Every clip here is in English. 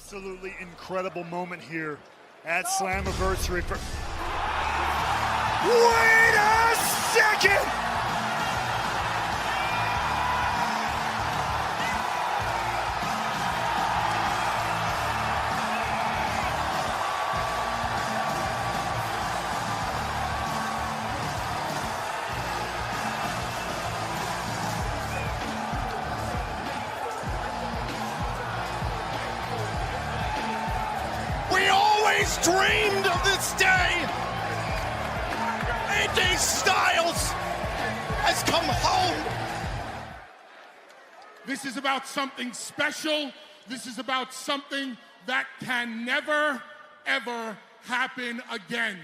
Absolutely incredible moment here at Slammiversary. Wait a second! Dreamed of this day. AJ Styles has come home. This is about something special. This is about something that can never, ever happen again.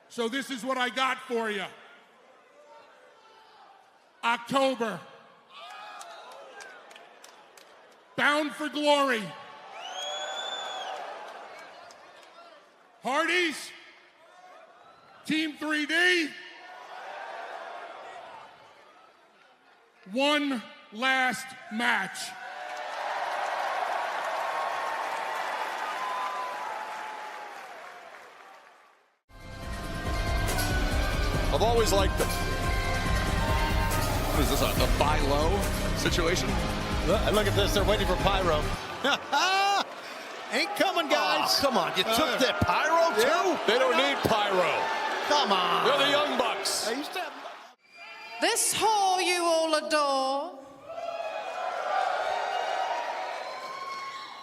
So this is what I got for you. October. Bound for Glory. Hardys, Team 3D, one last match. I've always liked them. What is this, a buy low situation? Look at this, they're waiting for Pyro. Ain't coming, guys. Oh, come on, you took that Pyro too? Yeah. They don't need Pyro. Come on. They're the Young Bucks. They used to have... This whore you all adore.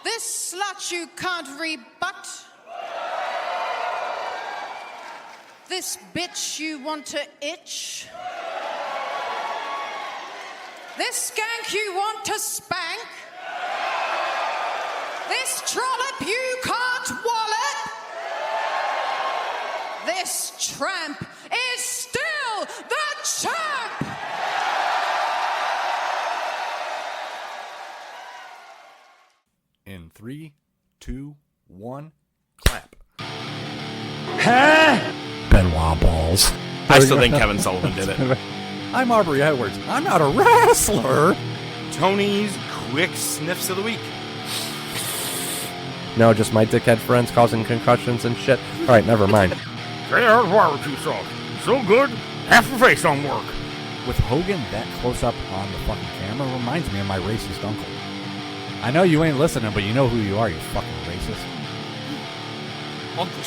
This slut you can't rebut. This bitch you want to itch. This skank you want to spank. This trollop you can't wallop. This tramp is still the champ. In 3, 2, 1, clap. Huh? Benoit balls. I still think Kevin Sullivan did it. I'm Aubrey Edwards. I'm not a wrestler. Tony's quick sniffs of the week. No, just my dickhead friends causing concussions and shit. All right, never mind. There's barbecue sauce. So good, half the face don't work. With Hogan that close up on the fucking camera reminds me of my racist uncle. I know you ain't listening, but you know who you are, you fucking racist. Uncle.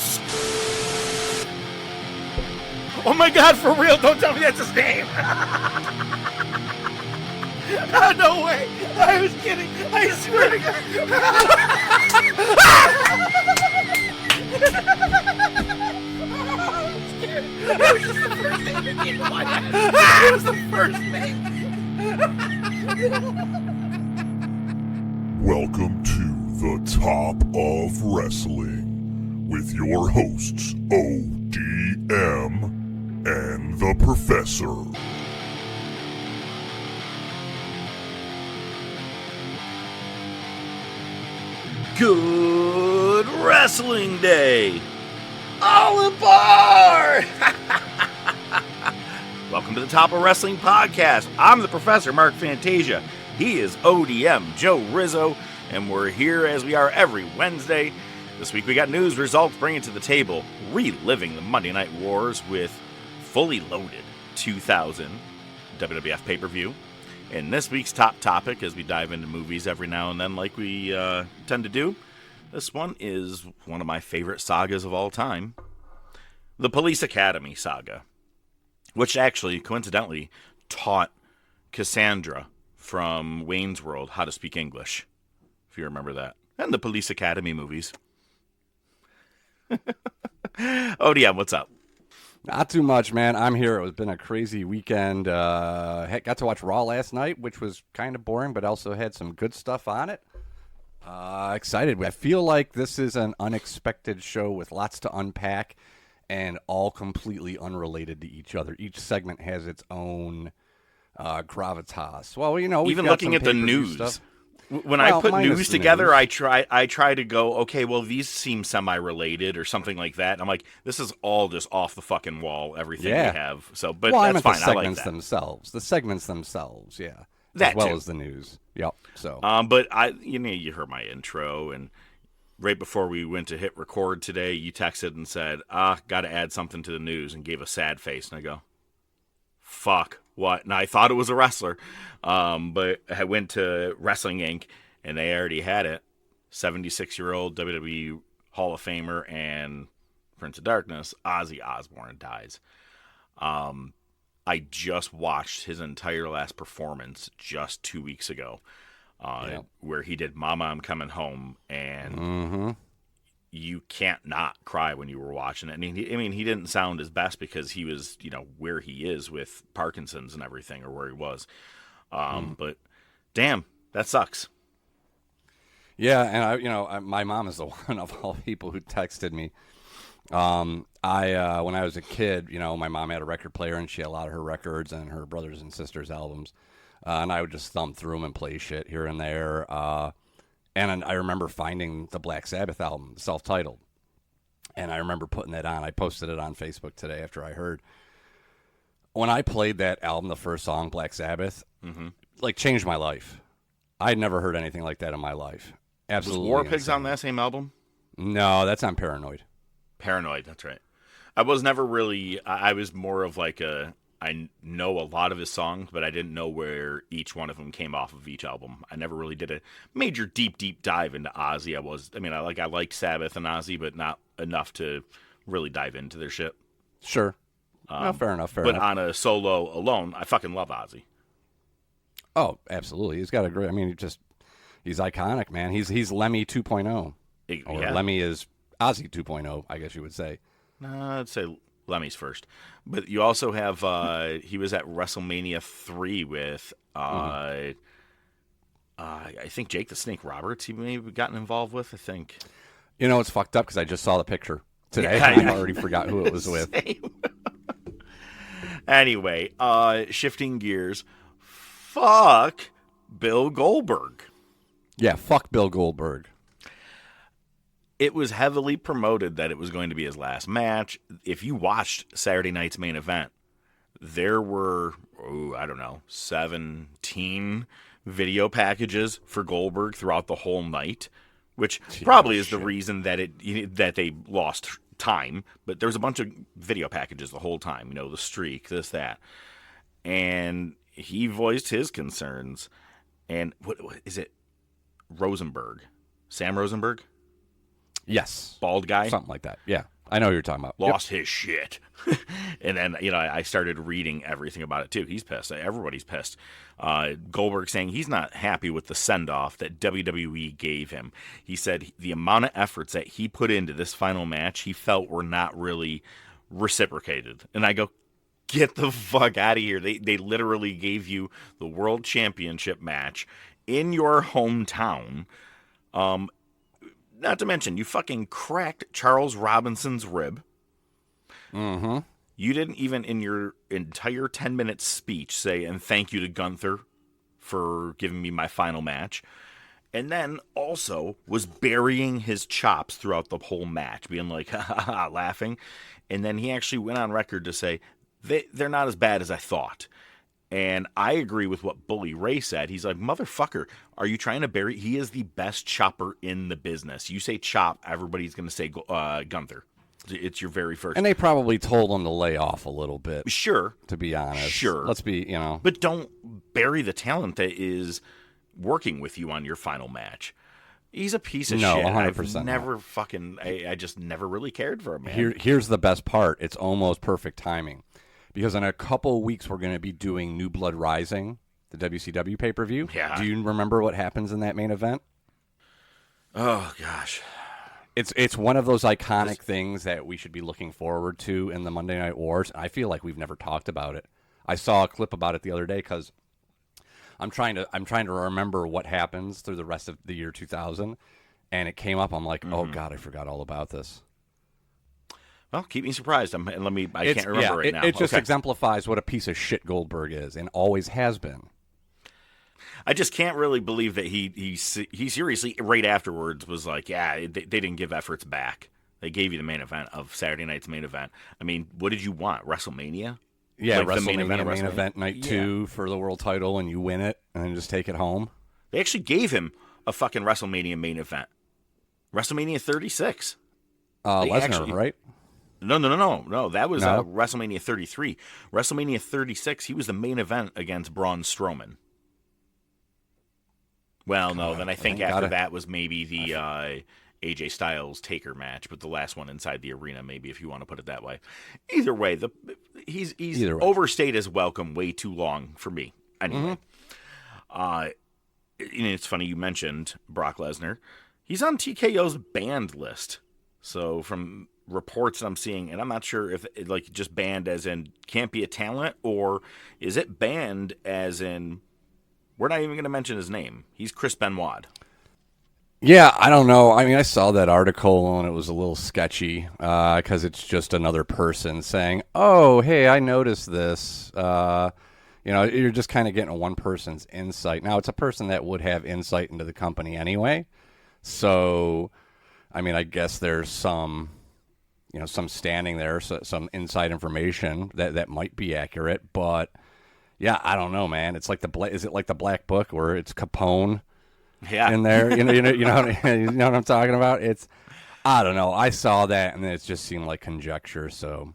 Oh my God, for real? Don't tell me that's his name. Oh, no way. I was kidding. I swear to God. I'm scared. That was just the first thing that came to my head. It was the first thing. Welcome to the Top of Wrestling with your hosts ODM and the Professor. Good Wrestling Day! All aboard! Welcome to the Top of Wrestling Podcast. I'm the Professor, Mark Fantasia. He is ODM, Joe Rizzo, and we're here as we are every Wednesday. This week we got news, results, bringing to the table, reliving the Monday Night Wars with Fully Loaded 2000 WWF pay-per-view. And this week's top topic, as we dive into movies every now and then like we tend to do, this one is one of my favorite sagas of all time, the Police Academy saga, which actually, coincidentally, taught Cassandra from Wayne's World how to speak English, if you remember that. And the Police Academy movies. ODM, what's up? Not too much, man. I'm here. It's been a crazy weekend. Got to watch Raw last night, which was kind of boring, but also had some good stuff on it. Excited. I feel like this is an unexpected show with lots to unpack and all completely unrelated to each other. Each segment has its own gravitas. Well, you know, even looking at the news stuff. When I put news together, I try to go, okay, well, these seem semi-related or something like that. I'm like, this is all just off the fucking wall, everything we have. So, but well, that's fine. The segments themselves. The segments themselves, yeah. as well too. as the news. Yep. So, but you heard my intro, and right before we went to hit record today, you texted and said, got to add something to the news, and gave a sad face. And I go, fuck, what? And I thought it was a wrestler, but I went to Wrestling Inc., and they already had it. 76-year-old WWE Hall of Famer and Prince of Darkness, Ozzy Osbourne, dies. I just watched his entire last performance just 2 weeks ago, where he did Mama, I'm Coming Home, and you can't not cry when you were watching it. He didn't sound his best because he was, where he is with Parkinson's and everything, or where he was. But damn, that sucks. Yeah, and my mom is the one of all people who texted me. When I was a kid, my mom had a record player and she had a lot of her records and her brothers and sisters' albums, and I would just thumb through them and play shit here and there. And I remember finding the Black Sabbath album, self-titled, and I remember putting that on. I posted it on Facebook today after I heard. When I played that album, the first song, Black Sabbath, changed my life. I'd never heard anything like that in my life. Absolutely. Was War Pigs insane. on that same album? No, that's on Paranoid. Paranoid, that's right. I was never really, I was more of I know a lot of his songs, but I didn't know where each one of them came off of each album. I never really did a major deep dive into Ozzy. I like Sabbath and Ozzy, but not enough to really dive into their shit. Sure. Fair enough. But on a solo alone, I fucking love Ozzy. Oh, absolutely. He's got a great, he's iconic, man. He's Lemmy 2.0. Or Lemmy is Ozzy 2.0, I guess you would say. I'd say Lemmy's first. But you also have, he was at WrestleMania 3 with, I think Jake the Snake Roberts he may have gotten involved with, I think. It's fucked up because I just saw the picture today. I already forgot who it was with. Anyway, shifting gears, fuck Bill Goldberg. Yeah, fuck Bill Goldberg. It was heavily promoted that it was going to be his last match. If you watched Saturday night's main event, there were, 17 video packages for Goldberg throughout the whole night, which probably is the reason that that they lost time. But there was a bunch of video packages the whole time, the streak, this, that. And he voiced his concerns. And what is it? Rosenberg. Sam Rosenberg? Yes. Bald guy? Something like that. Yeah. I know who you're talking about. Lost his shit. And then, I started reading everything about it, too. He's pissed. Everybody's pissed. Goldberg saying he's not happy with the send-off that WWE gave him. He said the amount of efforts that he put into this final match, he felt were not really reciprocated. And I go, get the fuck out of here. They literally gave you the World Championship match in your hometown. Not to mention, you fucking cracked Charles Robinson's rib. Mm-hmm. You didn't even, in your entire 10-minute speech, say, and thank you to Gunther for giving me my final match. And then also was burying his chops throughout the whole match, being like, ha ha ha, laughing. And then he actually went on record to say, they're not as bad as I thought. And I agree with what Bully Ray said. He's like, motherfucker, are you trying to bury? He is the best chopper in the business. You say chop, everybody's going to say Gunther. It's your very first. And they probably told him to lay off a little bit. Sure. To be honest. Sure. Let's be, But don't bury the talent that is working with you on your final match. He's a piece of shit. 100%. I've never I just never really cared for him, man. Here's the best part. It's almost perfect timing. Because in a couple of weeks, we're going to be doing New Blood Rising, the WCW pay-per-view. Yeah. Do you remember what happens in that main event? Oh, gosh. It's one of those iconic things that we should be looking forward to in the Monday Night Wars. I feel like we've never talked about it. I saw a clip about it the other day because I'm trying to remember what happens through the rest of the year 2000, and it came up. I'm like, oh God, I forgot all about this. Well, keep me surprised. I can't remember right now. It just exemplifies what a piece of shit Goldberg is and always has been. I just can't really believe that he seriously right afterwards was like, yeah, they didn't give efforts back. They gave you the main event of Saturday night's main event. I mean, what did you want? WrestleMania? Yeah, like WrestleMania main of event night 2 for the world title, and you win it, and then just take it home. They actually gave him a fucking WrestleMania main event. WrestleMania 36. Lesnar, right? No. That was WrestleMania 33. WrestleMania 36, he was the main event against Braun Strowman. Well, no, then I think after that was maybe the AJ Styles Taker match, but the last one inside the arena, maybe, if you want to put it that way. Either way, he's overstayed his welcome way too long for me. Anyway, it's funny you mentioned Brock Lesnar. He's on TKO's banned list. So from reports I'm seeing, and I'm not sure if like just banned as in can't be a talent, or is it banned as in we're not even going to mention his name. He's Chris Benoit. Yeah, I don't know. I mean, I saw that article, and it was a little sketchy because it's just another person saying, oh, hey, I noticed this. You're just kind of getting one person's insight. Now, it's a person that would have insight into the company anyway. So, I mean, I guess there's some standing there, some inside information that might be accurate. But, yeah, I don't know, man. It's like is it like the Black Book where it's Capone? Yeah. In there, you know what I'm talking about. I don't know. I saw that, and it just seemed like conjecture. So,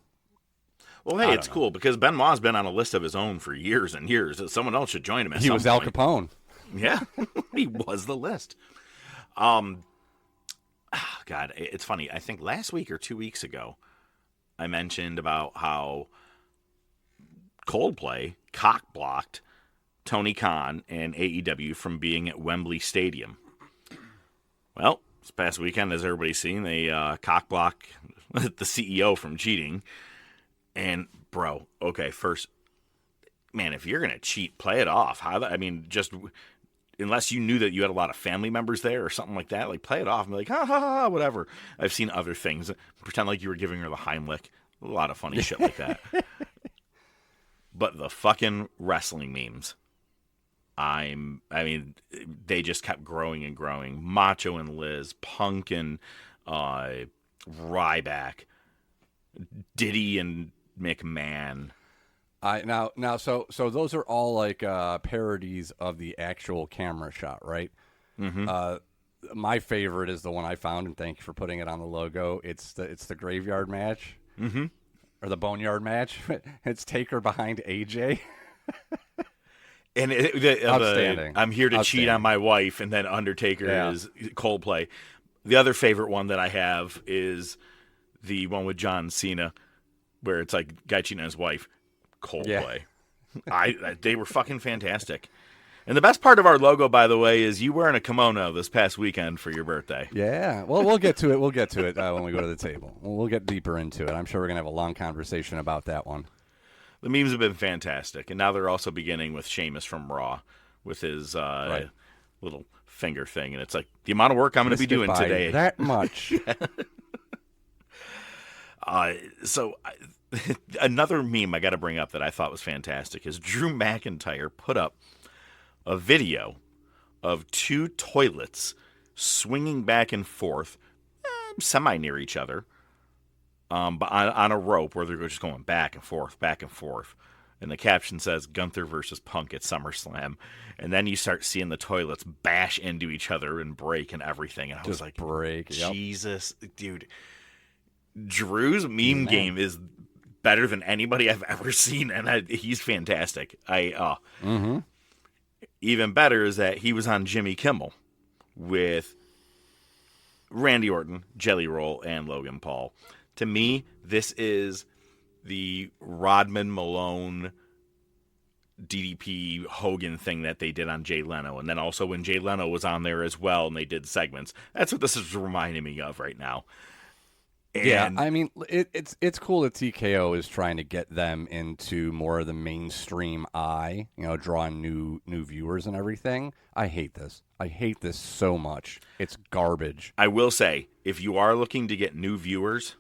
well, hey, it's cool because Benoit's been on a list of his own for years and years. Someone else should join him. He was Al Capone. Yeah, he was the list. God, it's funny. I think last week or 2 weeks ago, I mentioned about how Coldplay cock-blocked Tony Khan and AEW from being at Wembley Stadium. Well, this past weekend, as everybody's seen, they cockblock the CEO from cheating. And, bro, okay, first, man, if you're going to cheat, play it off. Just unless you knew that you had a lot of family members there or something like that, like play it off and be like, ha, ha, ha, whatever. I've seen other things. Pretend like you were giving her the Heimlich. A lot of funny shit like that. But the fucking wrestling memes. They just kept growing and growing. Macho and Liz, Punk and Ryback, Diddy and McMahon. So those are all like parodies of the actual camera shot, right? Mm-hmm. My favorite is the one I found, and thank you for putting it on the logo. It's the graveyard match, or the boneyard match. It's Taker behind AJ. And outstanding. I'm here to cheat on my wife, and then Undertaker is Coldplay. The other favorite one that I have is the one with John Cena, where it's like guy cheating on his wife. Coldplay. Yeah. They were fucking fantastic. And the best part of our logo, by the way, is you wearing a kimono this past weekend for your birthday. Yeah. Well, we'll get to it. We'll get to it when we go to the table. We'll get deeper into it. I'm sure we're gonna have a long conversation about that one. The memes have been fantastic, and now they're also beginning with Sheamus from Raw with his little finger thing, and it's like the amount of work I'm going to be doing today. That much. Another meme I got to bring up that I thought was fantastic is Drew McIntyre put up a video of two toilets swinging back and forth, semi near each other. But on a rope where they're just going back and forth. And the caption says, Gunther versus Punk at SummerSlam. And then you start seeing the toilets bash into each other and break and everything. And I was like, Jesus, dude. Drew's meme game is better than anybody I've ever seen. And he's fantastic. Even better is that he was on Jimmy Kimmel with Randy Orton, Jelly Roll, and Logan Paul. To me, this is the Rodman Malone DDP Hogan thing that they did on Jay Leno. And then also when Jay Leno was on there as well and they did segments. That's what this is reminding me of right now. And yeah, I mean, it's cool that TKO is trying to get them into more of the mainstream eye, drawing new viewers and everything. I hate this. I hate this so much. It's garbage. I will say, if you are looking to get new viewers,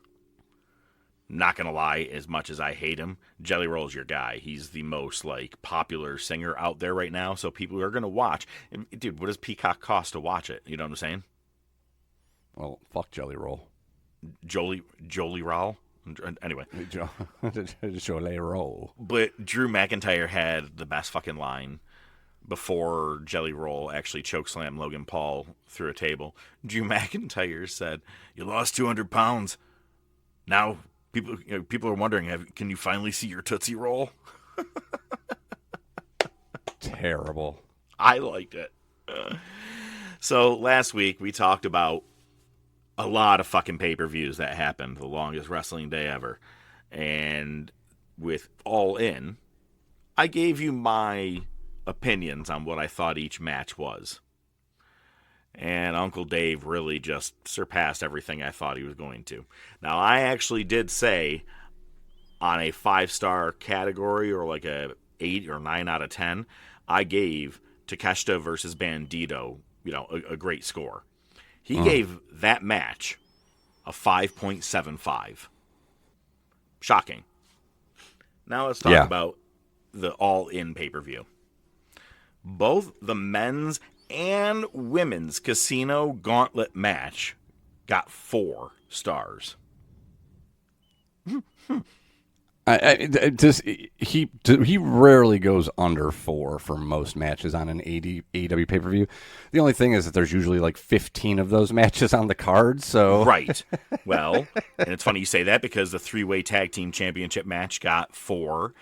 not going to lie, as much as I hate him, Jelly Roll's your guy. He's the most, popular singer out there right now, so people are going to watch. And, dude, what does Peacock cost to watch it? You know what I'm saying? Well, fuck Jelly Roll. Jolie Roll? Anyway. Jolie Roll. But Drew McIntyre had the best fucking line before Jelly Roll actually chokeslammed Logan Paul through a table. Drew McIntyre said, "You lost 200 pounds. Now people are wondering, can you finally see your Tootsie Roll?" Terrible. I liked it. So last week we talked about a lot of fucking pay-per-views that happened, the longest wrestling day ever. And with All In, I gave you my opinions on what I thought each match was. And Uncle Dave really just surpassed everything I thought he was going to. Now, I actually did say on a 5-star category, or like a 8 or 9 out of 10, I gave Takeshita versus Bandito, a great score. He gave that match a 5.75. Shocking. Now let's talk about the All-In pay-per-view. Both the men's and women's casino gauntlet match got 4 stars. He rarely goes under 4 for most matches on an AEW pay-per-view. The only thing is that there's usually like 15 of those matches on the card. So right. Well, and it's funny you say that because the 3-way tag team championship match got 4.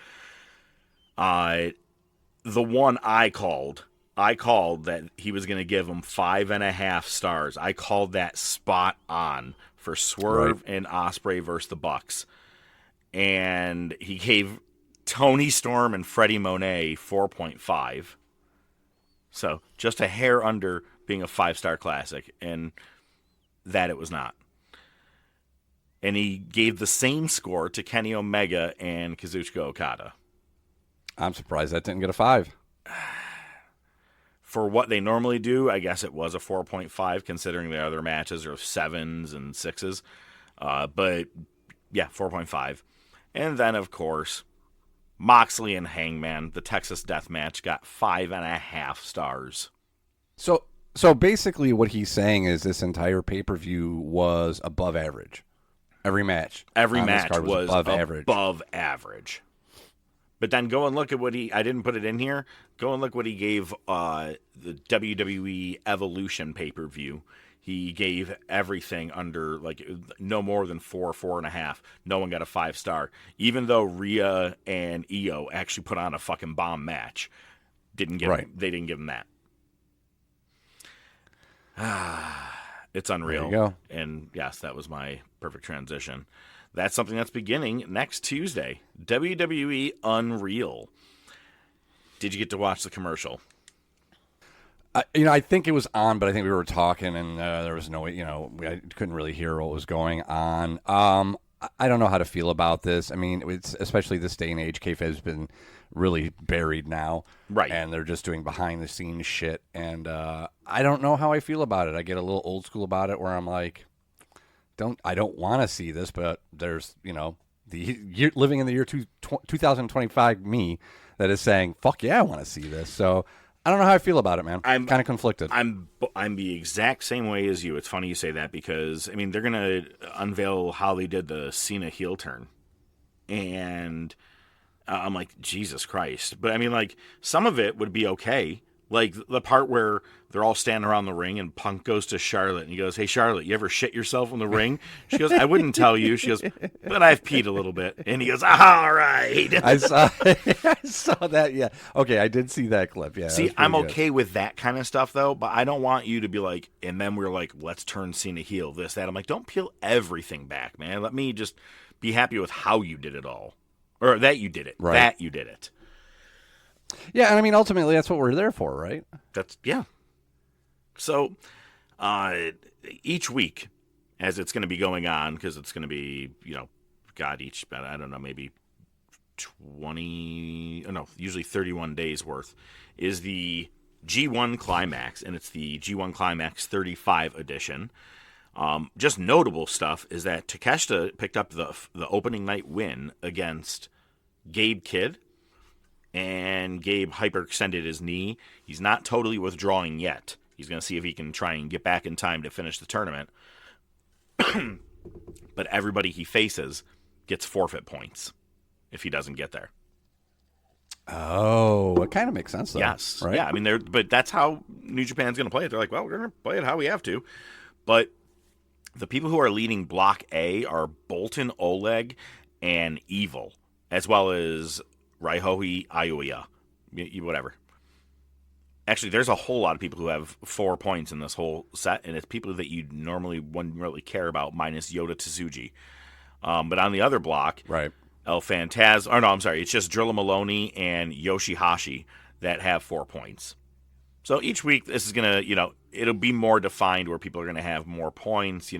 The one I called that he was going to give him 5.5 stars. I called that spot on for Swerve and Ospreay versus the Bucks. And he gave Tony Storm and Freddie Monet 4.5. So just a hair under being a 5-star classic, and that it was not. And he gave the same score to Kenny Omega and Kazuchika Okada. I'm surprised that didn't get a 5. For what they normally do, I guess it was a 4.5, considering the other matches are 7s and 6s. But, yeah, 4.5. And then, of course, Moxley and Hangman, the Texas Death Match, got 5.5 stars. So basically what he's saying is this entire pay-per-view was above average. Every match. Every match was above average. But then go and look at I didn't put it in here. Go and look what he gave the WWE Evolution pay-per-view. He gave everything under, like, no more than 4, 4.5. No one got a 5-star. Even though Rhea and Io actually put on a fucking bomb match. They didn't give him that. It's unreal. There you go. And yes, that was my perfect transition. That's something that's beginning next Tuesday. WWE Unreal. Did you get to watch the commercial? I think it was on, but I think we were talking, and there was no way, I couldn't really hear what was going on. I don't know how to feel about this. I mean, especially this day and age, kayfabe has been really buried now. Right. And they're just doing behind-the-scenes shit, and I don't know how I feel about it. I get a little old school about it, where I'm like, I don't want to see this, but there's, living in the year 2025 me that is saying, fuck yeah, I want to see this. So I don't know how I feel about it, man. I'm kind of conflicted. I'm the exact same way as you. It's funny you say that because, I mean, they're going to unveil how they did the Cena heel turn. And I'm like, Jesus Christ. But, I mean, like, some of it would be okay. Like, the part where they're all standing around the ring and Punk goes to Charlotte and he goes, "Hey, Charlotte, you ever shit yourself in the ring?" She goes, "I wouldn't tell you." She goes, "But I've peed a little bit." And he goes, "All right." I saw that, yeah. Okay, I did see that clip, yeah. See, I'm okay with that kind of stuff, though, but I don't want you to be like, and then we're like, let's turn Cena heel, this, that. I'm like, don't peel everything back, man. Let me just be happy with how you did it all. Or that you did it. Right. That you did it. Yeah, and I mean, ultimately, that's what we're there for, right? Yeah. So, each week, as it's going to be going on, because it's going to be, I don't know, maybe usually 31 days worth, is the G1 Climax, and it's the G1 Climax 35 edition. Just notable stuff is that Takeshita picked up the opening night win against Gabe Kidd, and Gabe hyperextended his knee. He's not totally withdrawing yet. He's going to see if he can try and get back in time to finish the tournament. But everybody he faces gets forfeit points if he doesn't get there. Oh, it kind of makes sense, though. Yes. Right? Yeah, I mean, but that's how New Japan's going to play it. They're like, well, we're going to play it how we have to. But the people who are leading Block A are Bolton, Oleg, and Evil, as well as Raihohi Aoya. Whatever. Actually, there's a whole lot of people who have 4 points in this whole set, and it's people that you normally wouldn't really care about, minus Yota Tsuji. But on the other block, right, El Fantaz, or no, I'm sorry, it's just Drilla Maloney and Yoshihashi that have 4 points. So each week, this is going to, it'll be more defined where people are going to have more points,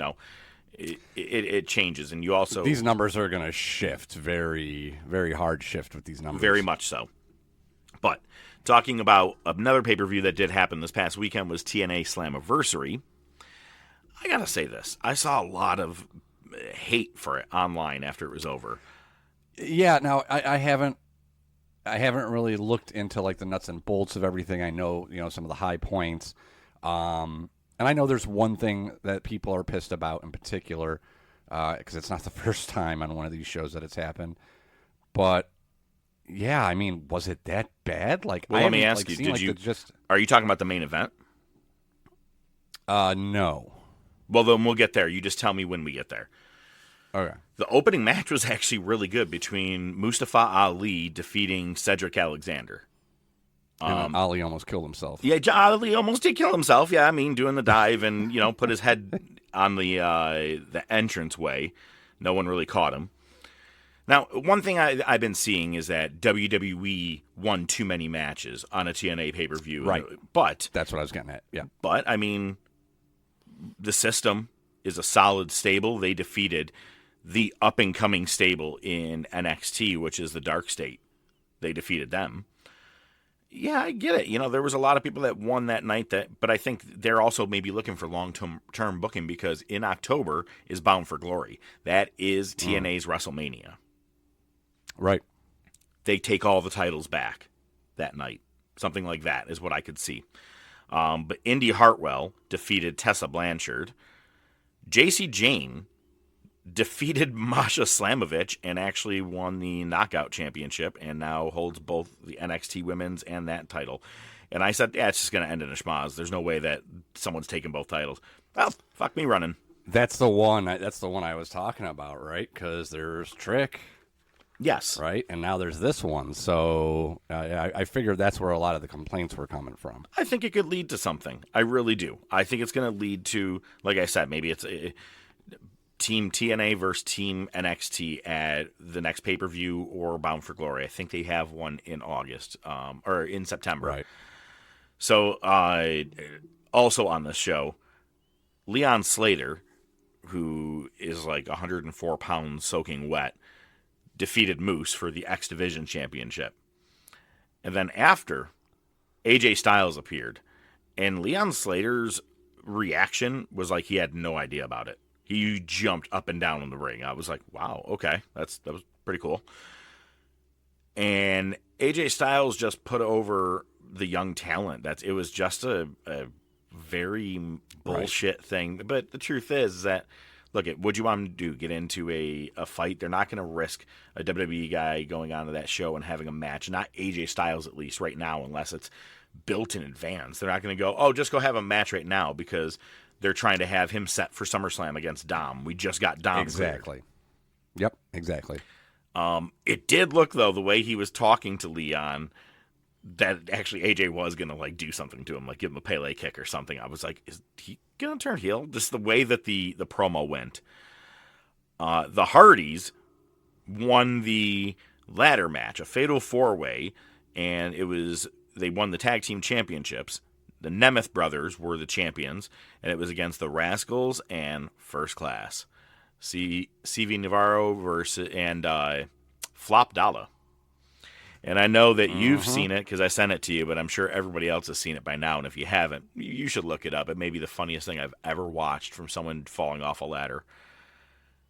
It changes, and you also... These numbers are going to shift, very, very hard shift with these numbers. Very much so. But talking about another pay-per-view that did happen this past weekend was TNA Slammiversary. I got to say this. I saw a lot of hate for it online after it was over. Yeah, now I haven't really looked into like the nuts and bolts of everything. I know, some of the high points. And I know there's one thing that people are pissed about in particular, because it's not the first time on one of these shows that it's happened. But yeah, I mean, was it that bad? Like, well, let me ask you: are you talking about the main event? No. Well, then we'll get there. You just tell me when we get there. Okay. The opening match was actually really good between Mustafa Ali defeating Cedric Alexander. Ali almost killed himself. Yeah, Ali almost did kill himself. Yeah, I mean, doing the dive and, put his head on the entranceway. No one really caught him. Now, one thing I've been seeing is that WWE won too many matches on a TNA pay-per-view. Right. But that's what I was getting at, yeah. But, I mean, the system is a solid stable. They defeated the up-and-coming stable in NXT, which is the Dark State. They defeated them. Yeah, I get it. There was a lot of people that won that night, but I think they're also maybe looking for long-term booking because in October is Bound for Glory. That is TNA's WrestleMania. Right. They take all the titles back that night. Something like that is what I could see. But Indy Hartwell defeated Tessa Blanchard. JC Jane defeated Masha Slamovich and actually won the Knockout Championship and now holds both the NXT Women's and that title. And I said, yeah, it's just going to end in a schmaz. There's no way that someone's taking both titles. Well, fuck me running. That's the one I was talking about, right? Because there's Trick. Yes. Right? And now there's this one. So I figured that's where a lot of the complaints were coming from. I think it could lead to something. I really do. I think it's going to lead to, like I said, maybe it's Team TNA versus Team NXT at the next pay-per-view or Bound for Glory. I think they have one in August or in September. Right. So also on this show, Leon Slater, who is like 104 pounds soaking wet, defeated Moose for the X Division Championship. And then after, AJ Styles appeared. And Leon Slater's reaction was like he had no idea about it. He jumped up and down in the ring. I was like, wow, okay, that was pretty cool. And AJ Styles just put over the young talent. It was just a very bullshit thing. But the truth is that, look, what you want them to do? Get into a fight? They're not going to risk a WWE guy going onto that show and having a match. Not AJ Styles, at least right now, unless it's built in advance. They're not going to go, oh, just go have a match right now because they're trying to have him set for SummerSlam against Dom. We just got Dom. Exactly. Cleared. Yep, exactly. It did look, though, the way he was talking to Leon, that actually AJ was going to like do something to him, like give him a Pele kick or something. I was like, is he going to turn heel? Just the way that the promo went. The Hardys won the ladder match, a fatal 4-way, and they won the tag team championships. The Nemeth brothers were the champions, and it was against the Rascals and First Class. CV Navarro and Flop Dollar. And I know that you've seen it because I sent it to you, but I'm sure everybody else has seen it by now. And if you haven't, you should look it up. It may be the funniest thing I've ever watched from someone falling off a ladder.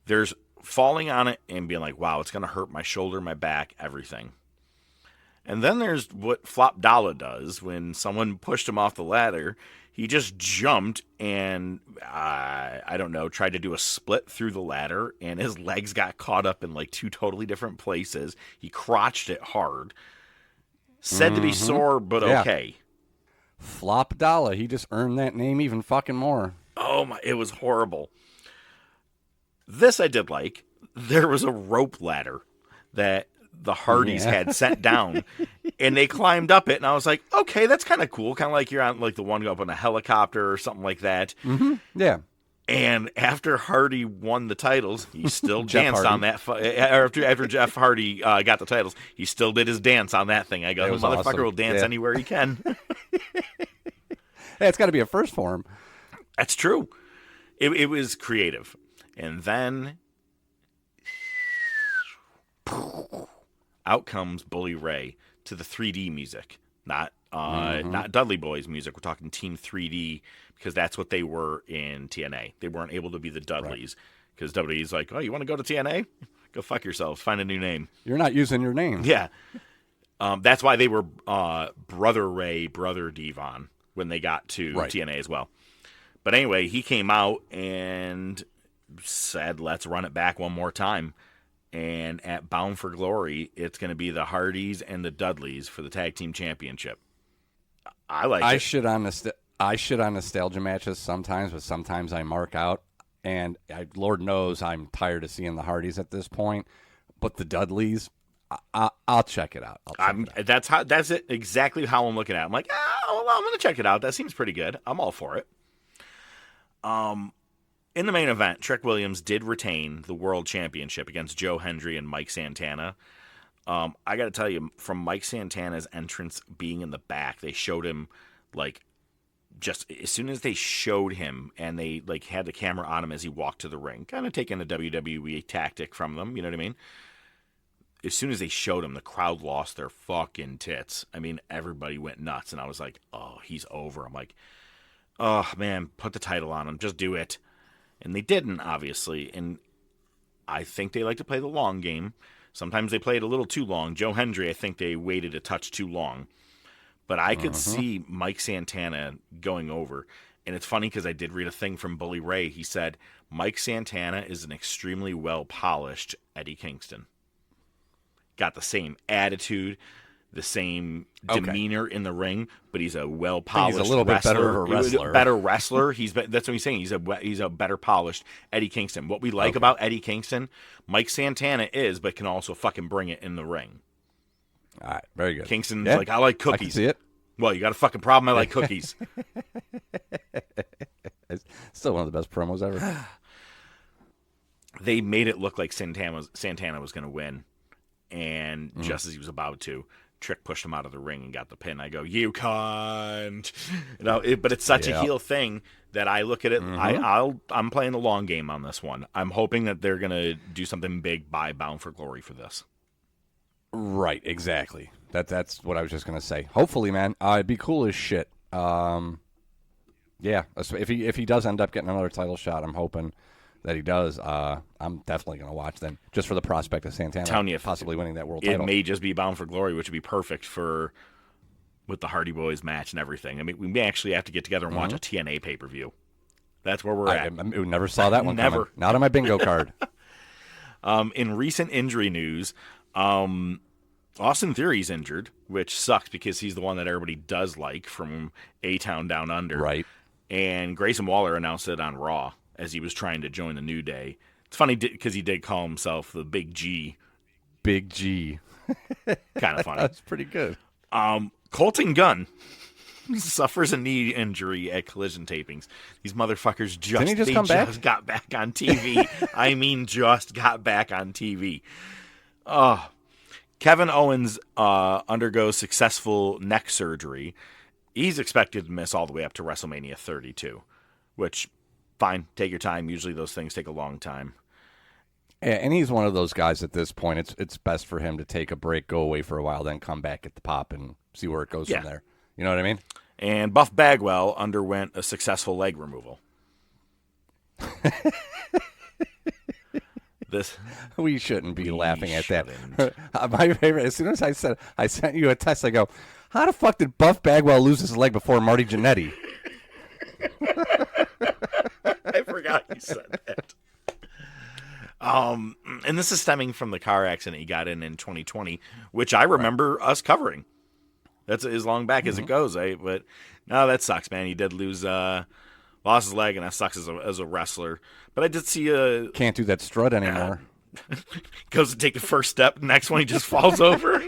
There's falling on it and being like, wow, it's going to hurt my shoulder, my back, everything. And then there's what Flop Dollar does when someone pushed him off the ladder. He just jumped and, I don't know, tried to do a split through the ladder, and his legs got caught up in like 2 totally different places. He crotched it hard. Said to be sore, but okay. Flop Dollar. He just earned that name even fucking more. Oh, my, it was horrible. This I did like. There was a rope ladder that the Hardys had sent down, and they climbed up it, and I was like, okay, that's kind of cool. Kind of like you're on like the one up on a helicopter or something like that. Mm-hmm. Yeah. And after Hardy won the titles, he still danced on that. After Jeff Hardy got the titles, he still did his dance on that thing. I go, the motherfucker awesome. will dance anywhere he can. Hey, it's got to be a first for him. That's true. It was creative. And then out comes Bully Ray to the 3D music, not Dudley Boys music. We're talking Team 3D because that's what they were in TNA. They weren't able to be the Dudleys because WWE's like, oh, you want to go to TNA? Go fuck yourselves. Find a new name. You're not using your name. Yeah. That's why they were Brother Ray, Brother Devon when they got to TNA as well. But anyway, he came out and said, let's run it back one more time. And at Bound for Glory, it's going to be the Hardys and the Dudleys for the Tag Team Championship. I shit on nostalgia matches sometimes, but sometimes I mark out. And Lord knows I'm tired of seeing the Hardys at this point. But the Dudleys, I'll check it out. That's it, exactly how I'm looking at it. I'm like, well, I'm going to check it out. That seems pretty good. I'm all for it. In the main event, Trick Williams did retain the World Championship against Joe Hendry and Mike Santana. I got to tell you, from Mike Santana's entrance being in the back, they showed him, like, just as soon as they showed him and they, like, had the camera on him as he walked to the ring, kind of taking a WWE tactic from them, you know what I mean? As soon as they showed him, the crowd lost their fucking tits. I mean, everybody went nuts, and I was like, oh, he's over. I'm like, oh, man, put the title on him. Just do it. And they didn't, obviously, and I think they like to play the long game. Sometimes they play it a little too long. Joe Hendry, I think they waited a touch too long. But I could see Mike Santana going over. And it's funny because I did read a thing from Bully Ray. He said, Mike Santana is an extremely well-polished Eddie Kingston. Got the same attitude, the same demeanor in the ring, but he's a well-polished he's a little wrestler. bit better of a wrestler. Better wrestler. That's what he's saying. He's a better polished Eddie Kingston. What we like about Eddie Kingston, Mike Santana is, but can also fucking bring it in the ring. All right, very good. Kingston's like, I like cookies. I can see it. Well, you got a fucking problem. I like cookies. It's still one of the best promos ever. They made it look like Santana was going to win, and just as he was about to, Trick pushed him out of the ring and got the pin. I go, you cunt. But it's such a heel thing that I look at it. I'm playing the long game on this one. I'm hoping that they're going to do something big by Bound for Glory for this. Right, exactly. That's what I was just going to say. Hopefully, man, it'd be cool as shit. Yeah, if he does end up getting another title shot, I'm hoping that he does. I'm definitely going to watch them just for the prospect of Santana possibly winning that world title. It may just be Bound for Glory, which would be perfect with the Hardy Boys match and everything. I mean, we may actually have to get together and watch a TNA pay-per-view. That's where we're at. I never saw that one Never. coming. Not on my bingo card. In recent injury news, Austin Theory's injured, which sucks because he's the one that everybody does like from A-Town Down Under. Right. And Grayson Waller announced it on Raw as he was trying to join the New Day. It's funny because he did call himself the Big G. Big G. Kind of funny. That's pretty good. Colton Gunn suffers a knee injury at Collision tapings. These motherfuckers just got back on TV. I mean, just got back on TV. Kevin Owens undergoes successful neck surgery. He's expected to miss all the way up to WrestleMania 32, which, fine, take your time. Usually those things take a long time. And he's one of those guys at this point. It's best for him to take a break, go away for a while, then come back at the pop and see where it goes from there. You know what I mean? And Buff Bagwell underwent a successful leg removal. We shouldn't be laughing at that. My favorite, as soon as I sent you a text, I go, how the fuck did Buff Bagwell lose his leg before Marty Jannetty? I forgot you said that. And this is stemming from the car accident he got in 2020, which I remember us covering. That's as long back as it goes. But no, that sucks, man. He did lose, lost his leg, and that sucks as a wrestler. But I did see can't do that strut anymore. Goes to take the first step. Next one, he just falls over.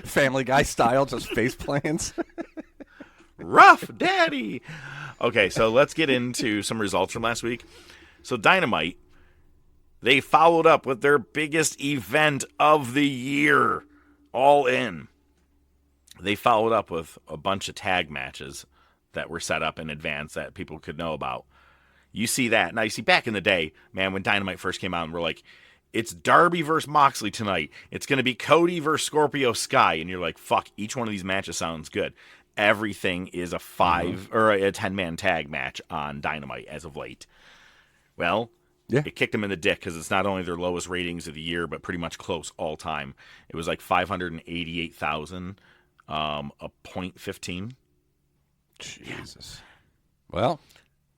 Family Guy style, just face plants. Rough Daddy. Okay, so let's get into some results from last week. So Dynamite, they followed up with their biggest event of the year, All In. They followed up with a bunch of tag matches that were set up in advance that people could know about. You see that. Now, you see, back in the day, man, when Dynamite first came out, and we're like, it's Darby versus Moxley tonight. It's going to be Cody versus Scorpio Sky. And you're like, fuck, each one of these matches sounds good. Everything is a 5 or a 10-man tag match on Dynamite as of late. Well, it kicked them in the dick because it's not only their lowest ratings of the year, but pretty much close all time. It was like 588,000, a .15. Jesus. Well.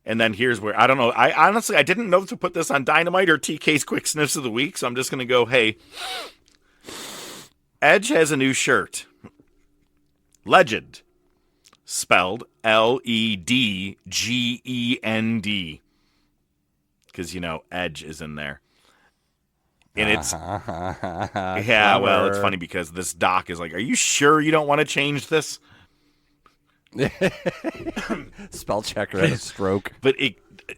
And then here's where, I don't know, I didn't know to put this on Dynamite or TK's Quick Sniffs of the Week, so I'm just going to go, hey, Edge has a new shirt. Legend. Spelled Ledgend. Because, Edge is in there. And it's, yeah, well, it's funny because this doc is like, are you sure you don't want to change this? Spell checker had a stroke. But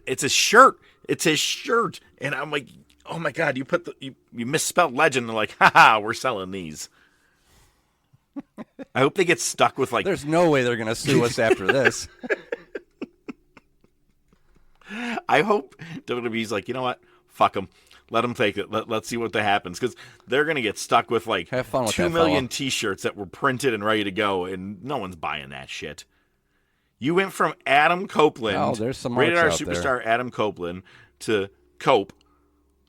it's a shirt. It's his shirt. And I'm like, oh my God, you misspelled legend. They're like, haha, we're selling these. I hope they get stuck with like. There's no way they're going to sue us after this. I hope WWE's like, you know what? Fuck them. Let them take it. Let's see what happens. Because they're going to get stuck with like 2 million T-shirts that were printed and ready to go, and no one's buying that shit. You went from Adam Copeland, there's some Rated R out superstar there. Adam Copeland, to Cope,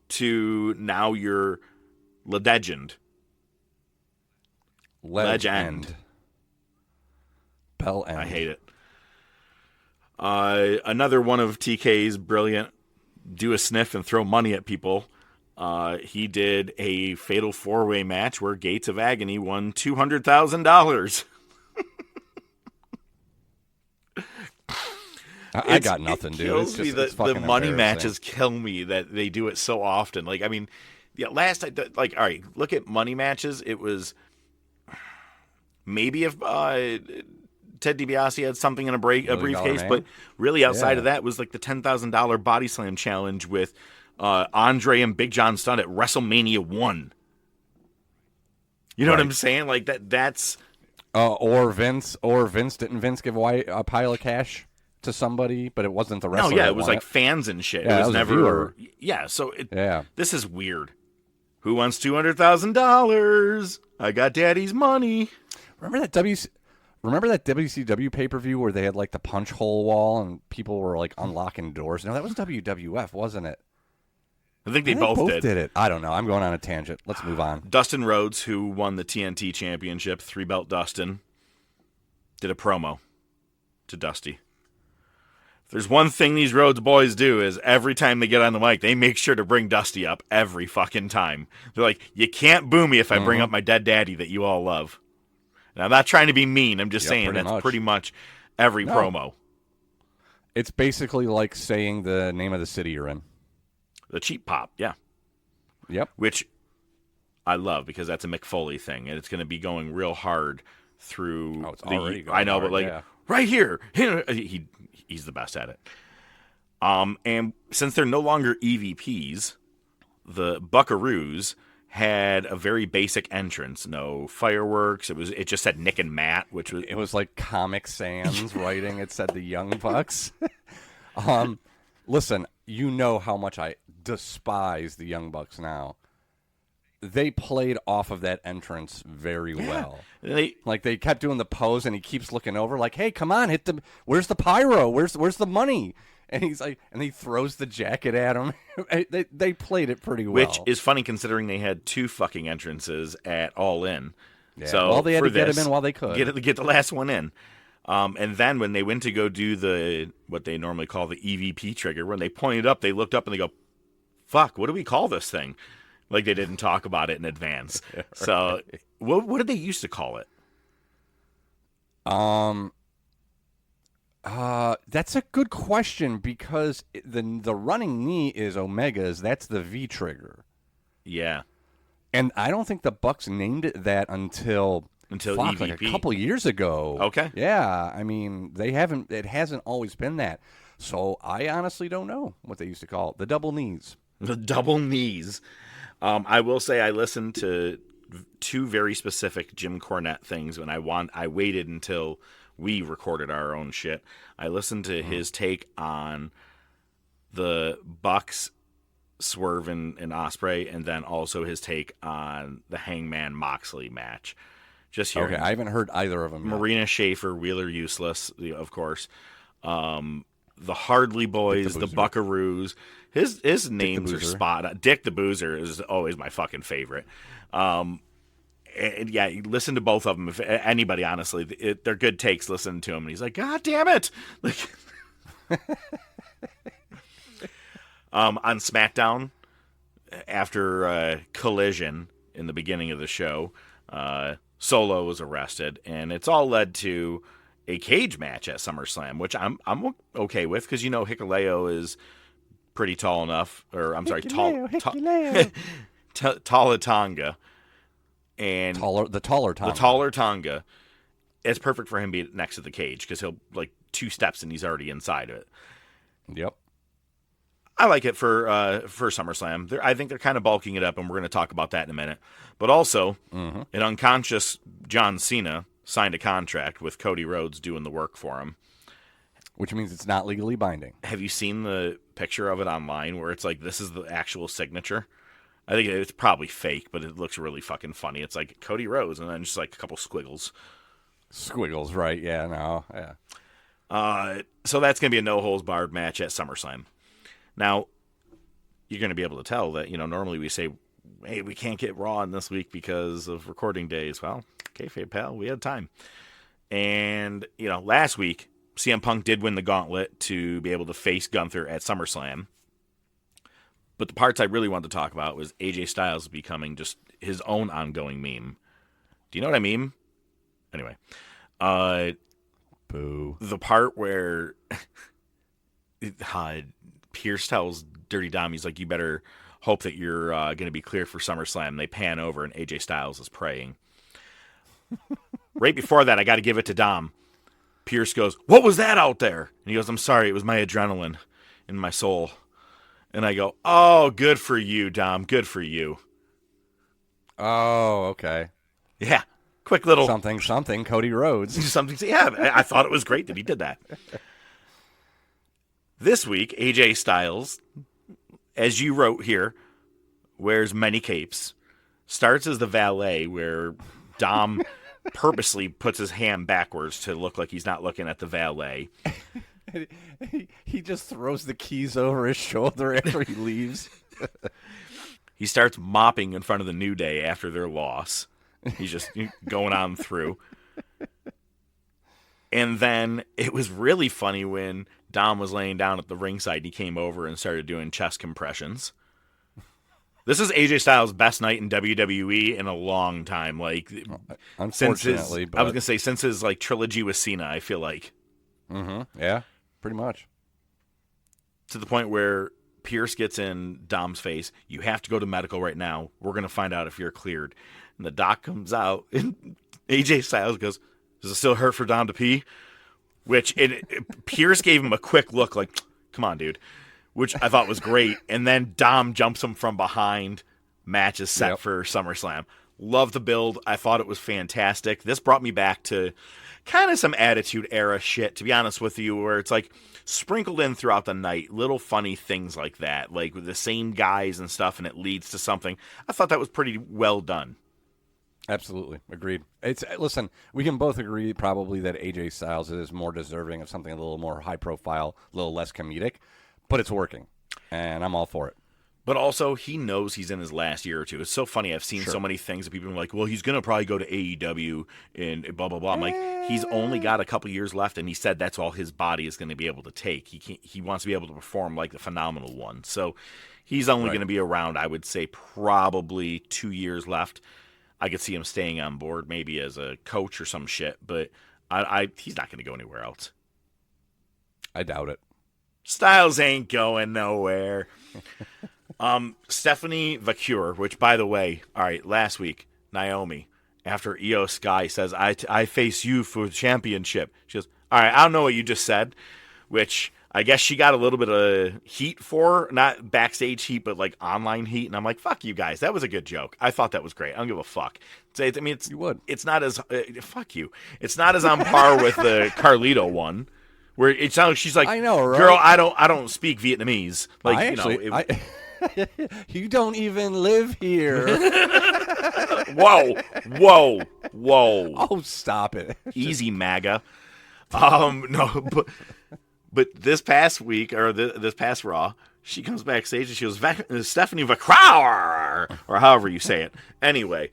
to now you're Legend. Legend. Bell end. I hate it. Another one of TK's brilliant do a sniff and throw money at people. He did a fatal 4-way match where Gates of Agony won $200,000. I got nothing, dude. Kills me it's the money matches kill me that they do it so often. Like, I mean, last I all right, look at money matches. It was maybe if Ted DiBiase had something in a briefcase, but really outside of that was like the $10,000 body slam challenge with Andre and Big John Studd at WrestleMania 1. You know what I'm saying? Like that's or Vince didn't Vince give away a pile of cash to somebody, but it wasn't the wrestler. No, yeah, it was like fans and shit. Yeah, it was never so this is weird. Who wants $200,000? I got daddy's money. Remember that WCW pay-per-view where they had like the punch hole wall and people were like unlocking doors? No, that was WWF, wasn't it? I think they both did it. I don't know. I'm going on a tangent. Let's move on. Dustin Rhodes, who won the TNT Championship, 3-belt Dustin, did a promo to Dusty. If there's one thing these Rhodes boys do is every time they get on the mic, they make sure to bring Dusty up every fucking time. They're like, you can't boo me if I bring up my dead daddy that you all love. And I'm not trying to be mean. I'm just saying that's pretty much every promo. It's basically like saying the name of the city you're in. The cheap pop, yeah. Yep. Which I love because that's a Mick Foley thing, and it's going to be going real hard through. Oh, it's already going I know, hard, but like right here, he's the best at it. And since they're no longer EVPs, the Buckaroos had a very basic entrance. No fireworks. It just said Nick and Matt, which was it was like Comic Sans writing. It said the Young Bucks. Listen, you know how much I despise the Young Bucks now. They played off of that entrance very well. They kept doing the pose, and he keeps looking over, like, "Hey, come on, hit the. Where's the pyro? Where's the money?" And he's like, and he throws the jacket at him. They played it pretty well, which is funny considering they had 2 fucking entrances at All In. Yeah. So well, they had to get him in while they could get the last one in. And then when they went to go do what they normally call the EVP trigger, when they pointed up, they looked up and they go, fuck, what do we call this thing? Like they didn't talk about it in advance. Right. So what did they used to call it? That's a good question because the running knee is Omega's. That's the V trigger. Yeah. And I don't think the Bucks named it that until EVP. Like a couple years ago. Okay. Yeah, I mean, it hasn't always been that. So I honestly don't know what they used to call it. The double knees. The double knees. I will say I listened to two very specific Jim Cornette things when I waited until we recorded our own shit. I listened to his take on the Bucks, Swerve and Ospreay, and then also his take on the Hangman Moxley match. Just here. Okay, I haven't heard either of them. Marina Schaefer, Wheeler Useless, of course. The Hardley Boys, the Buckaroos. His names are spot on. Dick the Boozer is always my fucking favorite. And yeah, you listen to both of them. If anybody, honestly, they're good takes. Listen to him, and he's like, "God damn it!" Like on SmackDown after Collision in the beginning of the show, Solo was arrested, and it's all led to a cage match at SummerSlam, which I'm okay with because Hikuleo is pretty tall enough, or I'm sorry, Talatanga. And the taller Tonga. It's perfect for him to be next to the cage because he'll like 2 steps and he's already inside of it. Yep. I like it for SummerSlam. I think they're kind of bulking it up, and we're going to talk about that in a minute. But also, an unconscious John Cena signed a contract with Cody Rhodes doing the work for him. Which means it's not legally binding. Have you seen the picture of it online where it's like this is the actual signature? I think it's probably fake, but it looks really fucking funny. It's like Cody Rhodes and then just like a couple squiggles. Squiggles, right? Yeah, no, yeah. So that's going to be a no-holds-barred match at SummerSlam. Now, you're going to be able to tell that, normally we say, hey, we can't get Raw on this week because of recording days. Well, kayfabe, pal, we had time. And, last week, CM Punk did win the gauntlet to be able to face Gunther at SummerSlam. But the parts I really wanted to talk about was AJ Styles becoming just his own ongoing meme. Do you know what I mean? Anyway. Boo. The part where Pierce tells Dirty Dom, he's like, you better hope that you're going to be clear for SummerSlam. They pan over and AJ Styles is praying. Right before that, I got to give it to Dom. Pierce goes, what was that out there? And he goes, I'm sorry, it was my adrenaline in my soul. And I go, oh, good for you, Dom. Good for you. Oh, okay. Yeah. Quick little... Something, Cody Rhodes. Yeah, I thought it was great that he did that. This week, AJ Styles, as you wrote here, wears many capes. Starts as the valet, where Dom purposely puts his hand backwards to look like he's not looking at the valet. He just throws the keys over his shoulder after he leaves. He starts mopping in front of the New Day after their loss. He's just going on through. And then it was really funny when Dom was laying down at the ringside. He came over and started doing chest compressions. This is AJ Styles' best night in WWE in a long time. Like, unfortunately, I was gonna say since his trilogy with Cena. I feel like. Yeah, pretty much. To the point where Pierce gets in Dom's face. You have to go to medical right now. We're gonna find out if you're cleared. And the doc comes out, and AJ Styles goes, "Does it still hurt for Dom to pee?" Which Pierce gave him a quick look, like, "Come on, dude." Which I thought was great. And then Dom jumps him from behind. Match is set for SummerSlam. Love the build. I thought it was fantastic. This brought me back to kind of some Attitude Era shit, to be honest with you, where it's like sprinkled in throughout the night, little funny things like that, like with the same guys and stuff, and it leads to something. I thought that was pretty well done. Absolutely. Agreed. Listen, we can both agree probably that AJ Styles is more deserving of something a little more high profile, a little less comedic, but it's working, and I'm all for it. But also, he knows he's in his last year or two. It's so funny. I've seen so many things that people are like, well, he's going to probably go to AEW and blah, blah, blah. I'm like, he's only got a couple years left, and he said that's all his body is going to be able to take. He wants to be able to perform like the Phenomenal One. So he's only going to be around, I would say, probably 2 years left. I could see him staying on board maybe as a coach or some shit, but he's not going to go anywhere else. I doubt it. Styles ain't going nowhere. Stephanie Vacure, which, by the way, all right, last week, Naomi, after Io Sky says, I face you for the championship. She goes, all right, I don't know what you just said, which I guess she got a little bit of heat for, not backstage heat, but like online heat. And I'm like, fuck you guys. That was a good joke. I thought that was great. I don't give a fuck. I mean, it's not as, fuck you. It's not as on par with the Carlito one. Where it sounds like she's like, I know, right? Girl, I don't speak Vietnamese. Like, you don't even live here. Whoa. Oh, stop it. Easy, MAGA. No, but this past week, or this past Raw, she comes backstage and she goes, Stephanie Vacrower, or however you say it. Anyway,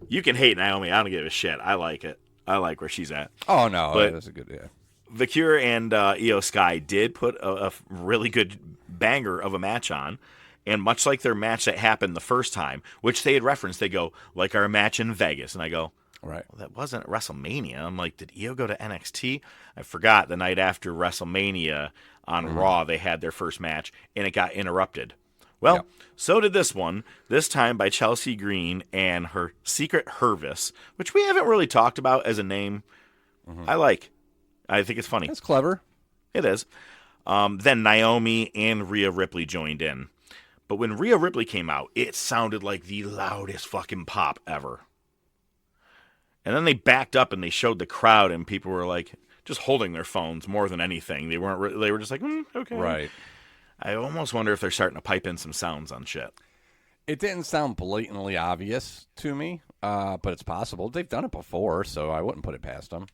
you can hate Naomi. I don't give a shit. I like it. I like where she's at. Oh, no. But that's a good, yeah. Vacure and Io Sky did put a really good banger of a match on, and much like their match that happened the first time, which they had referenced, they go, like our match in Vegas. And I go, right, well, that wasn't WrestleMania. I'm like, did Io go to NXT? I forgot the night after WrestleMania on Raw, they had their first match, and it got interrupted. Well, so did this one, this time by Chelsea Green and her Secret Hervis, which we haven't really talked about as a name. I think it's funny. It's clever. It is. Then Naomi and Rhea Ripley joined in. But when Rhea Ripley came out, it sounded like the loudest fucking pop ever. And then they backed up and they showed the crowd, and people were like just holding their phones more than anything. They weren't. They were just like, okay. Right. I almost wonder if they're starting to pipe in some sounds on shit. It didn't sound blatantly obvious to me, but it's possible. They've done it before, so I wouldn't put it past them.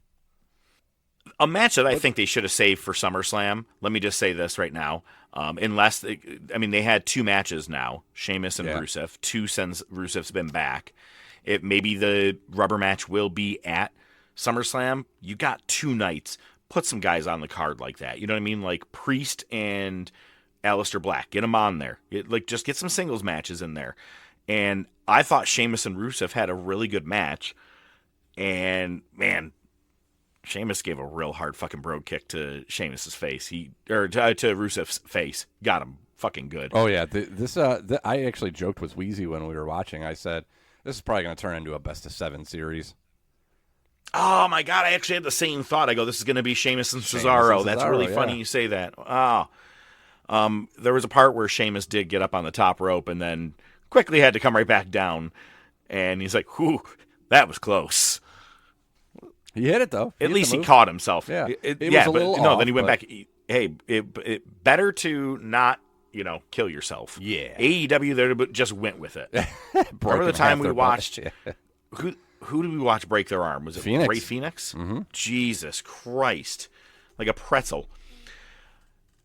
A match that I think they should have saved for SummerSlam, let me just say this right now, they had two matches now, Sheamus and Rusev, two since Rusev's been back. Maybe the rubber match will be at SummerSlam. You got 2 nights. Put some guys on the card like that. You know what I mean? Like Priest and Aleister Black. Get them on there. Just get some singles matches in there. And I thought Sheamus and Rusev had a really good match. And, man, Sheamus gave a real hard fucking brogue kick to Sheamus's face. To Rusev's face. Got him fucking good. Oh yeah, I actually joked with Wheezy when we were watching. I said, this is probably going to turn into a best of 7 series. Oh my god, I actually had the same thought. I go, this is going to be Sheamus and Cesaro. That's really funny you say that. There was a part where Sheamus did get up on the top rope and then quickly had to come right back down. And he's like, whew, that was close. He hit it, though. At least he caught himself. Yeah, it was a little off, then he went back. Hey, better to not, kill yourself. Yeah. AEW there just went with it. Remember the time we watched, who did we watch break their arm? Was it Phoenix. Ray Phoenix? Mm-hmm. Jesus Christ. Like a pretzel.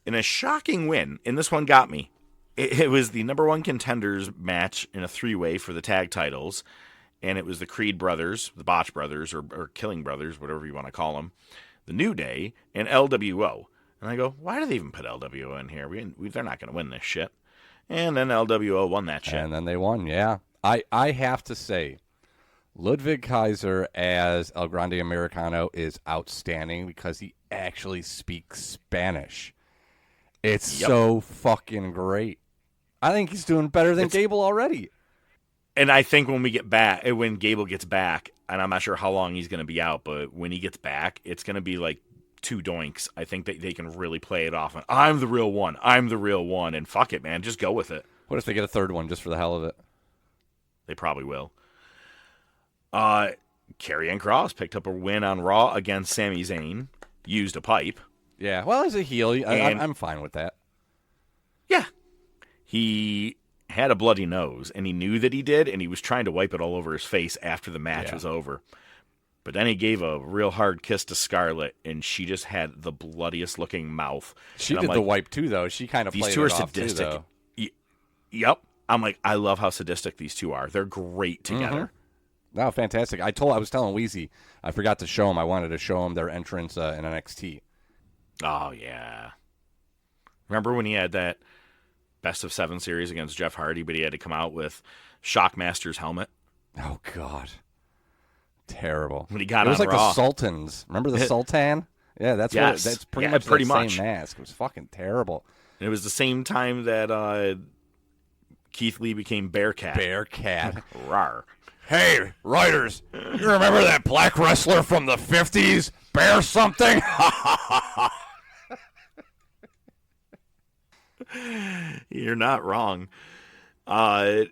In a shocking win, and this one got me, it was the number 1 contenders match in a 3-way for the tag titles. And it was the Creed brothers, the Botch brothers, or Killing brothers, whatever you want to call them, the New Day, and LWO. And I go, why do they even put LWO in here? They're not going to win this shit. And then LWO won that shit. And then they won, yeah. I have to say, Ludwig Kaiser as El Grande Americano is outstanding because he actually speaks Spanish. It's so fucking great. I think he's doing better than Gable already. And I think when Gable gets back, and I'm not sure how long he's going to be out, but when he gets back, it's going to be like 2 doinks. I think that they can really play it off. And I'm the real one. I'm the real one. And fuck it, man. Just go with it. What if they get a 3rd one just for the hell of it? They probably will. Karrion Kross picked up a win on Raw against Sami Zayn. Used a pipe. Yeah, well, as a heel, I'm fine with that. Yeah. He had a bloody nose, and he knew that he did, and he was trying to wipe it all over his face after the match was over. But then he gave a real hard kiss to Scarlett, and she just had the bloodiest looking mouth. She did the wipe too, though. She kind of played it off too, though. Yep. I'm like, I love how sadistic these two are. They're great together. No, fantastic. I was telling Weezy, I forgot to show him. I wanted to show him their entrance in NXT. Oh, yeah. Remember when he had that best of 7 series against Jeff Hardy, but he had to come out with Shockmaster's helmet? Oh, God. Terrible. When he got it was on like Raw. the Sultans. Remember the Sultan? Yeah, that's Yes. that's pretty Yeah, much pretty the much. same mask. It was fucking terrible. It was the same time that Keith Lee became Bearcat. Bearcat. Rawr. Hey, writers, you remember that black wrestler from the 50s? Bear something? You're not wrong. And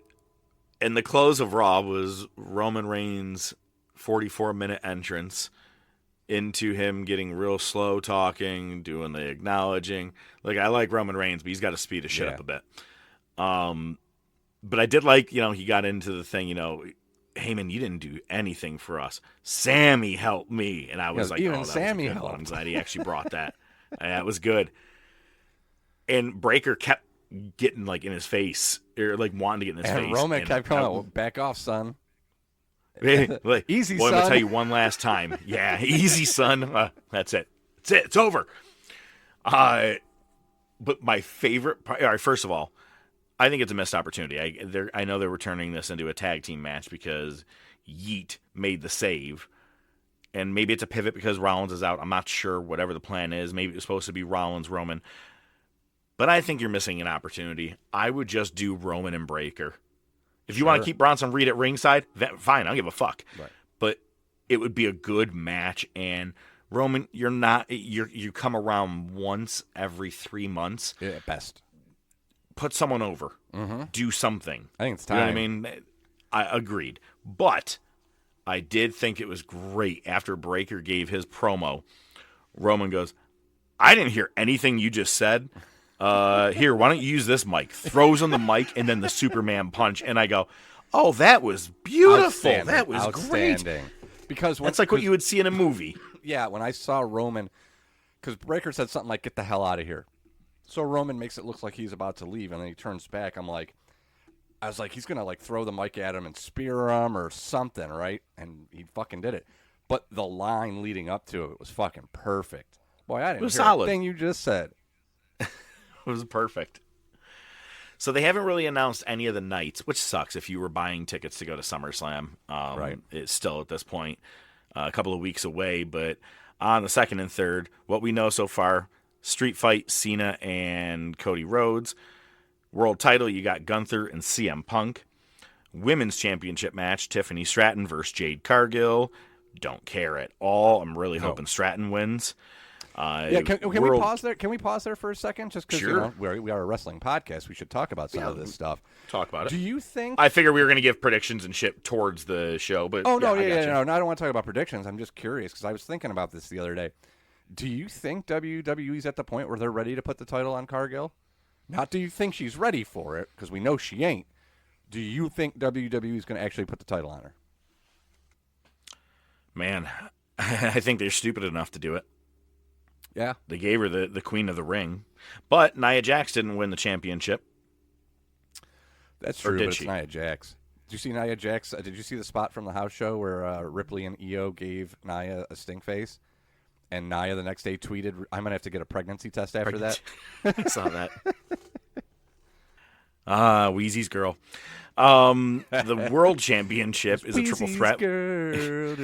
the close of Raw was Roman Reigns' 44-minute entrance into him getting real slow talking, doing the acknowledging. Like, I like Roman Reigns, but he's got to speed his shit up a bit. But I did like, he got into the thing, Heyman, you didn't do anything for us. Sammy helped me. And I was like, even that Sammy was a good one. helped. I'm glad he actually brought that. That was good. And Breaker kept getting, in his face, or, wanting to get in his face. And Roman kept coming, back off, son. Easy, son. I'm going to tell you one last time. Yeah, easy, son. That's it. That's it. It's over. But my favorite part, all right, first of all, I think it's a missed opportunity. I know they were turning this into a tag team match because Yeet made the save. And maybe it's a pivot because Rollins is out. I'm not sure, whatever the plan is. Maybe it's supposed to be Rollins, Roman. But I think you're missing an opportunity. I would just do Roman and Breaker. If you want to keep Bronson Reed at ringside, fine, I don't give a fuck. Right. But it would be a good match. And Roman, you come around once every 3 months. Yeah, at best. Put someone over. Mm-hmm. Do something. I think it's time. You know what I mean? I agreed. But I did think it was great after Breaker gave his promo. Roman goes, I didn't hear anything you just said. Here, why don't you use this mic? Throws on the mic and then the Superman punch. And I go, oh, that was beautiful. That was great. Because that's like what you would see in a movie. Yeah, when I saw Roman, because Breaker said something like, get the hell out of here. So Roman makes it look like he's about to leave, and then he turns back. I was like, he's going to throw the mic at him and spear him or something, right? And he fucking did it. But the line leading up to it was fucking perfect. Boy, I didn't hear a thing you just said. It was perfect. So they haven't really announced any of the nights, which sucks if you were buying tickets to go to SummerSlam. Right. It's still at this point a couple of weeks away. But on the 2nd and 3rd, what we know so far, Street Fight, Cena and Cody Rhodes. World title, you got Gunther and CM Punk. Women's championship match, Tiffany Stratton versus Jade Cargill. Don't care at all. I'm really hoping Stratton wins. Can we pause there? Can we pause there for a second? Just because sure. We are a wrestling podcast, we should talk about some of this stuff. Talk about it. Do you think? I figure we were going to give predictions and shit towards the show, but no, I don't want to talk about predictions. I'm just curious because I was thinking about this the other day. Do you think WWE's at the point where they're ready to put the title on Cargill? Not do you think she's ready for it, because we know she ain't. Do you think WWE's going to actually put the title on her? Man, I think they're stupid enough to do it. Yeah. They gave her the Queen of the Ring. But Nia Jax didn't win the championship. That's true, but it's Nia Jax. Did you see Nia Jax? Did you see the spot from the house show where Ripley and Io gave Nia a stink face? And Nia the next day tweeted, I'm going to have to get a pregnancy test after that. I saw that. Wheezy's girl. The World Championship is a triple threat. Girl.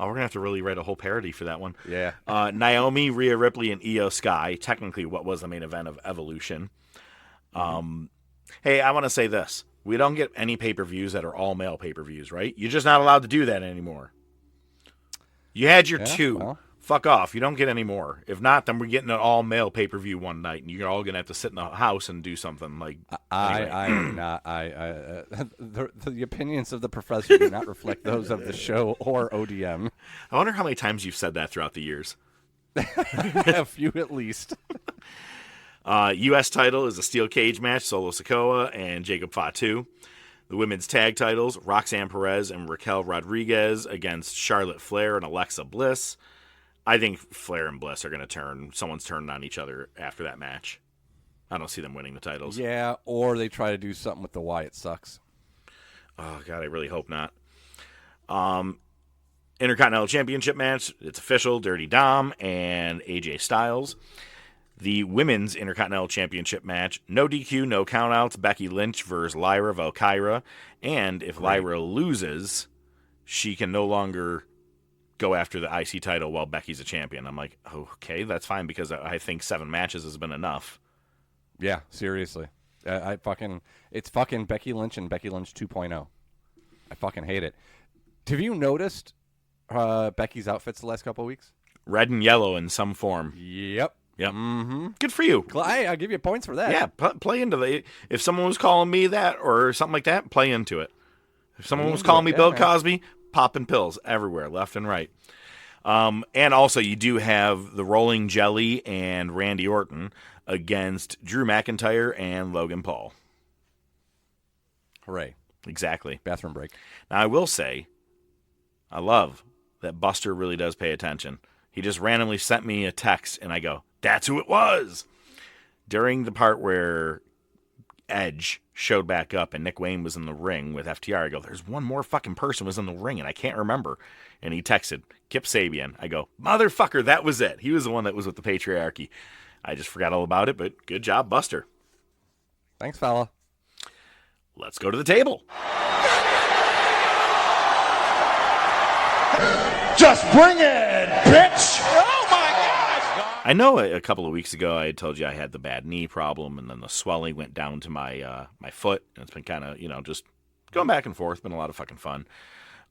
Oh, we're going to have to really write a whole parody for that one. Yeah. Naomi, Rhea Ripley, and Io Sky. Technically, what was the main event of Evolution. Hey, I want to say this. We don't get any pay-per-views that are all-male pay-per-views, right? You're just not allowed to do that anymore. You had your two. Well. Fuck off. You don't get any more. If not, then we're getting an all-male pay-per-view one night, and you're all going to have to sit in the house and do something like... I'm not. The opinions of the professor do not reflect those of the show or ODM. I wonder how many times you've said that throughout the years. A few at least. U.S. title is a steel cage match, Solo Sikoa and Jacob Fatu. The women's tag titles, Roxanne Perez and Raquel Rodriguez against Charlotte Flair and Alexa Bliss. I think Flair and Bliss are going to turn. Someone's turning on each other after that match. I don't see them winning the titles. Yeah, or they try to do something with the why it sucks. Oh, God, I really hope not. Intercontinental Championship match. It's official. Dirty Dom and AJ Styles. The Women's Intercontinental Championship match. No DQ, no countouts. Becky Lynch versus Lyra Valkyria. And if Lyra loses, she can no longer go after the IC title while Becky's a champion. I'm like, okay, that's fine, because I think 7 matches has been enough. Yeah, seriously. It's fucking Becky Lynch and Becky Lynch 2.0. I fucking hate it. Have you noticed Becky's outfits the last couple of weeks? Red and yellow in some form. Yep. Mm-hmm. Good for you. I'll give you points for that. Yeah, play into the. If someone was calling me that or something like that, play into it. If someone was calling me Bill Cosby, popping pills everywhere, left and right. And also, you do have the Rolling Jelly and Randy Orton against Drew McIntyre and Logan Paul. Hooray. Exactly. Bathroom break. Now, I will say, I love that Buster really does pay attention. He just randomly sent me a text, and I go, that's who it was. During the part where Edge showed back up and Nick Wayne was in the ring with FTR, I go, there's one more fucking person was in the ring, and I can't remember. And he texted, Kip Sabian. I go, motherfucker, that was it. He was the one that was with the Patriarchy. I just forgot all about it, but good job, Buster. Thanks, fella. Let's go to the table. Just bring it, bitch! Oh my God! I know a couple of weeks ago I had told you I had the bad knee problem, and then the swelling went down to my my foot, and it's been kind of, just going back and forth. Been a lot of fucking fun.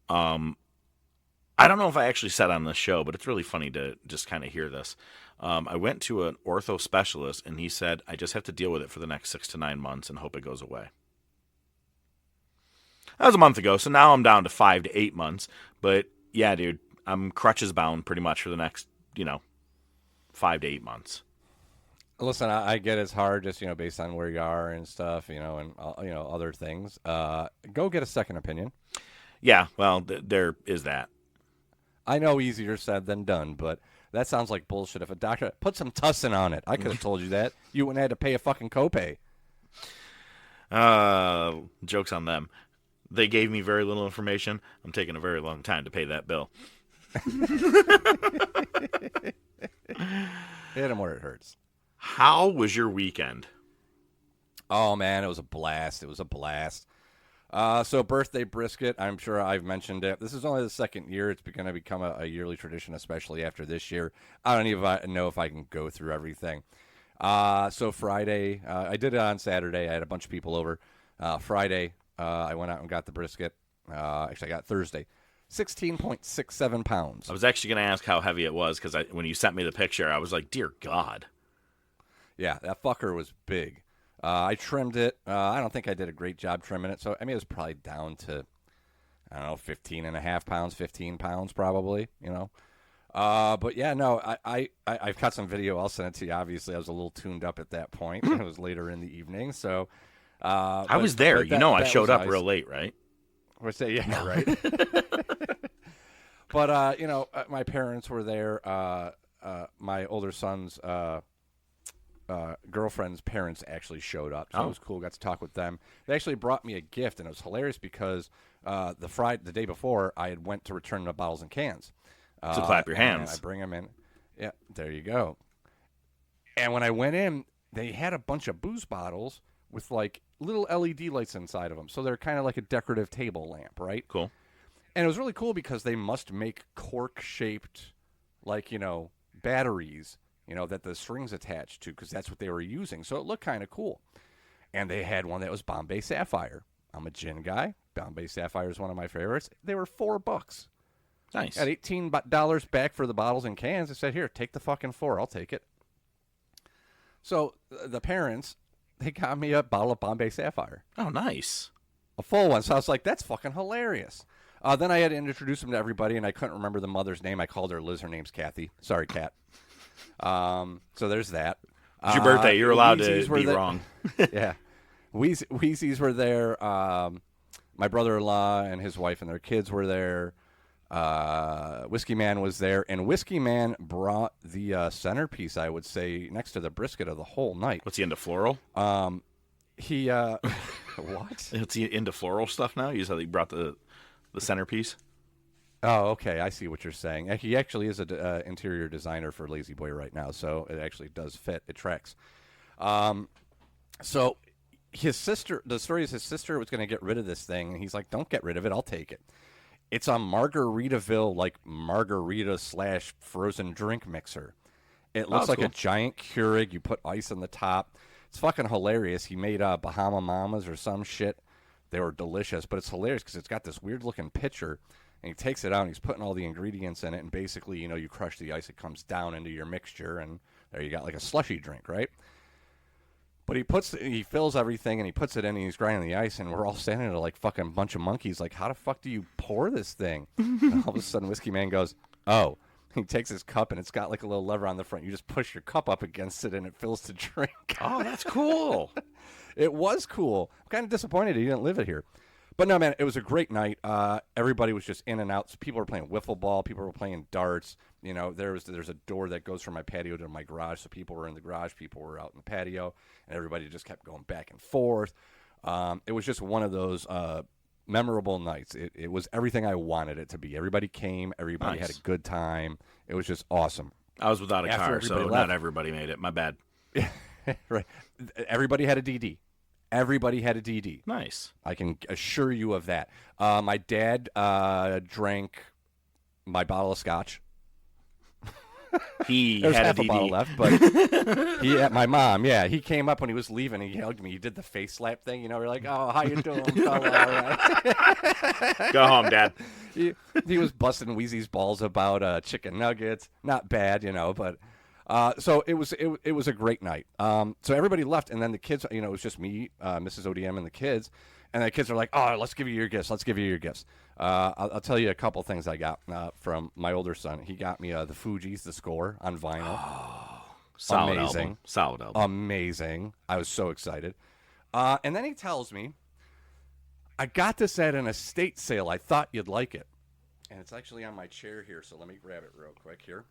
I don't know if I actually said on this show, but it's really funny to just kind of hear this. I went to an ortho specialist, and he said, I just have to deal with it for the next 6 to 9 months and hope it goes away. That was a month ago, so now I'm down to 5 to 8 months. But, yeah, dude, I'm crutches bound pretty much for the next, 5 to 8 months. Listen, I get it's hard just, based on where you are and stuff, and, other things. Go get a second opinion. Yeah, well, there is that. I know easier said than done, but that sounds like bullshit. If a doctor put some tussin on it, I could have told you that. You wouldn't have had to pay a fucking copay. Joke's on them. They gave me very little information. I'm taking a very long time to pay that bill. Hit him where it hurts. How was your weekend? Oh, man, it was a blast. It was a blast. So birthday brisket, I'm sure I've mentioned it. This is only the second year. It's going to become a yearly tradition, especially after this year. I don't even know if I can go through everything. So Friday, I did it on Saturday. I had a bunch of people over. Friday, I went out and got the brisket. Actually, I got Thursday. 16.67 pounds. I was actually going to ask how heavy it was, because when you sent me the picture, I was like, dear God. Yeah, that fucker was big. I trimmed it. I don't think I did a great job trimming it. So, it was probably down to, 15 pounds probably, But, yeah, no, I've got some video. I'll send it to you. Obviously, I was a little tuned up at that point. It was later in the evening. So, I was there. I showed up real late, right? I say, yeah, right. But, my parents were there. My older son's girlfriend's parents actually showed up. So it was cool. Got to talk with them. They actually brought me a gift, and it was hilarious because the day before, I had went to return the bottles and cans. So clap your hands. I bring them in. Yeah, there you go. And when I went in, they had a bunch of booze bottles with, like, little LED lights inside of them. So they're kind of like a decorative table lamp, right? Cool. And it was really cool because they must make cork-shaped, like, batteries, that the strings attached to, because that's what they were using. So it looked kind of cool. And they had one that was Bombay Sapphire. I'm a gin guy. Bombay Sapphire is one of my favorites. They were $4. Nice. Got $18 back for the bottles and cans. I said, here, take the fucking $4. I'll take it. So the parents, they got me a bottle of Bombay Sapphire. Oh, nice. A full one. So I was like, that's fucking hilarious. Then I had to introduce them to everybody, and I couldn't remember the mother's name. I called her Liz. Her name's Kathy. Sorry, Kat. So there's that. It's your birthday. You're allowed to be wrong. Yeah. Wheezies were there. My brother-in-law and his wife and their kids were there. Whiskey Man was there, and Whiskey Man brought the centerpiece, I would say, next to the brisket of the whole night. What's he into, floral? He what? Is he into floral stuff now? You said he brought the centerpiece. Oh, okay. I see what you're saying. He actually is an interior designer for Lazy Boy right now, so it actually does fit. It tracks. So his sister, the story is his sister was going to get rid of this thing, and he's like, don't get rid of it. I'll take it. It's a Margaritaville, like margarita / frozen drink mixer. It looks like cool. a giant Keurig. You put ice on the top. It's fucking hilarious. He made Bahama Mamas or some shit. They were delicious, but it's hilarious because it's got this weird-looking pitcher, and he takes it out, and he's putting all the ingredients in it, and basically, you crush the ice, it comes down into your mixture, and there you got like a slushy drink, right? But he fills everything, and he puts it in, and he's grinding the ice, and we're all standing there like fucking bunch of monkeys, like, how the fuck do you pour this thing? And all of a sudden, Whiskey Man goes, oh. He takes his cup, and it's got like a little lever on the front. You just push your cup up against it, and it fills the drink. Oh, that's cool. It was cool. I'm kind of disappointed he didn't live it here. But no, man, it was a great night. Everybody was just in and out. So people were playing wiffle ball. People were playing darts. There's a door that goes from my patio to my garage. So people were in the garage. People were out in the patio. And everybody just kept going back and forth. It was just one of those memorable nights. It was everything I wanted it to be. Everybody came. Everybody had a good time. It was just awesome. I was without a car, so left, not everybody made it. My bad. Right. Everybody had a DD. Everybody had a DD. Nice. I can assure you of that. My dad drank my bottle of scotch. He There's had half a a DD. bottle left, but my mom, he came up when he was leaving. He hugged me. He did the face slap thing. We're like, oh, how you doing, fella? Go home, Dad. He was busting Wheezy's balls about chicken nuggets. Not bad, but so it was a great night. So everybody left, and then the kids, it was just me, Mrs. ODM, and the kids. And the kids are like, oh, let's give you your gifts. Let's give you your gifts. I'll tell you a couple things I got from my older son. He got me the Fugees, The Score, on vinyl. Oh, solid amazing. album. Solid album. Amazing. I was so excited. And then he tells me, I got this at an estate sale. I thought you'd like it. And it's actually on my chair here, so let me grab it real quick here.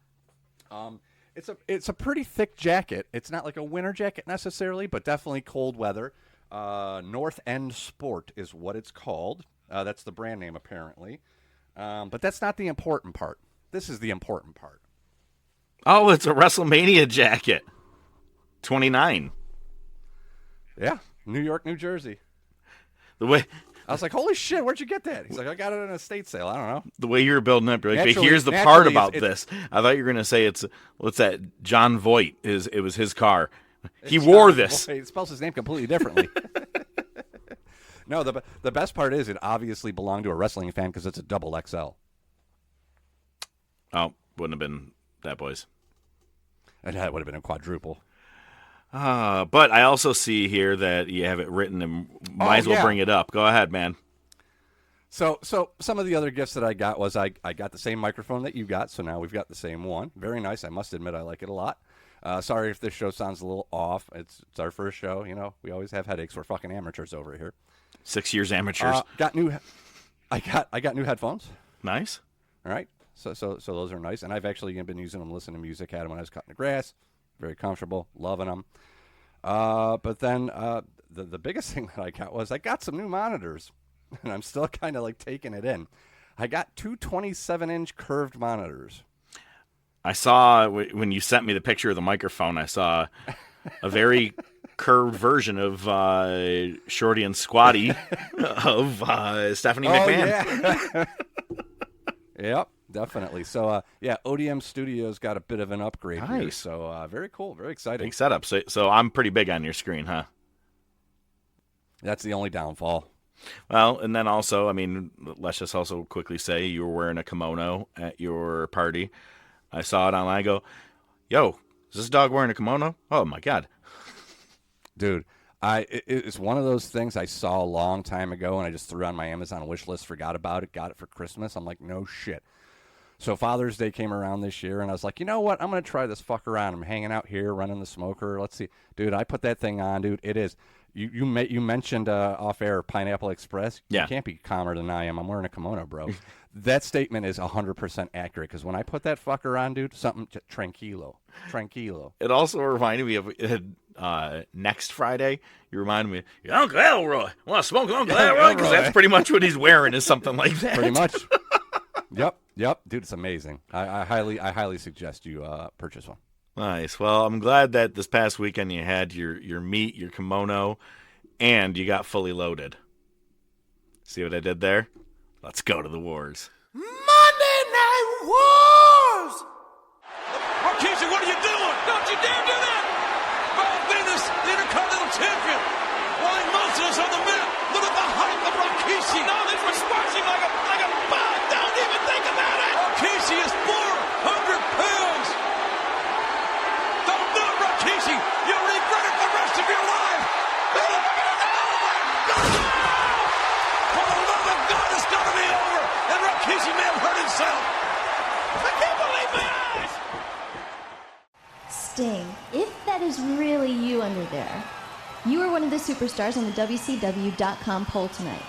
It's a pretty thick jacket. It's not like a winter jacket necessarily, but definitely cold weather. North End Sport is what it's called. That's the brand name, apparently. But that's not the important part. This is the important part. Oh, it's a WrestleMania jacket. 29. Yeah, New York, New Jersey. The way I was like, holy shit, where'd you get that? He's like, I got it at an estate sale. I don't know. the way you're building up, you're like, Naturally- here's the part naturally, about it's- this. I thought you were going to say what's that? John Voight it was his car. He wore this. He spells his name completely differently. No, the best part is it obviously belonged to a wrestling fan because it's a double XL. Oh, wouldn't have been that, boys. And that would have been a quadruple. But I also see here that you have it written and might as well bring it up. Go ahead, man. So some of the other gifts that I got was I got the same microphone that you got, so now we've got the same one. Very nice. I must admit I like it a lot. Sorry if this show sounds a little off. It's our first show. We always have headaches. We're fucking amateurs over here. 6 years amateurs. I got new headphones. Nice. All right. So those are nice, and I've actually been using them, listening to music. Had them when I was cutting the grass. Very comfortable, loving them. But then the biggest thing that I got was I got some new monitors, and I'm still kind of like taking it in. I got two 27-inch curved monitors. I saw when you sent me the picture of the microphone, I saw a very curved version of Shorty and Squatty of Stephanie McMahon. Yeah. Yep, definitely. So, ODM Studios got a bit of an upgrade here. Nice. So, very cool, very exciting. Big setup. So I'm pretty big on your screen, huh? That's the only downfall. Well, and then also, let's just also quickly say you were wearing a kimono at your party. I saw it online. I go, yo, is this dog wearing a kimono? Oh, my God. Dude, it's one of those things I saw a long time ago, and I just threw on my Amazon wish list, forgot about it, got it for Christmas. I'm like, no shit. So Father's Day came around this year, and I was like, you know what? I'm going to try this fucker on. I'm hanging out here, running the smoker. Let's see. Dude, I put that thing on, dude. It is. You mentioned off air Pineapple Express. Yeah. You can't be calmer than I am. I'm wearing a kimono, bro. That statement is 100% accurate because when I put that fucker on, dude, something tranquilo. It also reminded me of next Friday. You reminded me, Uncle Elroy. Want to smoke Uncle Elroy? Because that's pretty much what he's wearing is something like that. Pretty much. Yep, dude, it's amazing. I highly suggest you purchase one. Nice. Well, I'm glad that this past weekend you had your meat, your kimono, and you got fully loaded. See what I did there? Let's go to the wars. Monday Night Wars! Marquise, what are you doing? Don't you dare do that! Bob Venus, the Intercontinental Champion. Why most of us on the mat? Look at the height of Rikishi. No, this was squashing like a bug. Don't even think about it. Rikishi is 400 pounds. Don't do it, Rikishi. You'll regret it the rest of your life. Oh my God! For the love of God, it's gonna be over. And Rikishi may have hurt himself. I can't believe my eyes. Sting, if that is really you under there, you are one of the superstars on the WCW.com poll tonight.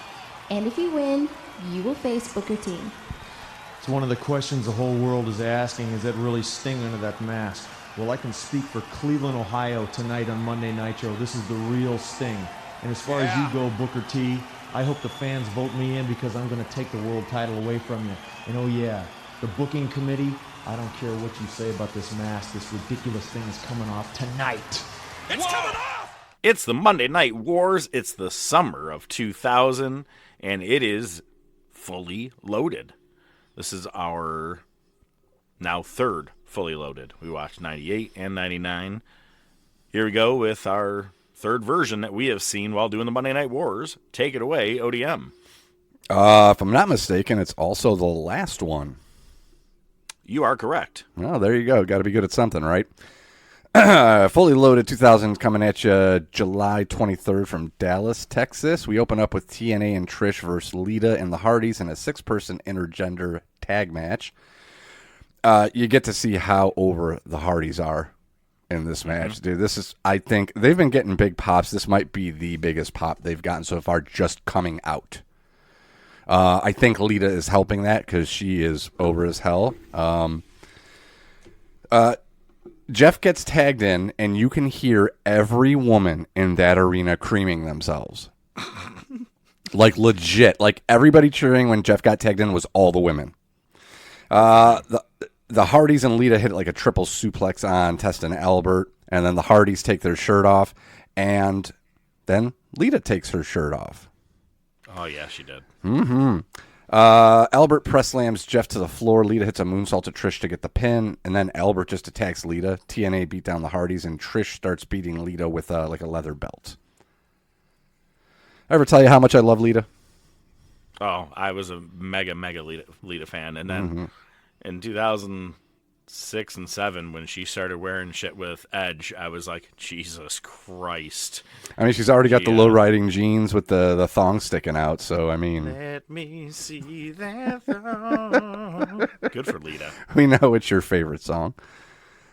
And if you win, you will face Booker T. It's one of the questions the whole world is asking, is that really Sting under that mask? Well, I can speak for Cleveland, Ohio tonight on Monday Nitro. This is the real Sting. And as far as you go, Booker T, I hope the fans vote me in because I'm going to take the world title away from you. And oh yeah, the booking committee, I don't care what you say about this mask. This ridiculous thing is coming off tonight. It's coming off! It's the Monday Night Wars. It's the summer of 2000, and it is fully loaded. This is our now third fully loaded. We watched 98 and 99. Here we go with our third version that we have seen while doing the Monday Night Wars. Take it away, ODM. If I'm not mistaken, it's also the last one. You are correct. Oh, there you go. Got to be good at something, right? Fully loaded 2000 coming at you July 23rd from Dallas, Texas. We open up with TNA and Trish versus Lita and the Hardys in a 6-person intergender tag match. You get to see how over the Hardys are in this match, dude. This is, I think, they've been getting big pops. This might be the biggest pop they've gotten so far just coming out. I think Lita is helping that because she is over as hell. Jeff gets tagged in, and you can hear every woman in that arena creaming themselves. Like, legit. Like, everybody cheering when Jeff got tagged in was all the women. The Hardys and Lita hit like a triple suplex on Test and Albert, and then the Hardys take their shirt off, and then Lita takes her shirt off. Oh, yeah, she did. Albert press slams Jeff to the floor. Lita hits a moonsault to Trish to get the pin, and then Albert just attacks Lita. TNA beat down the Hardys, and Trish starts beating Lita with like a leather belt. Ever tell you how much I love Lita? Oh, I was a mega Lita fan, and then in 2006 and 7, when she started wearing shit with Edge, I was like, Jesus Christ. I mean, she's already got the low-riding jeans with the thong sticking out, so, I mean... Let me see that thong. Good for Lita. We know it's your favorite song.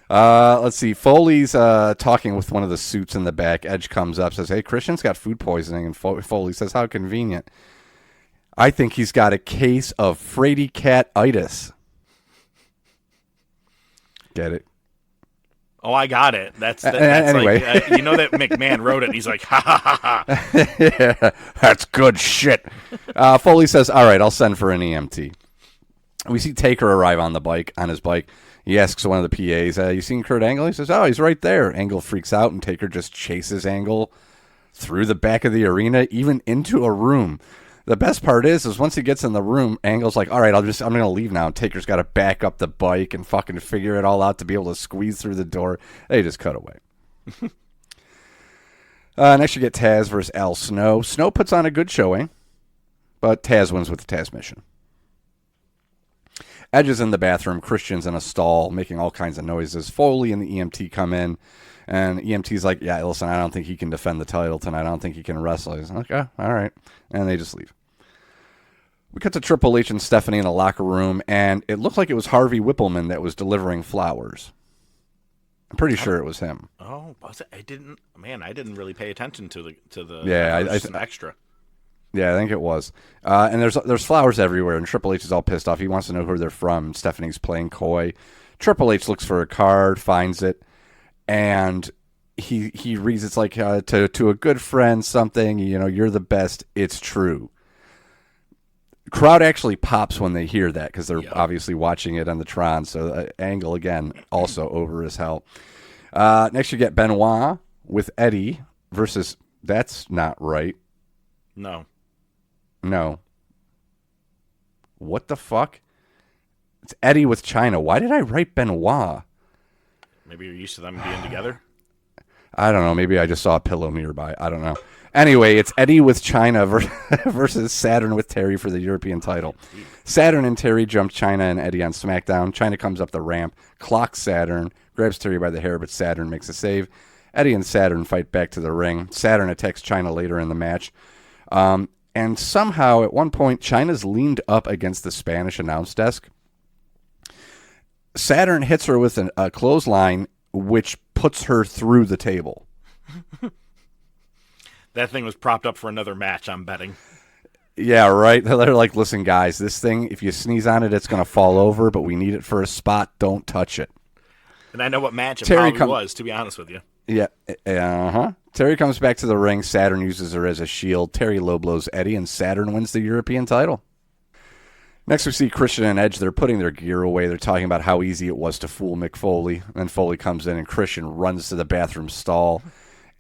Let's see. Foley's talking with one of the suits in the back. Edge comes up, says, hey, Christian's got food poisoning, and Foley says, how convenient. I think he's got a case of Frady Cat-itis. Get it? Oh, I got it. That's anyway. Like, you know that McMahon wrote it, and he's like, ha, ha, ha, ha. Yeah, that's good shit. Foley says, all right, I'll send for an EMT. We see Taker arrive on his bike. He asks one of the PAs, you seen Kurt Angle? He says, oh, he's right there. Angle freaks out, and Taker just chases Angle through the back of the arena, even into a room. The best part is once he gets in the room, Angle's like, all right, I'm going to leave now. And Taker's got to back up the bike and fucking figure it all out to be able to squeeze through the door. They just cut away. Next you get Taz versus Al Snow. Snow puts on a good showing, but Taz wins with the Taz mission. Edge is in the bathroom. Christian's in a stall making all kinds of noises. Foley and the EMT come in. And EMT's like, yeah, listen, I don't think he can defend the title tonight. I don't think he can wrestle. He's like, okay, all right. And they just leave. We cut to Triple H and Stephanie in the locker room, and it looked like it was Harvey Whippleman that was delivering flowers. I'm pretty sure it was him. Oh, was it? I didn't really pay attention to the. Yeah, some extra. Yeah, I think it was. And there's flowers everywhere, and Triple H is all pissed off. He wants to know who they're from. Stephanie's playing coy. Triple H looks for a card, finds it, and he reads it's like to a good friend something. You're the best. It's true. Crowd actually pops when they hear that because they're obviously watching it on the Tron. So Angle again also over as hell. Next you get Benoit with Eddie versus. That's not right. No. What the fuck? It's Eddie with China. Why did I write Benoit? Maybe you're used to them being together? I don't know. Maybe I just saw a pillow nearby. I don't know. Anyway, it's Eddie with China versus Saturn with Terry for the European title. Saturn and Terry jump China and Eddie on SmackDown. China comes up the ramp, clocks Saturn, grabs Terry by the hair, but Saturn makes a save. Eddie and Saturn fight back to the ring. Saturn attacks China later in the match. And somehow, at one point, China's leaned up against the Spanish announce desk. Saturn hits her with a clothesline, which puts her through the table. That thing was propped up for another match, I'm betting. Yeah, right. They're like, listen, guys, this thing, if you sneeze on it, it's going to fall over, but we need it for a spot. Don't touch it. And I know what match it probably was, to be honest with you. Yeah, Terry comes back to the ring. Saturn uses her as a shield. Terry low blows Eddie, and Saturn wins the European title. Next, we see Christian and Edge. They're putting their gear away. They're talking about how easy it was to fool Mick Foley. And then Foley comes in, and Christian runs to the bathroom stall.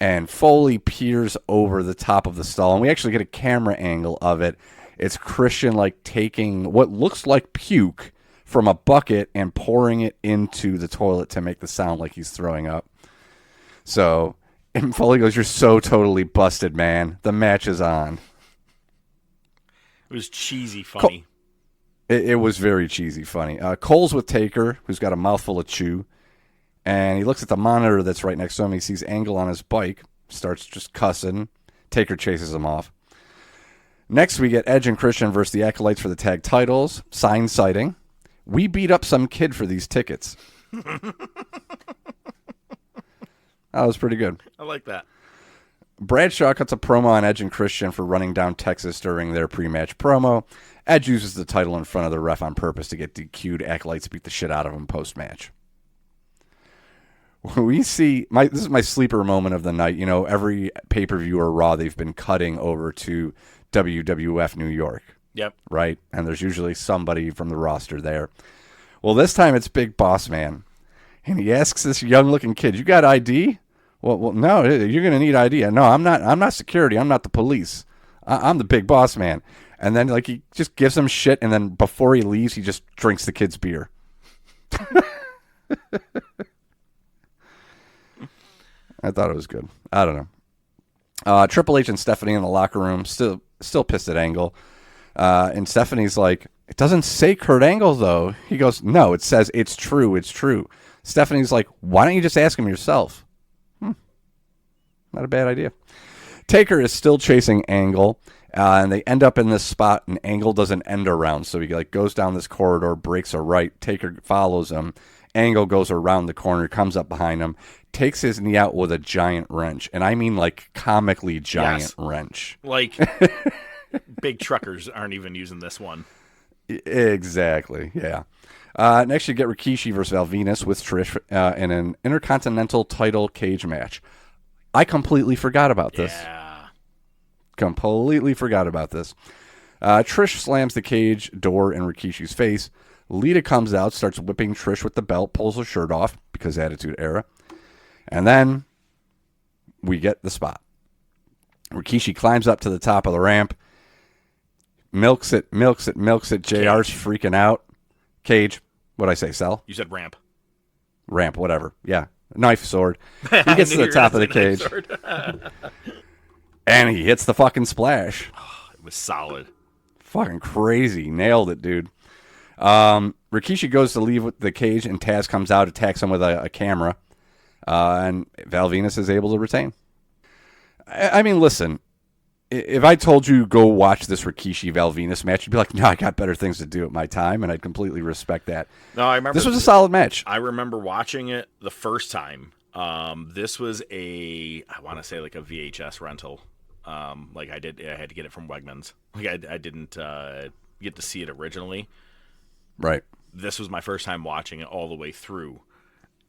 And Foley peers over the top of the stall. And we actually get a camera angle of it. It's Christian, taking what looks like puke from a bucket and pouring it into the toilet to make the sound like he's throwing up. So, and Foley goes, "You're so totally busted, man. The match is on." It was cheesy funny. It was very cheesy funny. Cole's with Taker, who's got a mouthful of chew. And he looks at the monitor that's right next to him. He sees Angle on his bike. Starts just cussing. Taker chases him off. Next, we get Edge and Christian versus the Acolytes for the tag titles. Sign sighting. We beat up some kid for these tickets. That was pretty good. I like that. Bradshaw cuts a promo on Edge and Christian for running down Texas during their pre-match promo. Edge uses the title in front of the ref on purpose to get DQ'd. Acolytes beat the shit out of him post-match. We see, this is my sleeper moment of the night. Every pay-per-view or Raw, they've been cutting over to WWF New York. Yep. Right? And there's usually somebody from the roster there. Well, this time it's Big Boss Man. And he asks this young-looking kid, "You got ID?" Well, no, you're going to need ID. No, I'm not security. I'm not the police. I'm the Big Boss Man. And then, he just gives him shit, and then before he leaves, he just drinks the kid's beer. I thought it was good. I don't know. Triple H and Stephanie in the locker room, still pissed at Angle. And Stephanie's like, "It doesn't say Kurt Angle, though." He goes, "No, it says it's true. It's true." Stephanie's like, "Why don't you just ask him yourself?" Not a bad idea. Taker is still chasing Angle, and they end up in this spot, and Angle does an end around. So he goes down this corridor, breaks a right. Taker follows him. Angle goes around the corner, comes up behind him, takes his knee out with a giant wrench. And I mean comically giant wrench. Big truckers aren't even using this one. Exactly, yeah. Next you get Rikishi versus Val Venus with Trish in an Intercontinental title cage match. I completely forgot about this. Yeah. Completely forgot about this. Trish slams the cage door in Rikishi's face. Lita comes out, starts whipping Trish with the belt, pulls her shirt off because Attitude Era. And then we get the spot. Rikishi climbs up to the top of the ramp. Milks it. JR's freaking out. Cage. What'd I say, Sal? You said ramp. Ramp, whatever. Yeah. Knife, sword. He gets to the top of the cage. And he hits the fucking splash. Oh, it was solid. Fucking crazy. Nailed it, dude. Rikishi goes to leave the cage, and Taz comes out, attacks him with a camera. And Val Venus is able to retain. I mean, listen. if I told you go watch this Rikishi Val Venus match, you'd be like, no, I got better things to do at my time, and I'd completely respect that. No, I remember this was a solid match. I remember watching it the first time. This was I want to say like a VHS rental. Like I had to get it from Wegmans. Like I didn't get to see it originally. Right. This was my first time watching it all the way through,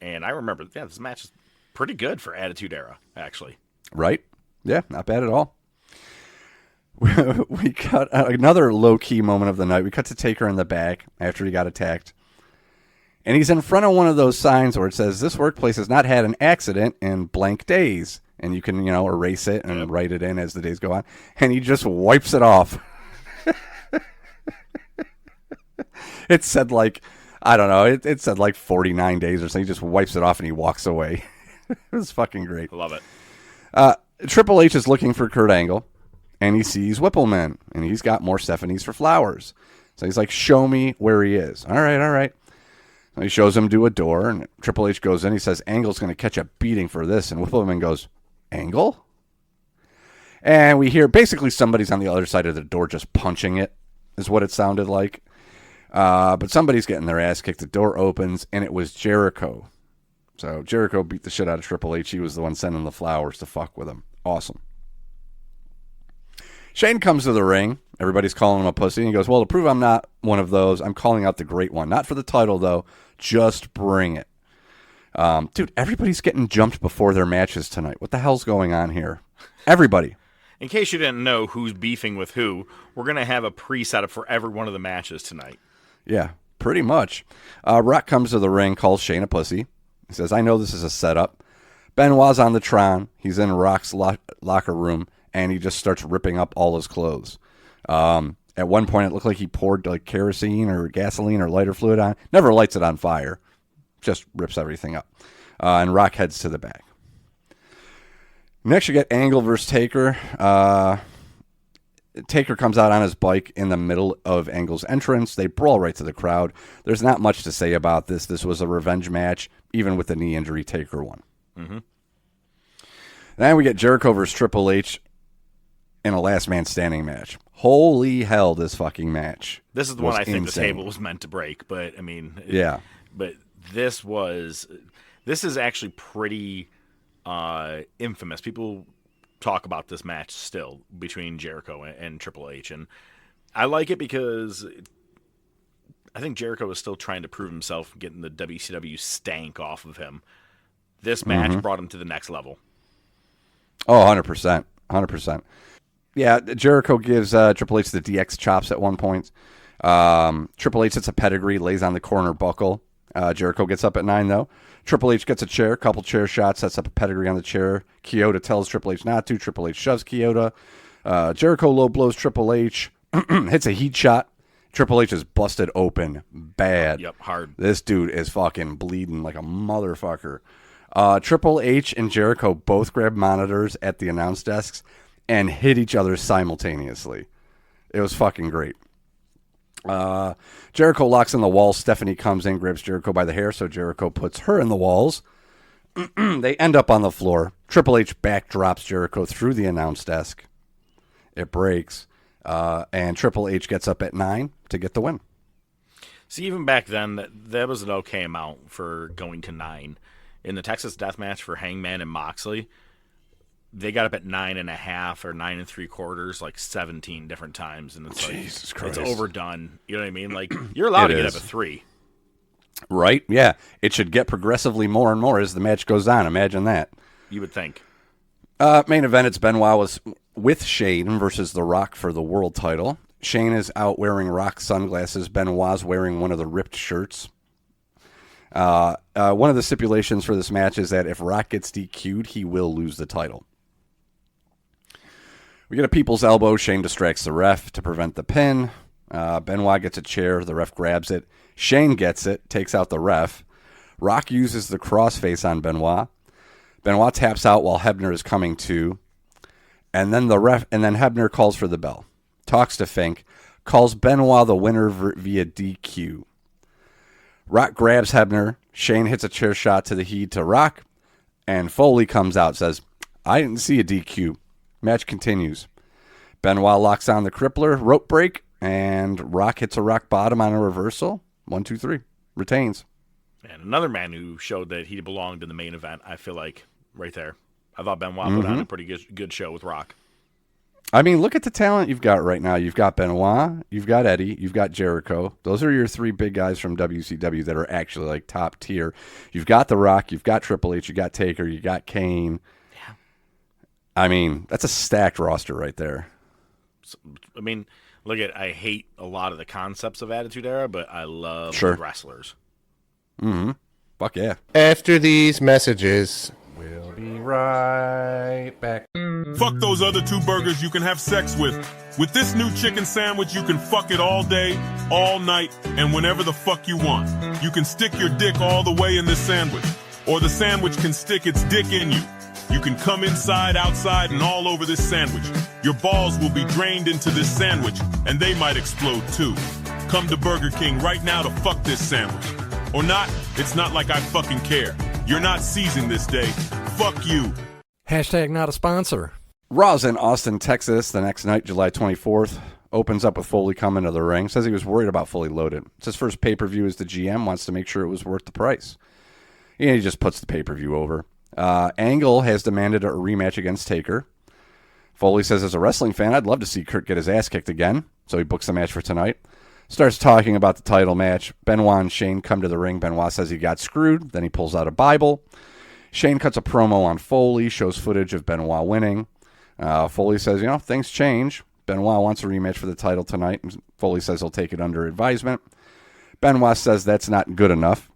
and I remember, this match is pretty good for Attitude Era, actually. Right. Yeah, not bad at all. We cut another low-key moment of the night. We cut to Taker in the back after he got attacked. And he's in front of one of those signs where it says, this workplace has not had an accident in blank days. And you can, erase it and write it in as the days go on. And he just wipes it off. It said it said 49 days or something. He just wipes it off and he walks away. It was fucking great. Love it. Triple H is looking for Kurt Angle. And he sees Whippleman, and he's got more Stephanies for flowers. So he's like, show me where he is. All right. So he shows him to a door, and Triple H goes in. He says, Angle's going to catch a beating for this. And Whippleman goes, Angle? And we hear basically somebody's on the other side of the door just punching it, is what it sounded like. But somebody's getting their ass kicked. The door opens, and it was Jericho. So Jericho beat the shit out of Triple H. He was the one sending the flowers to fuck with him. Awesome. Shane comes to the ring. Everybody's calling him a pussy. And he goes, well, to prove I'm not one of those, I'm calling out the great one. Not for the title, though. Just bring it. Dude, everybody's getting jumped before their matches tonight. What the hell's going on here? Everybody. In case you didn't know who's beefing with who, we're going to have a pre-setup for every one of the matches tonight. Yeah, pretty much. Rock comes to the ring, calls Shane a pussy. He says, I know this is a setup. Benoit's on the Tron. He's in Rock's locker room. And he just starts ripping up all his clothes. At one point, it looked like he poured kerosene or gasoline or lighter fluid on. Never lights it on fire. Just rips everything up. And Rock heads to the back. Next, you get Angle versus Taker. Taker comes out on his bike in the middle of Angle's entrance. They brawl right to the crowd. There's not much to say about this. This was a revenge match, even with the knee injury Taker won. Mm-hmm. Then we get Jericho versus Triple H in a last man standing match. Holy hell, this fucking match. This is the one I think the table was meant to break, but I mean, yeah. But this is actually pretty infamous. People talk about this match still between Jericho and Triple H, and I like it because I think Jericho is still trying to prove himself, getting the WCW stank off of him. This match brought him to the next level. Oh, 100%. 100%. Yeah, Jericho gives Triple H the DX chops at one point. Triple H hits a pedigree, lays on the corner buckle. Jericho gets up at 9, though. Triple H gets a chair, couple chair shots, sets up a pedigree on the chair. Kyoto tells Triple H not to. Triple H shoves Kyoto. Jericho low blows Triple H, hits a heat shot. Triple H is busted open bad. Yep, hard. This dude is fucking bleeding like a motherfucker. Triple H and Jericho both grab monitors at the announce desks and hit each other simultaneously. It was fucking great. Jericho locks in the walls. Stephanie comes in, grabs Jericho by the hair, so Jericho puts her in the walls. They end up on the floor. Triple H backdrops Jericho through the announce desk. It breaks. And Triple H gets up at 9 to get the win. See, even back then, that was an okay amount for going to 9. In the Texas Death Match for Hangman and Moxley, they got up at 9.5 or 9 3/4, like 17 different times, and it's Jesus like Christ. It's overdone. You know what I mean? Like you're allowed to get up at 3, right? Yeah, it should get progressively more and more as the match goes on. Imagine that. You would think. Main event: it's Benoit was with Shane versus The Rock for the world title. Shane is out wearing Rock sunglasses. Benoit's wearing one of the ripped shirts. One of the stipulations for this match is that if Rock gets DQ'd, he will lose the title. We get a people's elbow. Shane distracts the ref to prevent the pin. Benoit gets a chair. The ref grabs it. Shane gets it, takes out the ref. Rock uses the crossface on Benoit. Benoit taps out while Hebner is coming to. And then Hebner calls for the bell. Talks to Fink. Calls Benoit the winner via DQ. Rock grabs Hebner. Shane hits a chair shot to the head to Rock. And Foley comes out, says, I didn't see a DQ. Match continues. Benoit locks on the crippler, rope break, and Rock hits a rock bottom on a reversal. 1, 2, 3. Retains. And another man who showed that he belonged in the main event, I feel like, right there. I thought Benoit put on a pretty good show with Rock. I mean, look at the talent you've got right now. You've got Benoit, you've got Eddie, you've got Jericho. Those are your 3 big guys from WCW that are actually like top tier. You've got The Rock, you've got Triple H, you got Taker, you got Kane. Yeah. I mean, that's a stacked roster right there. I mean, I hate a lot of the concepts of Attitude Era, but I love the wrestlers. Mm-hmm. Fuck yeah. After these messages, we'll be right back. Fuck those other 2 burgers you can have sex with. With this new chicken sandwich, you can fuck it all day, all night, and whenever the fuck you want. You can stick your dick all the way in this sandwich, or the sandwich can stick its dick in you. You can come inside, outside, and all over this sandwich. Your balls will be drained into this sandwich, and they might explode too. Come to Burger King right now to fuck this sandwich. Or not, it's not like I fucking care. You're not seasoned this day. Fuck you. Hashtag not a sponsor. Raw's in Austin, Texas the next night, July 24th. Opens up with Foley coming to the ring. Says he was worried about Fully Loaded. It's his first pay-per-view as the GM. Wants to make sure it was worth the price. And he just puts the pay-per-view over. Angle has demanded a rematch against Taker. Foley says, as a wrestling fan, I'd love to see Kurt get his ass kicked again. So he books the match for tonight. Starts talking about the title match. Benoit and Shane come to the ring. Benoit says he got screwed. Then he pulls out a Bible. Shane cuts a promo on Foley, shows footage of Benoit winning. Foley says, things change. Benoit wants a rematch for the title tonight. Foley says he'll take it under advisement. Benoit says that's not good enough.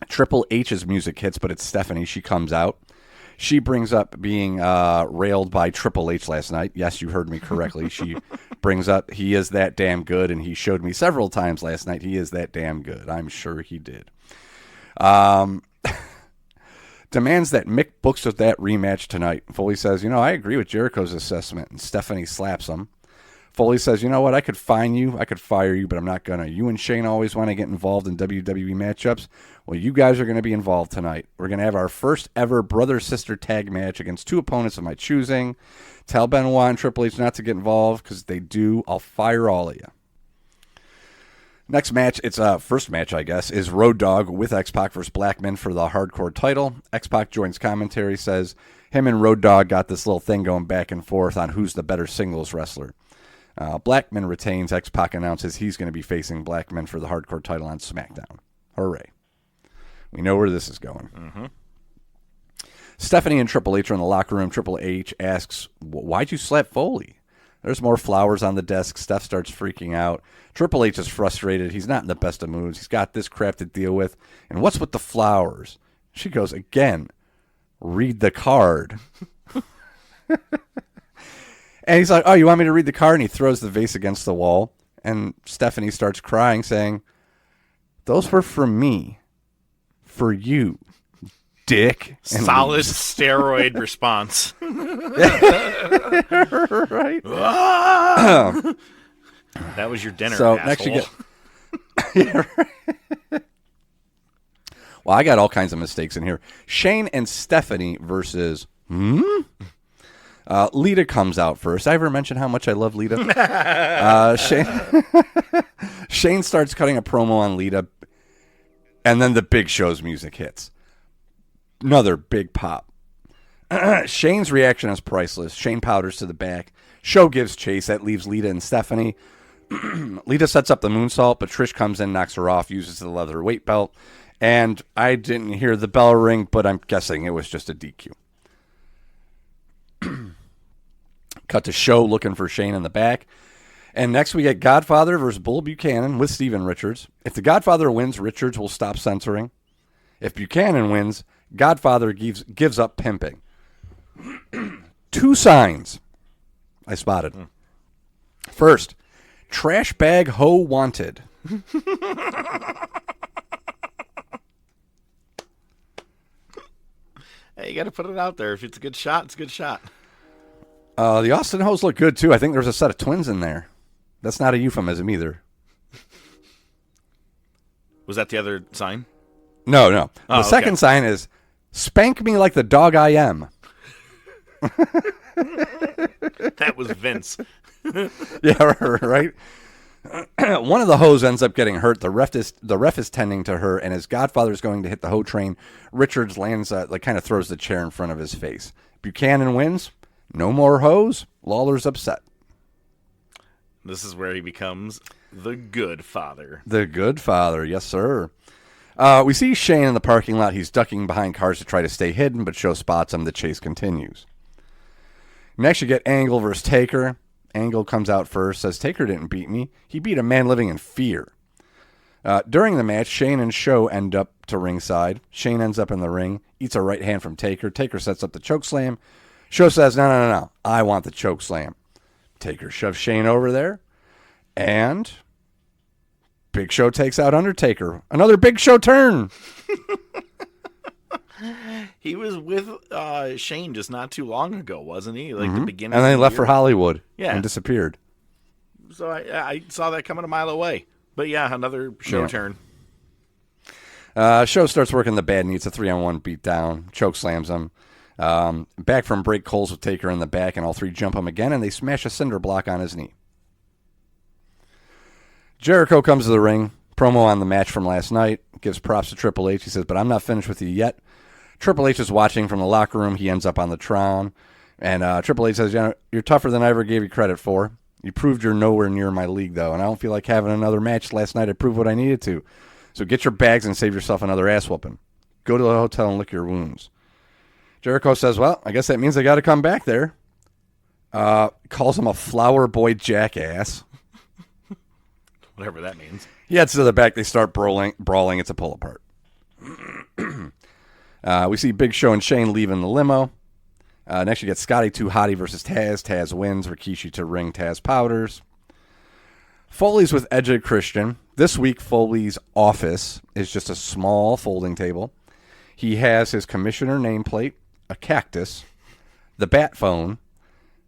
Triple H's music hits, but it's Stephanie. She comes out. She brings up being railed by Triple H last night. Yes, you heard me correctly. She brings up he is that damn good, and he showed me several times last night he is that damn good. I'm sure he did. Demands that Mick books with that rematch tonight. Foley says, I agree with Jericho's assessment, and Stephanie slaps him. Foley says, you know what, I could fine you, I could fire you, but I'm not going to. You and Shane always want to get involved in WWE matchups. Well, you guys are going to be involved tonight. We're going to have our first ever brother-sister tag match against 2 opponents of my choosing. Tell Benoit and Triple H not to get involved, because if they do, I'll fire all of you. Next match, it's first match, I guess, is Road Dogg with X-Pac versus Blackman for the hardcore title. X-Pac joins commentary, says him and Road Dogg got this little thing going back and forth on who's the better singles wrestler. Blackman retains. X-Pac announces he's going to be facing Blackman for the hardcore title on SmackDown. Hooray. We know where this is going. Mm-hmm. Stephanie and Triple H are in the locker room. Triple H asks, why'd you slap Foley? There's more flowers on the desk. Steph starts freaking out. Triple H is frustrated. He's not in the best of moods. He's got this crap to deal with. And what's with the flowers? She goes, again, read the card. And he's like, oh, you want me to read the card? And he throws the vase against the wall. And Stephanie starts crying, saying, those were for me. For you, dick. And solid steroid response. Right? That was your dinner, so asshole. Next you get... Yeah, right. Well, I got all kinds of mistakes in here. Shane and Stephanie versus... Lita comes out first. I ever mention how much I love Lita? Shane starts cutting a promo on Lita, and then the Big Show's music hits. Another big pop. Shane's reaction is priceless. Shane powders to the back. Show gives chase. That leaves Lita and Stephanie. Lita sets up the moonsault, but Trish comes in, knocks her off, uses the leather weight belt. And I didn't hear the bell ring, but I'm guessing it was just a DQ. Cut to Show looking for Shane in the back. And next we get Godfather versus Bull Buchanan with Steven Richards. If the Godfather wins, Richards will stop censoring. If Buchanan wins, Godfather gives up pimping. 2 signs I spotted. First, trash bag hoe wanted. Hey, you got to put it out there. If it's a good shot, it's a good shot. The Austin hoes look good, too. I think there's a set of twins in there. That's not a euphemism either. Was that the other sign? No. The second sign is, spank me like the dog I am. That was Vince. Yeah, right? One of the hoes ends up getting hurt. The ref is tending to her, and his godfather is going to hit the hoe train. Richards lands, kind of throws the chair in front of his face. Buchanan wins. No more hoes. Lawler's upset. This is where he becomes the good father. The good father, yes, sir. We see Shane in the parking lot. He's ducking behind cars to try to stay hidden, but Show spots him. The chase continues. Next, you get Angle versus Taker. Angle comes out first, says Taker didn't beat me. He beat a man living in fear. During the match, Shane and Show end up to ringside. Shane ends up in the ring, eats a right hand from Taker. Taker sets up the choke slam. Show says, no, I want the choke slam. Taker shoves Shane over there, and Big Show takes out Undertaker. Another Big Show turn. He was with Shane just not too long ago, wasn't he? Like the beginning. And then he left year. for Hollywood. Yeah. And disappeared. So I saw that coming a mile away. But yeah, another Show turn. Show starts working the bad knee. It's a 3-on-1 beatdown. Choke slams him. Back from break, Coles with Taker in the back, and all three jump him again, and they smash a cinder block on his knee. Jericho comes to the ring. Promo on the match from last night. Gives props to Triple H. He says, but I'm not finished with you yet. Triple H is watching from the locker room. He ends up on the Tron. And Triple H says, you're tougher than I ever gave you credit for. You proved you're nowhere near my league, though, and I don't feel like having another match last night. I proved what I needed to. So get your bags and save yourself another ass whooping. Go to the hotel and lick your wounds. Jericho says, well, I guess that means I got to come back there. Calls him a flower boy jackass. Whatever that means. He heads to the back. They start brawling. It's a pull apart. We see Big Show and Shane leaving the limo. Next, you get Scotty 2 Hottie versus Taz. Taz wins. Rikishi to ring. Taz powders. Foley's with Edge and Christian. This week, Foley's office is just a small folding table. He has his commissioner nameplate, a cactus, the bat phone.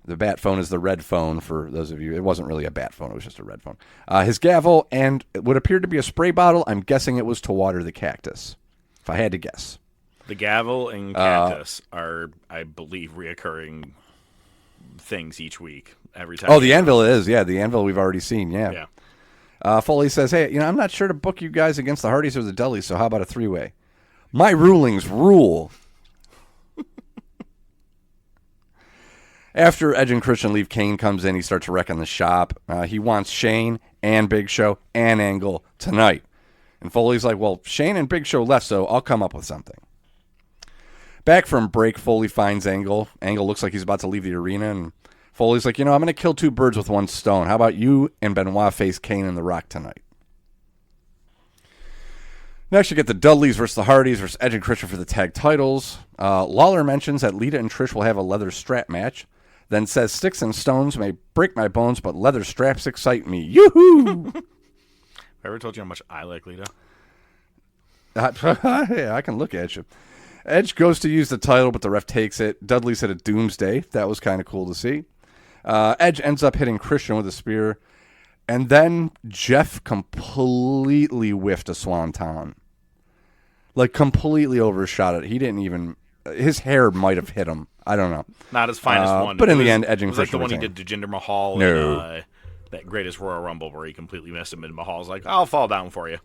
The bat phone is the red phone for those of you. It wasn't really a bat phone. It was just a red phone. His gavel and what appeared to be a spray bottle. I'm guessing it was to water the cactus, if I had to guess. The gavel and cactus are, I believe, reoccurring things each week. Every time. Oh, the anvil is. Yeah, the anvil we've already seen. Yeah. Yeah. Foley says, hey, I'm not sure to book you guys against the Hardys or the Dudleys, so how about a three-way? My rulings rule. After Edge and Christian leave, Kane comes in. He starts wrecking the shop. He wants Shane and Big Show and Angle tonight. And Foley's like, well, Shane and Big Show left, so I'll come up with something. Back from break, Foley finds Angle. Angle looks like he's about to leave the arena, and Foley's like, I'm going to kill two birds with one stone. How about you and Benoit face Kane and The Rock tonight? Next, you get the Dudleys versus the Hardys versus Edge and Christian for the tag titles. Lawler mentions that Lita and Trish will have a leather strap match, then says sticks and stones may break my bones, but leather straps excite me. Yoo-hoo! Have I ever told you how much I like Lita? Yeah, I can look at you. Edge goes to use the title, but the ref takes it. Dudley's hit a doomsday. That was kind of cool to see. Edge ends up hitting Christian with a spear. And then Jeff completely whiffed a swanton. Like, completely overshot it. He didn't even... His hair might have hit him. I don't know. Not as fine as one. But in the end, Edge and Christian... It was like the one retained. he did to Jinder Mahal No. in that Greatest Royal Rumble where he completely missed him, and Mahal's like, I'll fall down for you.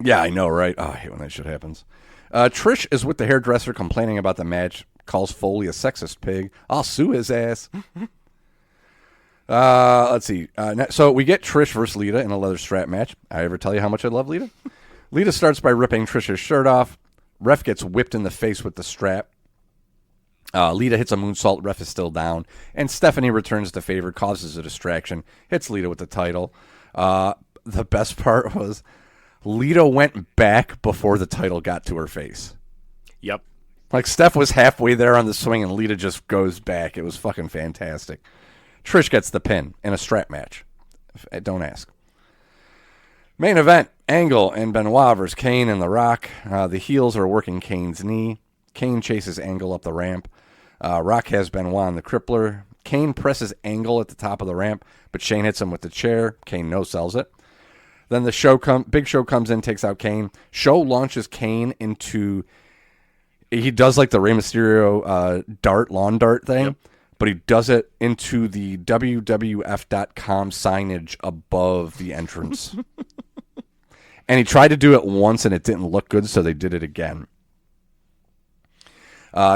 Yeah, I know, right? Oh, I hate when that shit happens. Trish is with the hairdresser complaining about the match, calls Foley a sexist pig. I'll sue his ass. Let's see. So we get Trish versus Lita in a leather strap match. I ever tell you how much I love Lita? Lita starts by ripping Trish's shirt off. Ref gets whipped in the face with the strap. Lita hits a moonsault. Ref is still down. And Stephanie returns the favor, causes a distraction, hits Lita with the title. The best part was Lita went back before the title got to her face. Yep. Like, Steph was halfway there on the swing, and Lita just goes back. It was fucking fantastic. Trish gets the pin in a strap match. Don't ask. Main event, Angle and Benoit versus Kane and The Rock. The heels are working Kane's knee. Kane chases Angle up the ramp. Rock has Benoit on the crippler. Kane presses Angle at the top of the ramp, but Shane hits him with the chair. Kane no-sells it. Then the Big Show comes in, takes out Kane. Show launches Kane into he does like the Rey Mysterio lawn dart thing, but he does it into the WWF.com signage above the entrance. And he tried to do it once and it didn't look good, so they did it again.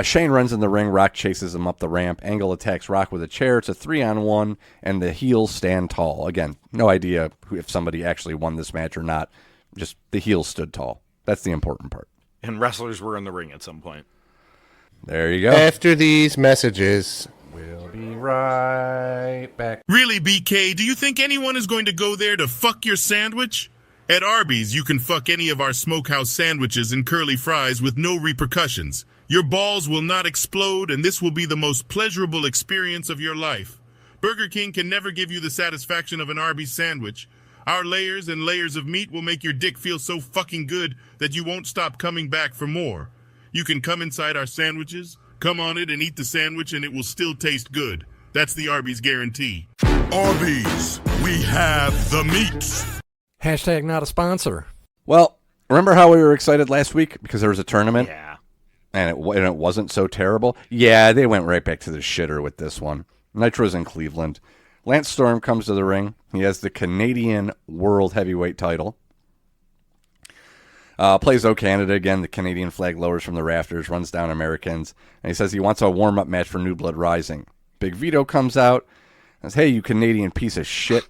Shane runs in the ring. Rock chases him up the ramp. Angle attacks Rock with a chair. It's a 3-on-1, and the heels stand tall. Again, no idea if somebody actually won this match or not. Just the heels stood tall. That's the important part. And wrestlers were in the ring at some point. There you go. After these messages, we'll be right back. Really, BK, do you think anyone is going to go there to fuck your sandwich? At Arby's, you can fuck any of our smokehouse sandwiches and curly fries with no repercussions. Your balls will not explode, and this will be the most pleasurable experience of your life. Burger King can never give you the satisfaction of an Arby's sandwich. Our layers and layers of meat will make your dick feel so fucking good that you won't stop coming back for more. You can come inside our sandwiches, come on it and eat the sandwich, and it will still taste good. That's the Arby's guarantee. Arby's, we have the meats. Hashtag not a sponsor. Well, remember how we were excited last week because there was a tournament? Yeah. And it wasn't so terrible? Yeah, they went right back to the shitter with this one. Nitro's in Cleveland. Lance Storm comes to the ring. He has the Canadian World Heavyweight title. Plays O Canada again. The Canadian flag lowers from the rafters, runs down Americans. And he says he wants a warm-up match for New Blood Rising. Big Vito comes out and says, hey, you Canadian piece of shit.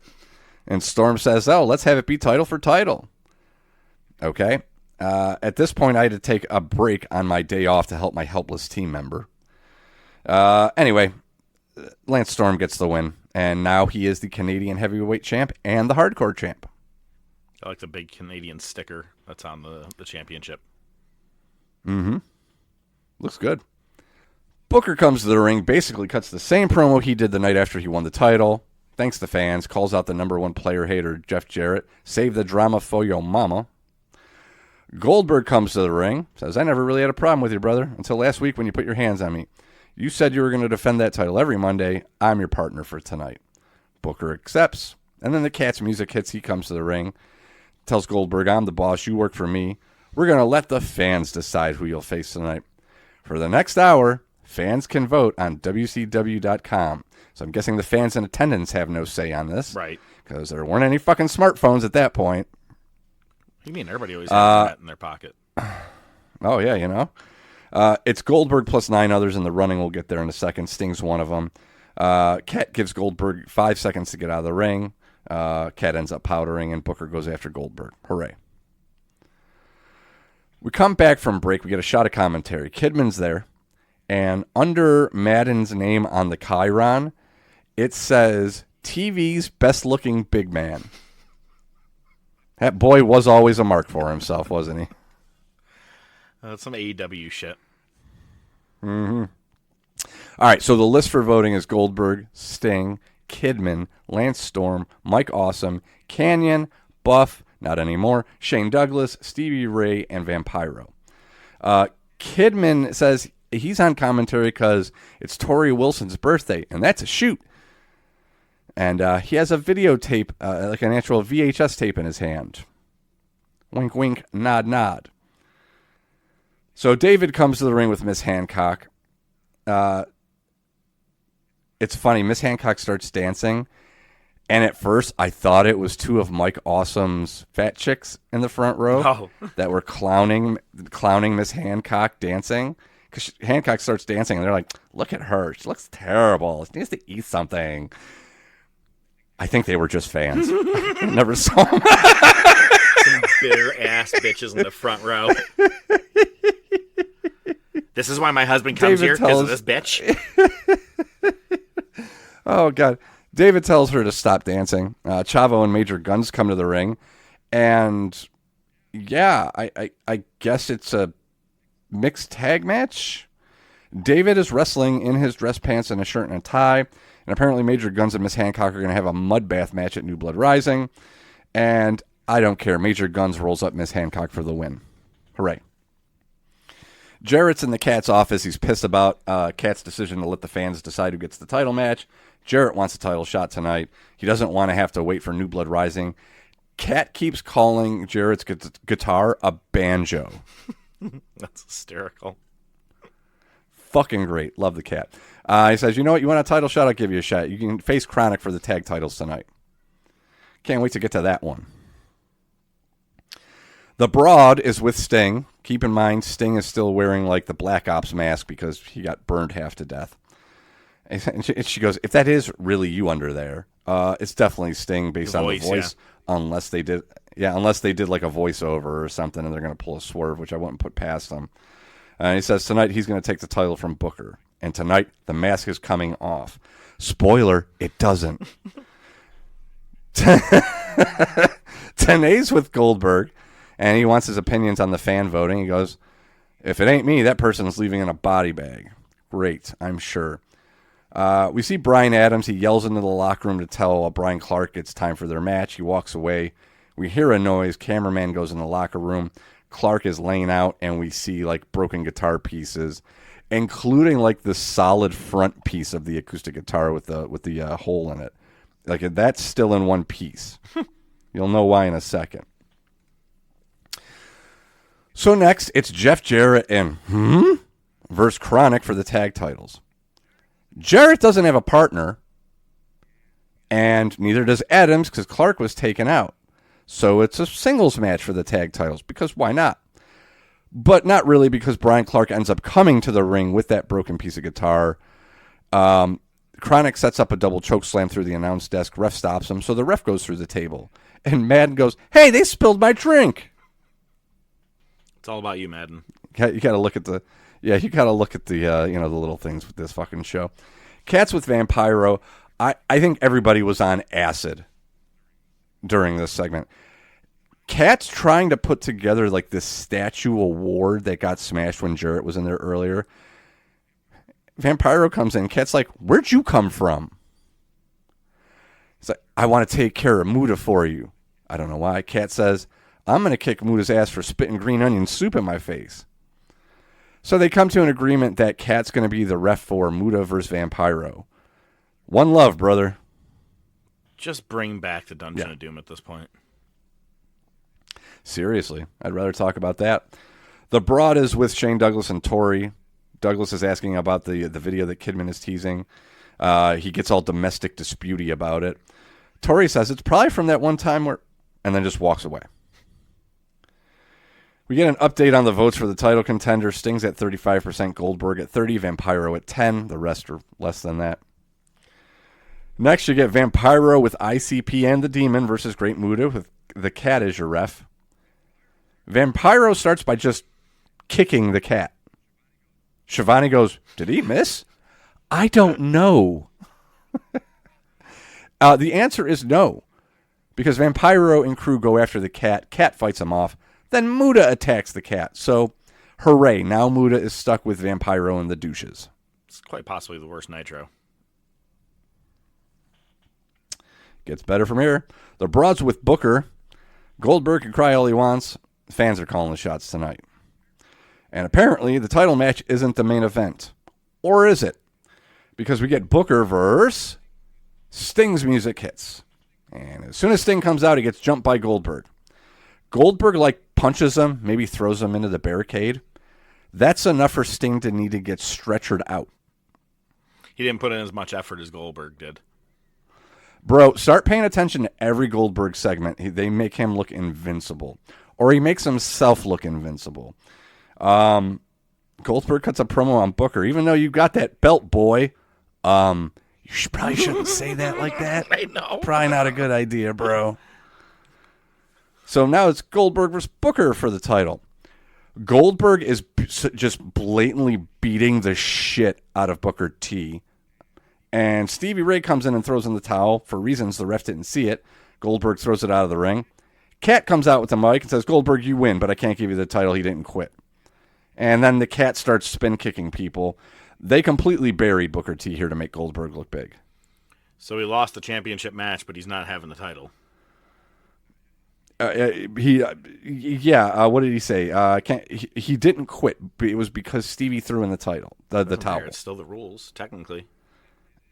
And Storm says, oh, let's have it be title for title. Okay. At this point, I had to take a break on my day off to help my helpless team member. Anyway, Lance Storm gets the win, and now he is the Canadian Heavyweight Champ and the Hardcore Champ. I like the big Canadian sticker that's on the championship. Mm-hmm. Looks good. Booker comes to the ring, basically cuts the same promo he did the night after he won the title. Thanks the fans, calls out the number one player hater, Jeff Jarrett. Save the drama for your mama. Goldberg comes to the ring, says, I never really had a problem with you, brother, until last week when you put your hands on me. You said you were going to defend that title every Monday. I'm your partner for tonight. Booker accepts. And then the Cat's music hits. He comes to the ring, tells Goldberg, I'm the boss. You work for me. We're going to let the fans decide who you'll face tonight. For the next hour, fans can vote on WCW.com. So I'm guessing the fans in attendance have no say on this. Right. Because there weren't any fucking smartphones at that point. You mean everybody always has that in their pocket? Oh, yeah, you know. It's Goldberg plus 9 others in the running. We'll get there in a second. Sting's one of them. Cat gives Goldberg 5 seconds to get out of the ring. Cat ends up powdering, and Booker goes after Goldberg. Hooray. We come back from break. We get a shot of commentary. Kidman's there, and under Madden's name on the Chiron, it says, TV's best-looking big man. That boy was always a mark for himself, wasn't he? That's some AEW shit. Mm-hmm. All right, so the list for voting is Goldberg, Sting, Kidman, Lance Storm, Mike Awesome, Canyon, Buff, not anymore, Shane Douglas, Stevie Ray, and Vampiro. Kidman says he's on commentary because it's Tori Wilson's birthday, and that's a shoot. And he has a videotape, like an actual VHS tape in his hand. Wink, wink, nod, nod. So David comes to the ring with Miss Hancock. It's funny. Miss Hancock starts dancing. And at first, I thought it was 2 of Mike Awesome's fat chicks in the front row that were clowning Miss Hancock dancing. Because Hancock starts dancing, and they're like, look at her. She looks terrible. She needs to eat something. I think they were just fans. Never saw them. Some bitter-ass bitches in the front row. This is why my husband comes here, because of this bitch. Oh, God. David tells her to stop dancing. Chavo and Major Guns come to the ring. And, yeah, I guess it's a mixed tag match. David is wrestling in his dress pants and a shirt and a tie. And apparently Major Guns and Miss Hancock are going to have a mud bath match at New Blood Rising. And I don't care. Major Guns rolls up Miss Hancock for the win. Hooray. Jarrett's in the Cat's office. He's pissed about Cat's decision to let the fans decide who gets the title match. Jarrett wants a title shot tonight. He doesn't want to have to wait for New Blood Rising. Cat keeps calling Jarrett's guitar a banjo. That's hysterical. fucking great. Love the cat. He says, you know what? You want a title shot? I'll give you a shot. You can face Chronic for the tag titles tonight. Can't wait to get to that one. The Broad is with Sting. Keep in mind, Sting is still wearing like the Black Ops mask because he got burned half to death. And she goes, if that is really you under there, it's definitely Sting based on the voice, unless they did like a voiceover or something, and they're going to pull a swerve, which I wouldn't put past them. And he says tonight he's going to take the title from Booker, and tonight the mask is coming off. Spoiler: it doesn't. TNA's with Goldberg, and he wants his opinions on the fan voting. He goes, if it ain't me, that person's leaving in a body bag. Great, I'm sure. We see Bryan Adams. He yells into the locker room to tell Brian Clark it's time for their match. He walks away. We hear a noise. Cameraman goes in the locker room. Clark is laying out, and we see like broken guitar pieces, including like the solid front piece of the acoustic guitar with the hole in it. Like that's still in one piece. You'll know why in a second. So next, it's Jeff Jarrett and versus Chronic for the tag titles. Jarrett doesn't have a partner, and neither does Adams because Clark was taken out. So it's a singles match for the tag titles because why not? But not really because Brian Clark ends up coming to the ring with that broken piece of guitar. Chronic sets up a double choke slam through the announce desk. Ref stops him, so the ref goes through the table. And Madden goes, hey, they spilled my drink. It's all about you, Madden. You got to look at the the little things with this fucking show. Cats with Vampiro. I think everybody was on acid during this segment. Cat's trying to put together like this statue award that got smashed when Jarrett was in there earlier. Vampiro comes in. Cat's like, where'd you come from? He's like, I want to take care of Muda for you. I don't know why. Cat says, I'm going to kick Muda's ass for spitting green onion soup in my face. So they come to an agreement that Cat's going to be the ref for Muda versus Vampiro. One love, brother. Just bring back the Dungeon of Doom at this point. Seriously, I'd rather talk about that. The Broad is with Shane Douglas and Tori. Douglas is asking about the video that Kidman is teasing. He gets all domestic disputey about it. Tori says it's probably from that one time where... and then just walks away. We get an update on the votes for the title contender. Sting's at 35%, Goldberg at 30%, Vampiro at 10%. The rest are less than that. Next, you get Vampiro with ICP and the Demon versus Great Muta with the Cat as your ref. Vampiro starts by just kicking the Cat. Shivani goes, did he miss? I don't know. The answer is no. Because Vampiro and crew go after the Cat. Cat fights him off. Then Muta attacks the Cat. So, hooray. Now Muta is stuck with Vampiro and the douches. It's quite possibly the worst Nitro. Gets better from here. The Broad's with Booker. Goldberg can cry all he wants. Fans are calling the shots tonight. And apparently, the title match isn't the main event. Or is it? Because we get Booker versus Sting's music hits. And as soon as Sting comes out, he gets jumped by Goldberg. Goldberg, punches him, maybe throws him into the barricade. That's enough for Sting to need to get stretchered out. He didn't put in as much effort as Goldberg did. Bro, start paying attention to every Goldberg segment. They make him look invincible. Or he makes himself look invincible. Goldberg cuts a promo on Booker. Even though you got that belt, boy. You probably shouldn't say that like that. I know. Probably not a good idea, bro. So now it's Goldberg versus Booker for the title. Goldberg is just blatantly beating the shit out of Booker T. And Stevie Ray comes in and throws in the towel for reasons the ref didn't see it. Goldberg throws it out of the ring. Cat comes out with the mic and says, Goldberg, you win, but I can't give you the title. He didn't quit. And then the Cat starts spin kicking people. They completely buried Booker T here to make Goldberg look big. So he lost the championship match, but he's not having the title. What did he say? He didn't quit, but it was because Stevie threw in the title, the towel. It's still the rules, technically.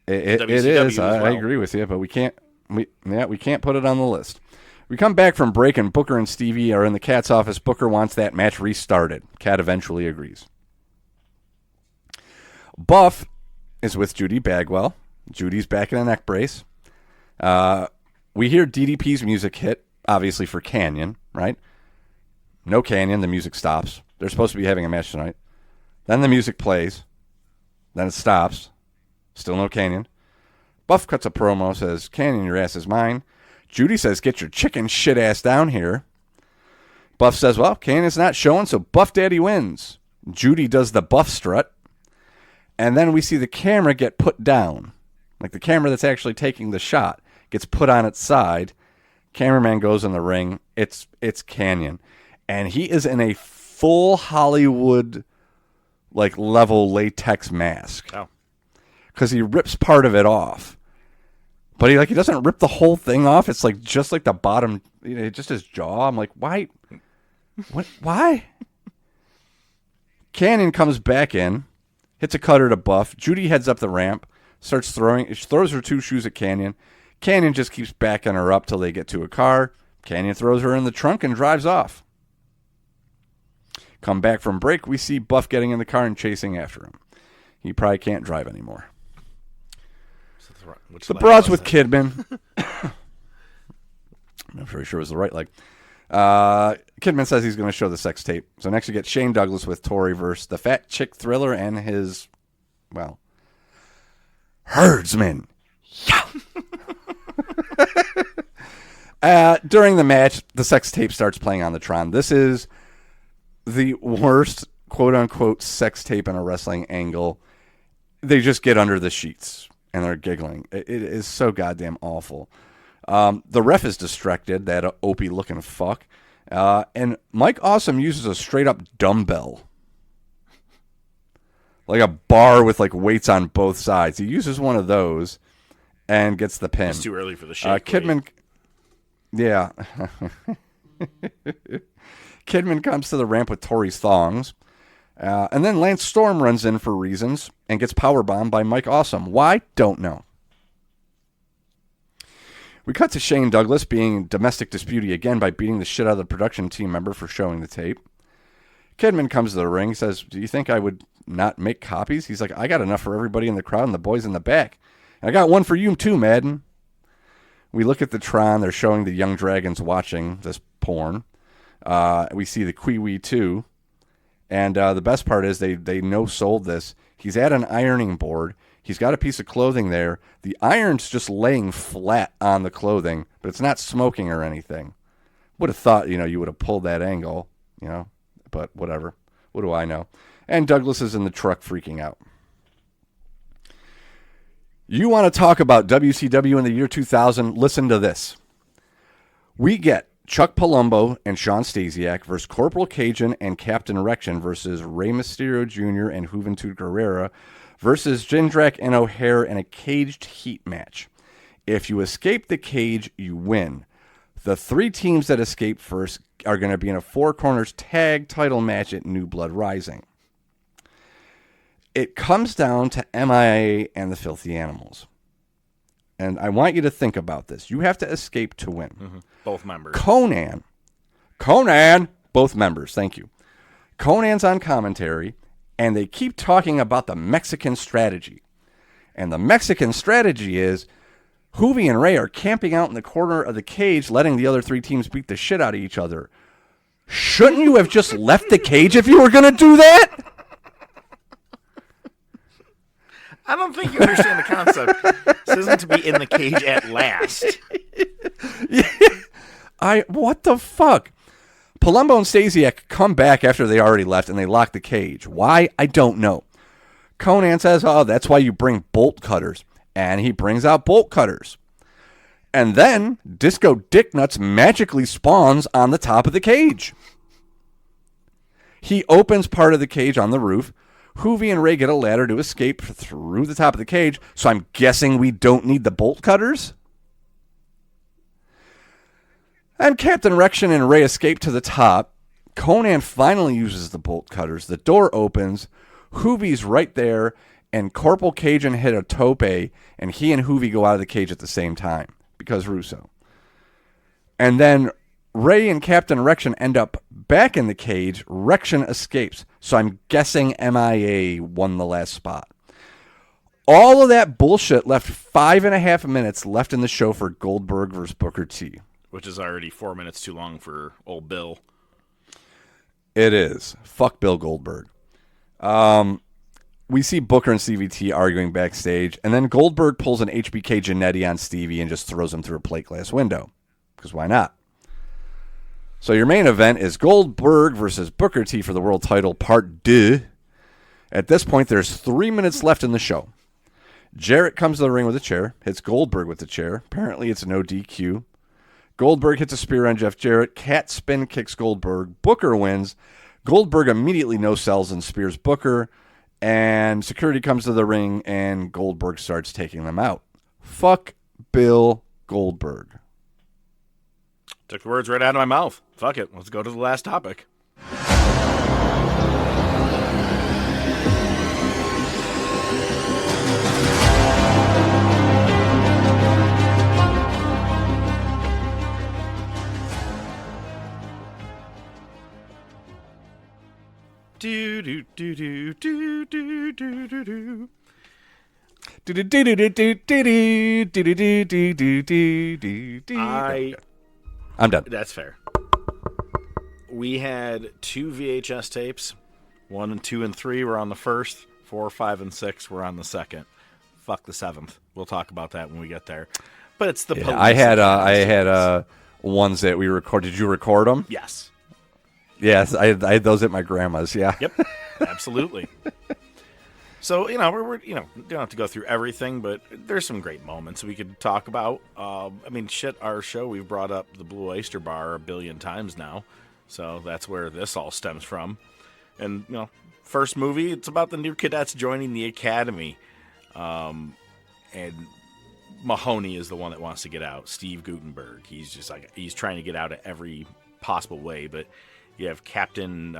It is. I agree with you, but we can't put it on the list. We come back from break, and Booker and Stevie are in the Cat's office. Booker wants that match restarted. Cat eventually agrees. Buff is with Judy Bagwell. Judy's back in a neck brace. We hear DDP's music hit, obviously for Canyon, right? No Canyon, the music stops. They're supposed to be having a match tonight. Then the music plays. Then it stops. Still no Canyon. Buff cuts a promo, says, Canyon, your ass is mine. Judy says, get your chicken shit ass down here. Buff says, well, Canyon's not showing, so Buff Daddy wins. Judy does the Buff strut. And then we see the camera get put down. Like the camera that's actually taking the shot gets put on its side. Cameraman goes in the ring. It's Canyon. And he is in a full Hollywood like level latex mask. Oh. Because he rips part of it off. But he doesn't rip the whole thing off. It's like just like the bottom, just his jaw. I'm like, why? What? Why? Canyon comes back in, hits a cutter to Buff. Judy heads up the ramp, starts throwing. She throws her 2 shoes at Canyon. Canyon just keeps backing her up till they get to a car. Canyon throws her in the trunk and drives off. Come back from break, we see Buff getting in the car and chasing after him. He probably can't drive anymore. The broads with Kidman. I'm not very sure it was the right leg. Kidman says he's going to show the sex tape. So next you get Shane Douglas with Tori versus the Fat Chick Thriller and his, herdsman. Yeah. During the match, the sex tape starts playing on the Tron. This is the worst, quote-unquote, sex tape in a wrestling angle. They just get under the sheets, and they're giggling. It is so goddamn awful. The ref is distracted, that Opie-looking fuck. And Mike Awesome uses a straight-up dumbbell. Like a bar with, weights on both sides. He uses one of those and gets the pin. It's too early for the shake. Kidman... Yeah. Kidman comes to the ramp with Tori's thongs. And then Lance Storm runs in for reasons and gets powerbombed by Mike Awesome. Why? Don't know. We cut to Shane Douglas being domestic disputey again by beating the shit out of the production team member for showing the tape. Kidman comes to the ring, says, do you think I would not make copies? He's like, I got enough for everybody in the crowd and the boys in the back. And I got one for you too, Madden. We look at the Tron. They're showing the young dragons watching this porn. We see the Kiwi too. And the best part is they no-sold this. He's at an ironing board. He's got a piece of clothing there. The iron's just laying flat on the clothing, but it's not smoking or anything. Would have thought, you would have pulled that angle, but whatever. What do I know? And Douglas is in the truck freaking out. You want to talk about WCW in the year 2000? Listen to this. We get Chuck Palumbo and Sean Stasiak versus Corporal Cajun and Captain Erection versus Rey Mysterio Jr. and Juventud Guerrera versus Jindrak and O'Hare in a caged heat match. If you escape the cage, you win. The 3 teams that escape first are going to be in a 4 corners tag title match at New Blood Rising. It comes down to MIA and the Filthy Animals. And I want you to think about this. You have to escape to win. Mm-hmm. Both members. Conan, both members, thank you. Conan's on commentary, and they keep talking about the Mexican strategy. And the Mexican strategy is Hoovy and Ray are camping out in the corner of the cage, letting the other 3 teams beat the shit out of each other. Shouldn't you have just left the cage if you were going to do that? I don't think you understand the concept. This isn't to be in the cage at last. What the fuck? Palumbo and Stasiak come back after they already left, and they lock the cage. Why? I don't know. Conan says, that's why you bring bolt cutters. And he brings out bolt cutters. And then Disco Dicknuts magically spawns on the top of the cage. He opens part of the cage on the roof. Hoovy and Ray get a ladder to escape through the top of the cage, so I'm guessing we don't need the bolt cutters? And Captain Erection and Ray escape to the top. Conan finally uses the bolt cutters. The door opens. Hoovy's right there, and Corporal Cajun hit a tope, and he and Hoovy go out of the cage at the same time, because Russo. And then Ray and Captain Erection end up back in the cage. Erection escapes. So I'm guessing MIA won the last spot. All of that bullshit left 5.5 minutes left in the show for Goldberg versus Booker T. Which is already 4 minutes too long for old Bill. It is. Fuck Bill Goldberg. We see Booker and CVT arguing backstage, and then Goldberg pulls an HBK Jannetty on Stevie and just throws him through a plate glass window. Because why not? So your main event is Goldberg versus Booker T for the world title, part 2. At this point, there's 3 minutes left in the show. Jarrett comes to the ring with a chair, hits Goldberg with the chair. Apparently, it's no DQ. Goldberg hits a spear on Jeff Jarrett. Cat spin kicks Goldberg. Booker wins. Goldberg immediately no-sells and spears Booker. And security comes to the ring, and Goldberg starts taking them out. Fuck Bill Goldberg. Took the words right out of my mouth. Fuck it. Let's go to the last topic. Do do do do do do do do do. I'm done. That's fair. We had 2 VHS tapes. 1 and 2 and 3 were on the first. 4, 5, and 6 were on the second. Fuck the 7th. We'll talk about that when we get there. But it's the police. I had ones that we recorded. Did you record them? Yes. Yes, I had those at my grandma's. Yeah. Yep. Absolutely. So, we're don't have to go through everything, but there's some great moments we could talk about. Our show, we've brought up the Blue Oyster Bar a billion times now. So that's where this all stems from. And, first movie, it's about the new cadets joining the academy. And Mahoney is the one that wants to get out. Steve Guttenberg. He's trying to get out at every possible way, but you have Captain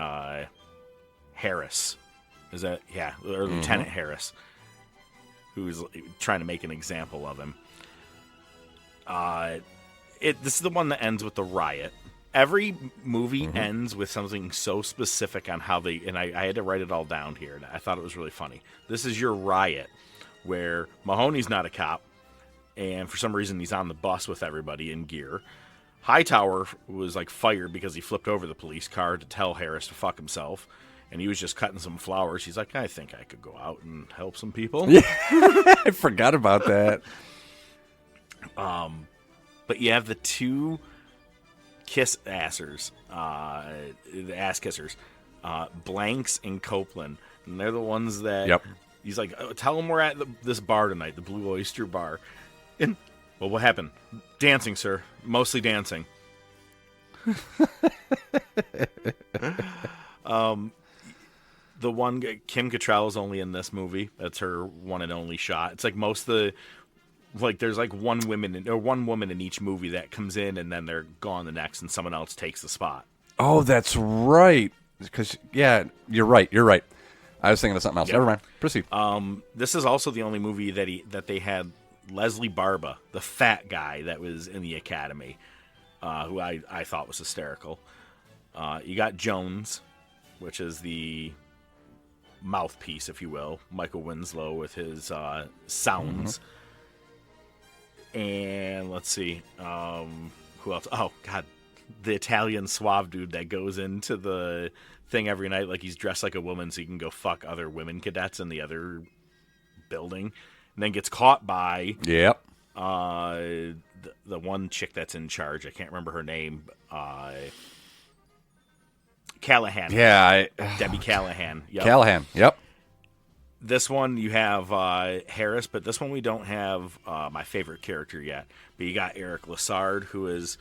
Harris. Is that, yeah, or Lieutenant Harris, who's trying to make an example of him. This is the one that ends with the riot. Every movie ends with something so specific on how and I had to write it all down here, and I thought it was really funny. This is your riot, where Mahoney's not a cop, and for some reason he's on the bus with everybody in gear. Hightower was fired because he flipped over the police car to tell Harris to fuck himself. And he was just cutting some flowers. He's like, I think I could go out and help some people. Yeah, I forgot about that. But you have the 2 kiss-assers, the ass-kissers, Blanks and Copeland. And they're the ones that... Yep. He's like, tell them we're at this bar tonight, the Blue Oyster Bar. And, well, what happened? Dancing, sir. Mostly dancing. The one, Kim Cattrall is only in this movie. That's her one and only shot. It's most of the, there's one woman in each movie that comes in and then they're gone the next and someone else takes the spot. Oh, that's right. Because, yeah, you're right. I was thinking of something else. Yep. Never mind. Proceed. This is also the only movie that they had Leslie Barba, the fat guy that was in the academy, who I thought was hysterical. You got Jones, which is the mouthpiece, if you will, Michael Winslow with his sounds. And let's see, who else? Oh God, the Italian suave dude that goes into the thing every night like he's dressed like a woman so he can go fuck other women cadets in the other building, and then gets caught by the one chick that's in charge. I can't remember her name. Callahan. Yeah. Debbie Callahan. Yep. Callahan. Yep. This one you have Harris, but this one we don't have my favorite character yet. But you got Eric Lassard, who is,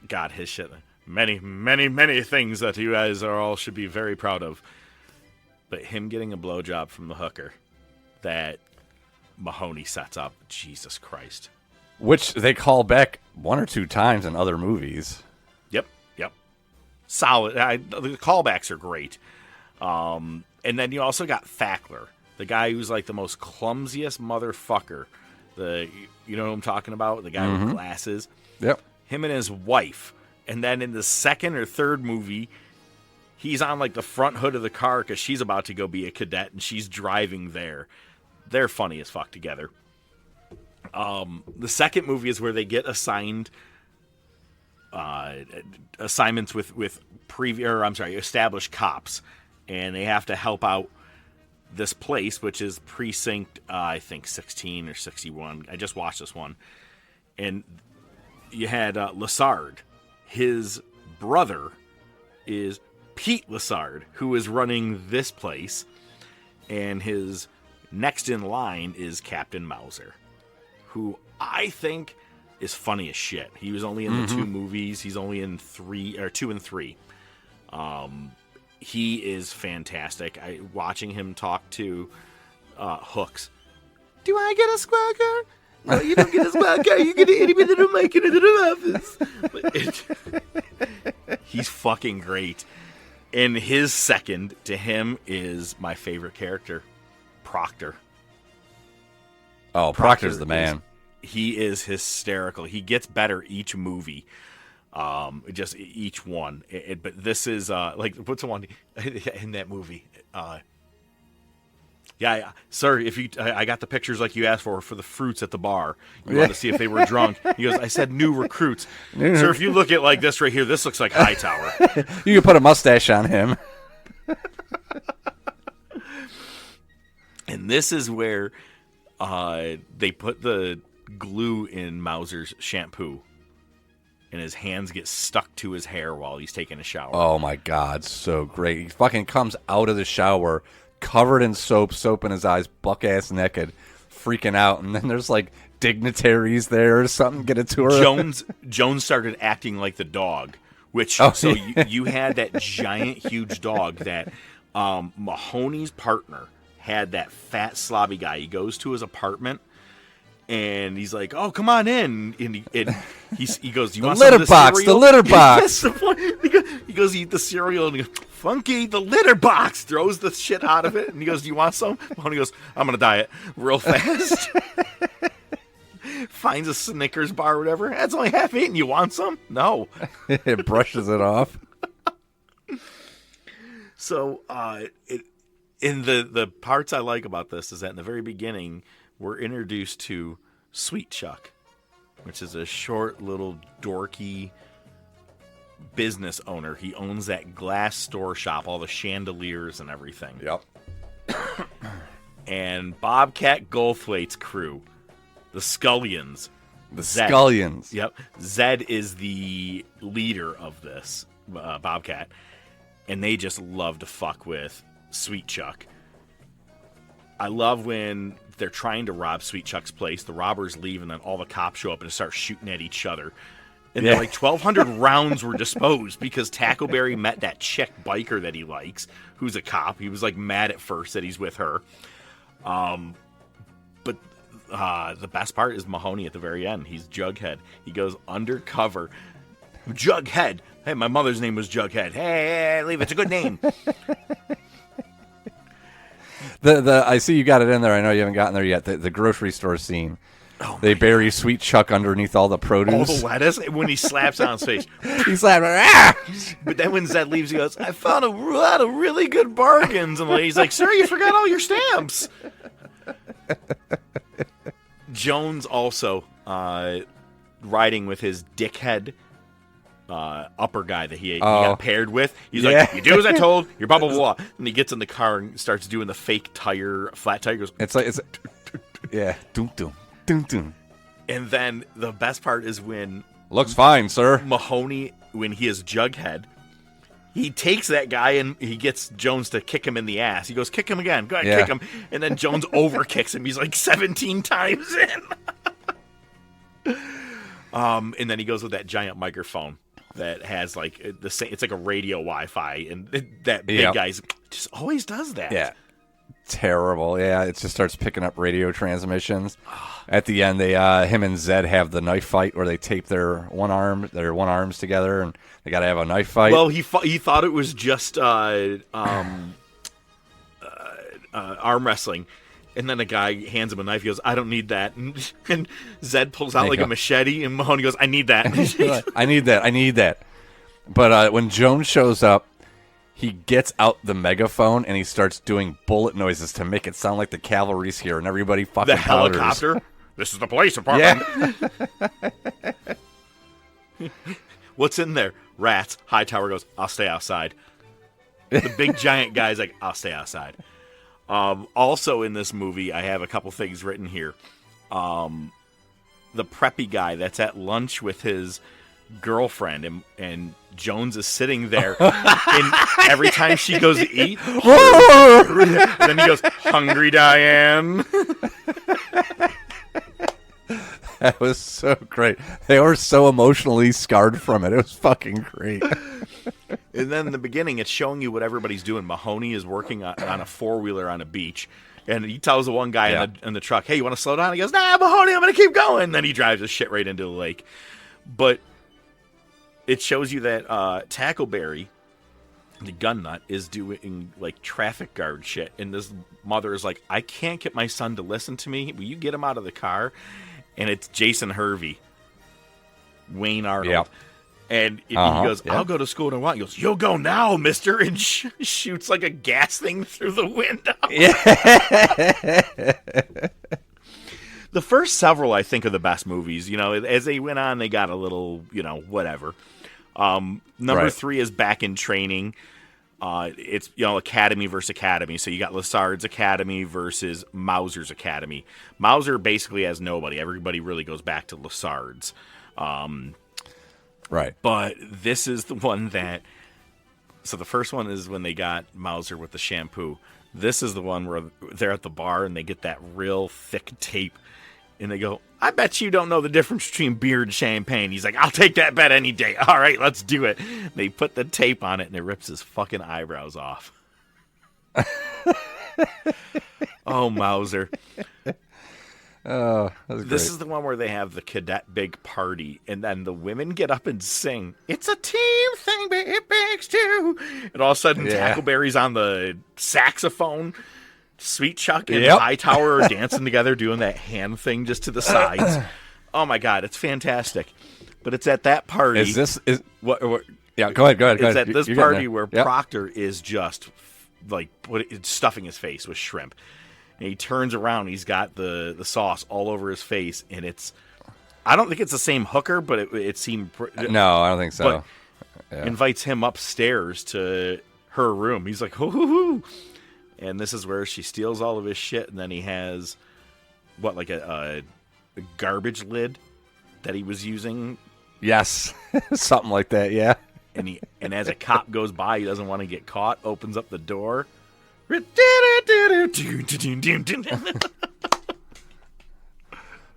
God, his shit. Many, many, many things that you guys all should be very proud of. But him getting a blowjob from the hooker that Mahoney sets up, Jesus Christ. Which they call back 1 or 2 times in other movies. Yep. Solid. The callbacks are great. And then you also got Fackler, the guy who's the most clumsiest motherfucker. You know what I'm talking about? The guy with glasses. Yep. Him and his wife. And then in the second or third movie, he's on the front hood of the car because she's about to go be a cadet and she's driving there. They're funny as fuck together. The second movie is where they get assigned assignments with established cops, and they have to help out this place, which is precinct I think 16 or 61. I just watched this one, and you had Lassard. His brother is Pete Lassard, who is running this place, and his next in line is Captain Mauser, who I think is funny as shit. He was only in the 2 movies. He's only in 2 and 3. He is fantastic. Watching him talk to Hooks. Do I get a squawker? No, you don't get a squawker. You get anybody that don't make it into the office. He's fucking great. And his second to him is my favorite character, Proctor. Oh, Proctor's the man. He is hysterical. He gets better each movie, just each one. But this is like, what's the one in that movie? Yeah, sir. If you, I got the pictures like you asked for the fruits at the bar. You wanted to see if they were drunk. He goes, I said new recruits. Sir, if you look at like this right here, this looks like Hightower. You can put a mustache on him. And this is where they put the glue in Mauser's shampoo, and his hands get stuck to his hair while he's taking a shower. Oh my God, so great. He fucking comes out of the shower covered in soap in his eyes, buck-ass naked, freaking out, and then there's like dignitaries there or something, get it to her. Jones started acting like the dog, which, you had that giant, huge dog that Mahoney's partner had, that fat, slobby guy. He goes to his apartment, and he's like, "Oh, come on in." And he goes, "You want some of the cereal?" The litter box. He goes, "Eat the cereal," and he goes, "Funky, the litter box." Throws the shit out of it, and he goes, "Do you want some?" Mahoney goes, "I'm gonna diet real fast." Finds a Snickers bar or whatever. That's only half eaten. You want some? No. It brushes it off. So, in the parts I like about this is that in the very beginning, we're introduced to Sweet Chuck, which is a short little dorky business owner. He owns that glass store shop, all the chandeliers and everything. Yep. And Bobcat Goldthwait's crew, the Scullions. Scullions. Yep. Zed is the leader of this, Bobcat. And they just love to fuck with Sweet Chuck. I love when they're trying to rob Sweet Chuck's place. The robbers leave, and then all the cops show up and start shooting at each other. And they're like 1,200 rounds were disposed because Tackleberry met that chick biker that he likes, who's a cop. He was like mad at first that he's with her. But the best part is Mahoney at the very end. He's Jughead. He goes undercover. Jughead. Hey, my mother's name was Jughead. Hey, leave it. It's a good name. I see you got it in there. I know you haven't gotten there yet. The grocery store scene. Oh, they bury Sweet Chuck underneath all the produce. All the lettuce. When he slaps on his face. He slaps. Ah! But then when Zed leaves, he goes, "I found a lot of really good bargains." And he's like, "Sir, you forgot all your stamps." Jones also riding with his dickhead upper guy that he got paired with. He's like, "You do as I told. You're blah blah blah." And he gets in the car and starts doing the fake flat tire. Goes, yeah, doom doom doom doom. And then the best part is when looks fine, sir. Mahoney, when he is Jughead, he takes that guy and he gets Jones to kick him in the ass. He goes, "Kick him again. Go ahead, kick him." And then Jones overkicks him. He's like 17 times in. And then he goes with that giant microphone that has like the same. It's like a radio Wi-Fi, and that big guy just always does that. Yeah, terrible. Yeah, it just starts picking up radio transmissions. At the end, him and Zed have the knife fight where they tape their one arms together, and they got to have a knife fight. Well, he thought it was just arm wrestling. And then a guy hands him a knife. He goes, "I don't need that." And Zed pulls out like a machete, and Mahoney goes, "I need that." I need that. But when Jones shows up, he gets out the megaphone and he starts doing bullet noises to make it sound like the cavalry's here, and everybody fucking the helicopter. This is the police department. Yeah. What's in there? Rats. Hightower goes, I'll stay outside. The big giant guy's like, I'll stay outside. Also in this movie, I have a couple things written here. The preppy guy that's at lunch with his girlfriend, and Jones is sitting there, and every time she goes to eat, then he goes, hungry Diane. That was so great. They were so emotionally scarred from it. It was fucking great. And then in the beginning, it's showing you what everybody's doing. Mahoney is working on a four-wheeler on a beach, and he tells the one guy in the truck, hey, you want to slow down? He goes, nah, Mahoney, I'm going to keep going. And then he drives his shit right into the lake. But it shows you that Tackleberry, the gun nut, is doing like traffic guard shit. And this mother is like, I can't get my son to listen to me. Will you get him out of the car? And it's Jason Hervey, Wayne Arnold. Yep. And he goes, I'll go to school and what? He goes, you'll go now, mister, and shoots like a gas thing through the window. Yeah. The first several, I think, are the best movies. You know, as they went on, they got a little, whatever. Number 3 is Back in Training. It's, Academy versus Academy. So you got Lassard's Academy versus Mauser's Academy. Mauser basically has nobody. Everybody really goes back to Lassard's. Right. But this is the one that... So the first one is when they got Mauser with the shampoo. This is the one where they're at the bar and they get that real thick tape. And they go, I bet you don't know the difference between beer and champagne. He's like, I'll take that bet any day. All right, let's do it. They put the tape on it and it rips his fucking eyebrows off. Oh, Mauser. Oh, that was great. This is the one where they have the cadet big party, and then the women get up and sing, it's a team thing, but it makes two. And all of a sudden, Tackleberry's on the saxophone. Sweet Chuck and Hightower are dancing together, doing that hand thing just to the sides. Oh my God, it's fantastic. But it's at that party. What yeah, go ahead. It's at this party where Proctor is just like stuffing his face with shrimp. And he turns around, he's got the sauce all over his face, and I don't think it's the same hooker, but it seemed... No, I don't think so. But invites him upstairs to her room. He's like, hoo. And this is where she steals all of his shit, and then he has, like a garbage lid that he was using? Yes, something like that, yeah. And as a cop goes by, he doesn't want to get caught, opens up the door...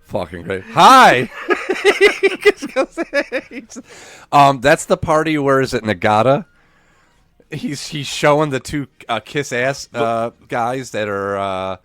Fucking great. Hi. That's the party where is it Nagata? He's showing the two kiss ass guys that are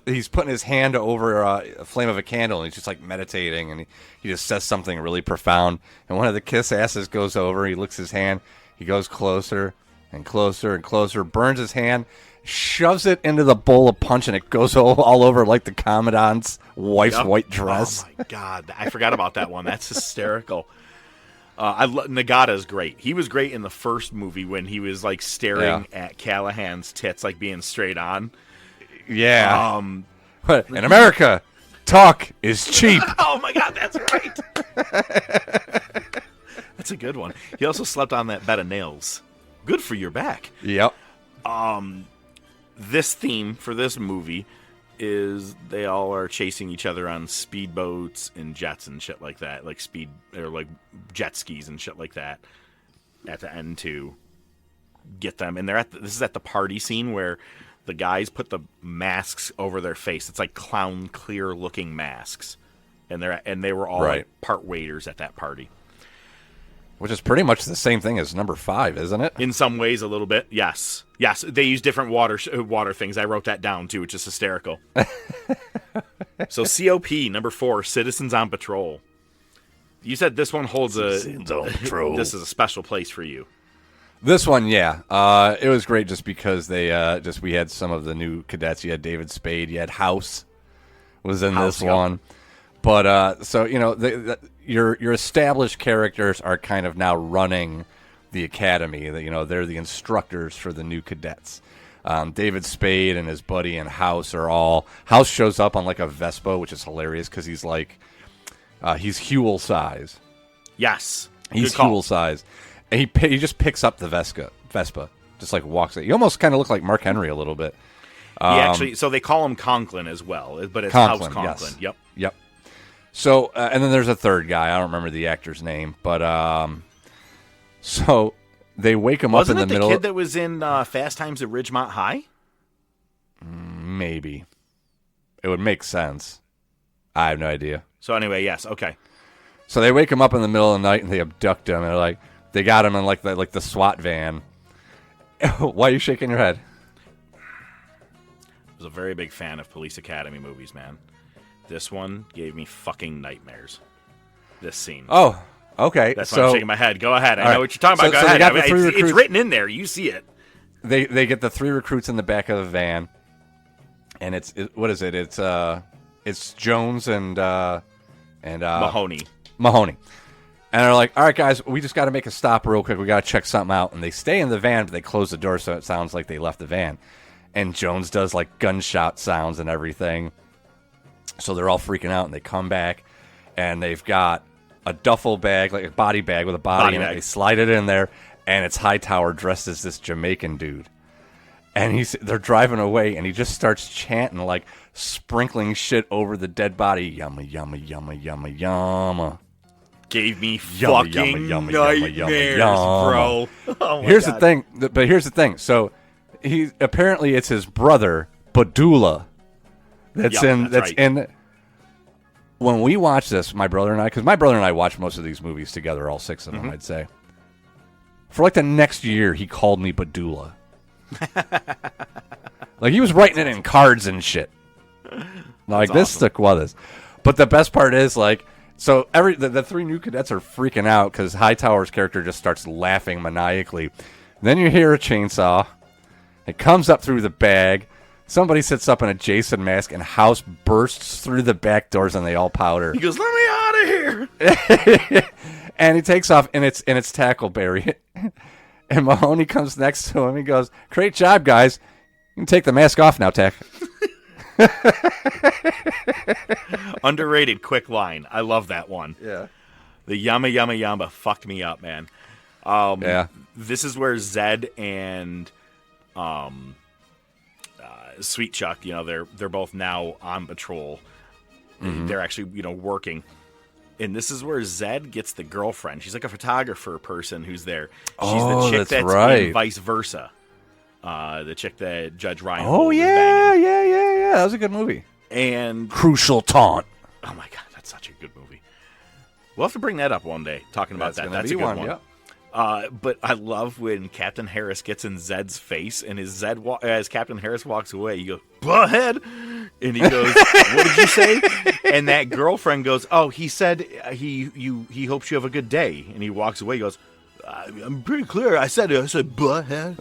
he's putting his hand over a flame of a candle and he's just like meditating and he just says something really profound and one of the kiss asses goes over, he licks his hand, he goes closer and closer and closer, burns his hand, shoves it into the bowl of punch, and it goes all over like the Commandant's wife's white dress. Oh, my God. I forgot about that one. That's hysterical. Nagata is great. He was great in the first movie when he was like staring at Callahan's tits, like being straight on. Yeah. But in America, talk is cheap. Oh, my God. That's right. That's a good one. He also slept on that bed of nails. Good for your back. Yep. This theme for this movie is they all are chasing each other on speedboats and jets and shit like that, like jet skis and shit like that at the end to get them. And this is at the party scene where the guys put the masks over their face. It's like clown clear looking masks, and they were all like part waiters at that party. Which is pretty much the same thing as number 5, isn't it? In some ways, a little bit, yes. Yes, they use different water things. I wrote that down, too, which is hysterical. So, COP, number 4, Citizens on Patrol. You said this one holds Citizens on Patrol. This is a special place for you. This one, yeah. It was great just because we had some of the new cadets. You had David Spade. You had House was in this one. But, so, your established characters are kind of now running the academy. They're the instructors for the new cadets. David Spade and his buddy and House House shows up on like a Vespa, which is hilarious because he's like he's Huel size. Yes, he's Huel size. And he just picks up the Vespa, just like walks it. You almost kind of look like Mark Henry a little bit. So they call him Conklin as well, but it's Conklin, House Conklin. Yes. Yep. So, and then there's a third guy. I don't remember the actor's name, but so they wake him up in the middle. Wasn't it the kid that was in Fast Times at Ridgemont High? Maybe. It would make sense. I have no idea. So anyway, yes, okay. So they wake him up in the middle of the night and they abduct him. And they got him in like the SWAT van. Why are you shaking your head? I was a very big fan of Police Academy movies, man. This one gave me fucking nightmares. This scene. Oh, okay. That's why I'm shaking my head. Go ahead. I know what you're talking about. So Go ahead. It's written in there. You see it. They get the 3 recruits in the back of the van, and what is it? It's Jones and Mahoney. And they're like, all right, guys, we just got to make a stop real quick. We got to check something out. And they stay in the van, but they close the door so it sounds like they left the van. And Jones does like gunshot sounds and everything. So they're all freaking out, and they come back, and they've got a duffel bag, like a body bag with a body in it. They slide it in there, and it's Hightower dressed as this Jamaican dude. And they're driving away, and he just starts chanting, like sprinkling shit over the dead body. Yumma, yumma, yumma, yumma, yumma. Gave me fucking nightmares, bro. Oh my here's God. the thing. So apparently it's his brother Badula that's in. When we watch this, my brother and I, because my brother and I watch most of these movies together, all 6 of them, I'd say. For like the next year, he called me Badula. Like he was writing it in cards and shit. Like this stuck with us. But the best part is like. So the 3 new cadets are freaking out because Hightower's character just starts laughing maniacally. Then you hear a chainsaw. It comes up through the bag. Somebody sits up in a Jason mask, and House bursts through the back doors, and they all powder. He goes, "Let me out of here!" And he takes off, and it's Tackleberry. And Mahoney comes next to him. He goes, "Great job, guys. You can take the mask off now, Tack." Underrated quick line. I love that one. Yeah. The yumma yumma yumma fucked me up, man. Yeah. This is where Zed and Sweet Chuck, they're both now on patrol. They're actually, working. And this is where Zed gets the girlfriend. She's like a photographer person who's there. She's the chick that's in Vice Versa. The chick that Judge Ryan. Oh yeah. That was a good movie. And Crucial Taunt. Oh my God, that's such a good movie. We'll have to bring that up one day. Talking about that, that's a good one. Yeah. But I love when Captain Harris gets in Zed's face, and as Captain Harris walks away, you go, "Butthead," and he goes, "What did you say?" And that girlfriend goes, "Oh, he said he hopes you have a good day," and he walks away. He goes, "I'm pretty clear. I said butthead."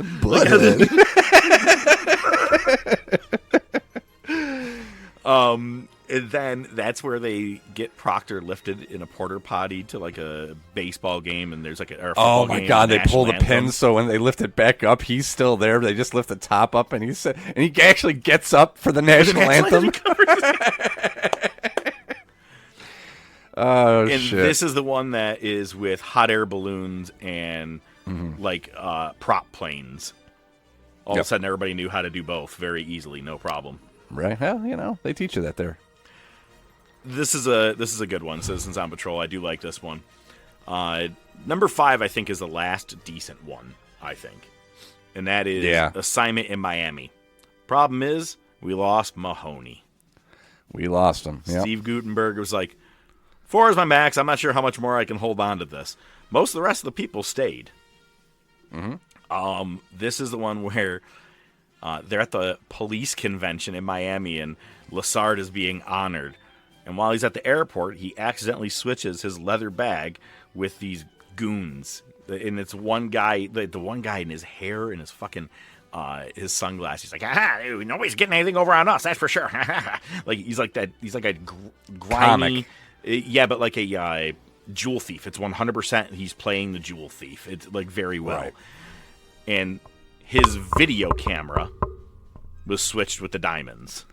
And then that's where they get Proctor lifted in a porter potty to like a baseball game, and there's like a football game. Oh my God! They pull the anthem. pin, so when they lift it back up, he's still there. They just lift the top up, and he actually gets up for the national anthem. Oh and shit! This is the one that is with hot air balloons and prop planes. All of a sudden, everybody knew how to do both very easily, no problem. Right? Well, they teach you that there. This is a good one. Citizens on Patrol. I do like this one. Number 5, I think, is the last decent one. I think, and that is Assignment in Miami. Problem is, we lost Mahoney. We lost him. Yep. Steve Guttenberg was like, 4 is my max. I'm not sure how much more I can hold on to this. Most of the rest of the people stayed. This is the one where they're at the police convention in Miami, and Lassard is being honored. And while he's at the airport, he accidentally switches his leather bag with these goons. And it's one guy, the one guy in his hair and his fucking his sunglasses. He's like, "Aha, nobody's getting anything over on us, that's for sure." Like he's like that. He's like a grimy, comic. Yeah, but like a Jewel Thief. It's 100% he's playing the Jewel Thief. It's like very well. Right. And his video camera was switched with the diamonds.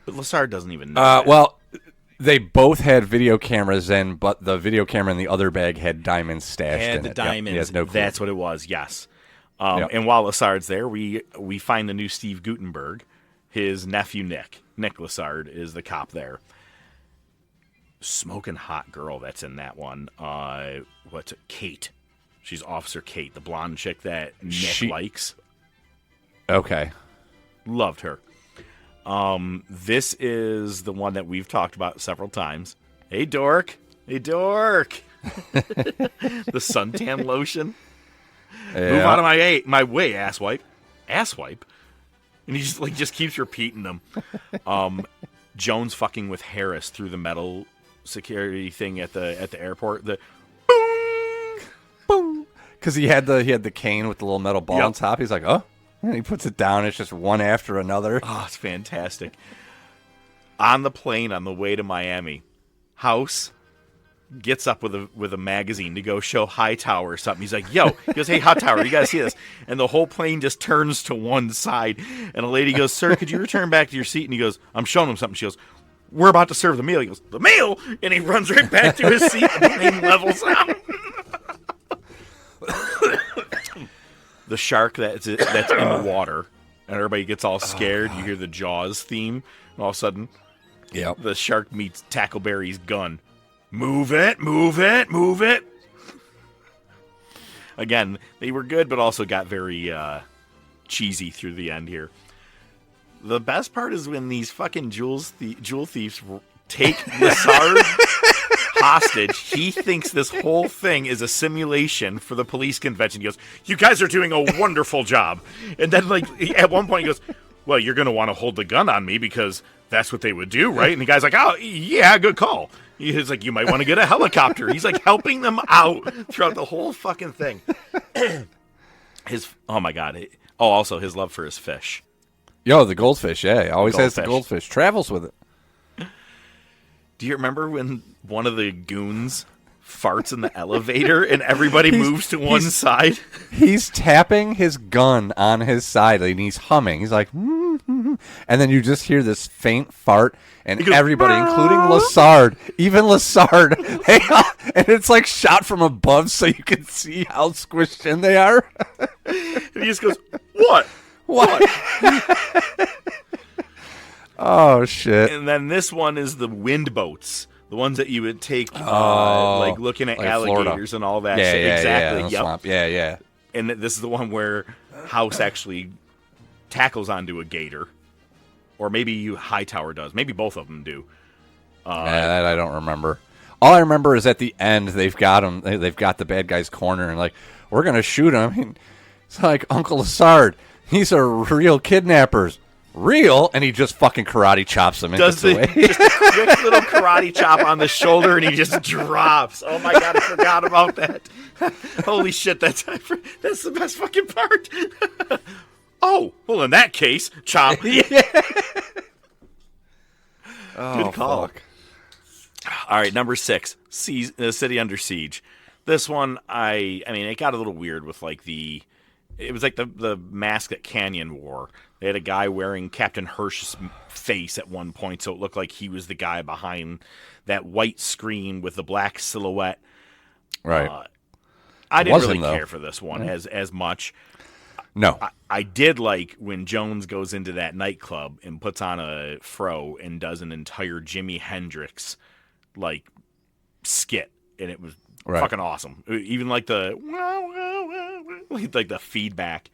But Lassard doesn't even know that. Well, they both had video cameras in, but the video camera in the other bag had diamonds stashed in it. Had the diamonds. Yep. He has no clue. That's what it was, yes. Yep. And while Lassard's there, we find the new Steve Guttenberg. His nephew, Nick Lassard, is the cop there. Smoking hot girl that's in that one. What's it? Kate. She's Officer Kate, the blonde chick that Nick likes. Okay. Loved her. This is the one that we've talked about several times. Hey, dork. Hey, dork. The suntan lotion. Yeah. Move out of my way, asswipe. Asswipe. And he just keeps repeating them. Jones fucking with Harris through the metal security thing at the airport. The boom, boom. Because he had the cane with the little metal ball on top. He's like, oh. And he puts it down. It's just one after another. Oh, it's fantastic. On the plane on the way to Miami, House gets up with a magazine to go show Hightower or something. He's like, yo. He goes, hey, Hightower, you got to see this. And the whole plane just turns to one side. And a lady goes, sir, could you return back to your seat? And he goes, I'm showing him something. She goes, we're about to serve the meal. He goes, the meal? And he runs right back to his seat and the plane levels out. The shark that's in the water, and everybody gets all scared. You hear the Jaws theme, and all of a sudden, the shark meets Tackleberry's gun. Move it, move it, move it. Again, they were good, but also got very cheesy through the end here. The best part is when these fucking jewel thieves take Lassard hostage. He thinks this whole thing is a simulation for the police convention. He goes, you guys are doing a wonderful job. And then, like, at one point he goes, well, you're going to want to hold the gun on me because that's what they would do, right? And the guy's like, oh, yeah, good call. He's like, you might want to get a helicopter. He's like helping them out throughout the whole fucking thing. Oh my God. Also his love for his fish. Yo, the goldfish, yeah. He always has the goldfish. Travels with it. Do you remember when one of the goons farts in the elevator and everybody moves to one side? He's tapping his gun on his side and he's humming. He's like, and then you just hear this faint fart and everybody, including Lassard, even Lassard, and it's like shot from above so you can see how squished in they are. And he just goes, what? Oh, shit. And then this one is the wind boats. The ones that you would take, like looking at like alligators Florida. And all that shit. Exactly. Yeah, swamp. Yeah. And this is the one where House actually tackles onto a gator. Or maybe Hightower does. Maybe both of them do. That I don't remember. All I remember is at the end, they've got him. They've got the bad guy's corner. And like, we're going to shoot him. And it's like, Uncle Lassard, these are real kidnappers. Real, and he just fucking karate chops him. Does the just a quick little karate chop on the shoulder, and he just drops. Oh my God, I forgot about that. Holy shit, that's the best fucking part. Oh, well, in that case, chop. Yeah. Good call. Fuck. All right, number 6, City Under Siege. This one, I mean, it got a little weird with like it was like the mask that Canyon wore. They had a guy wearing Captain Hirsch's face at one point, so it looked like he was the guy behind that white screen with the black silhouette. Right. I didn't really care for this one as much. No. I did like when Jones goes into that nightclub and puts on a fro and does an entire Jimi Hendrix like skit, and it was fucking awesome. Even like the feedback.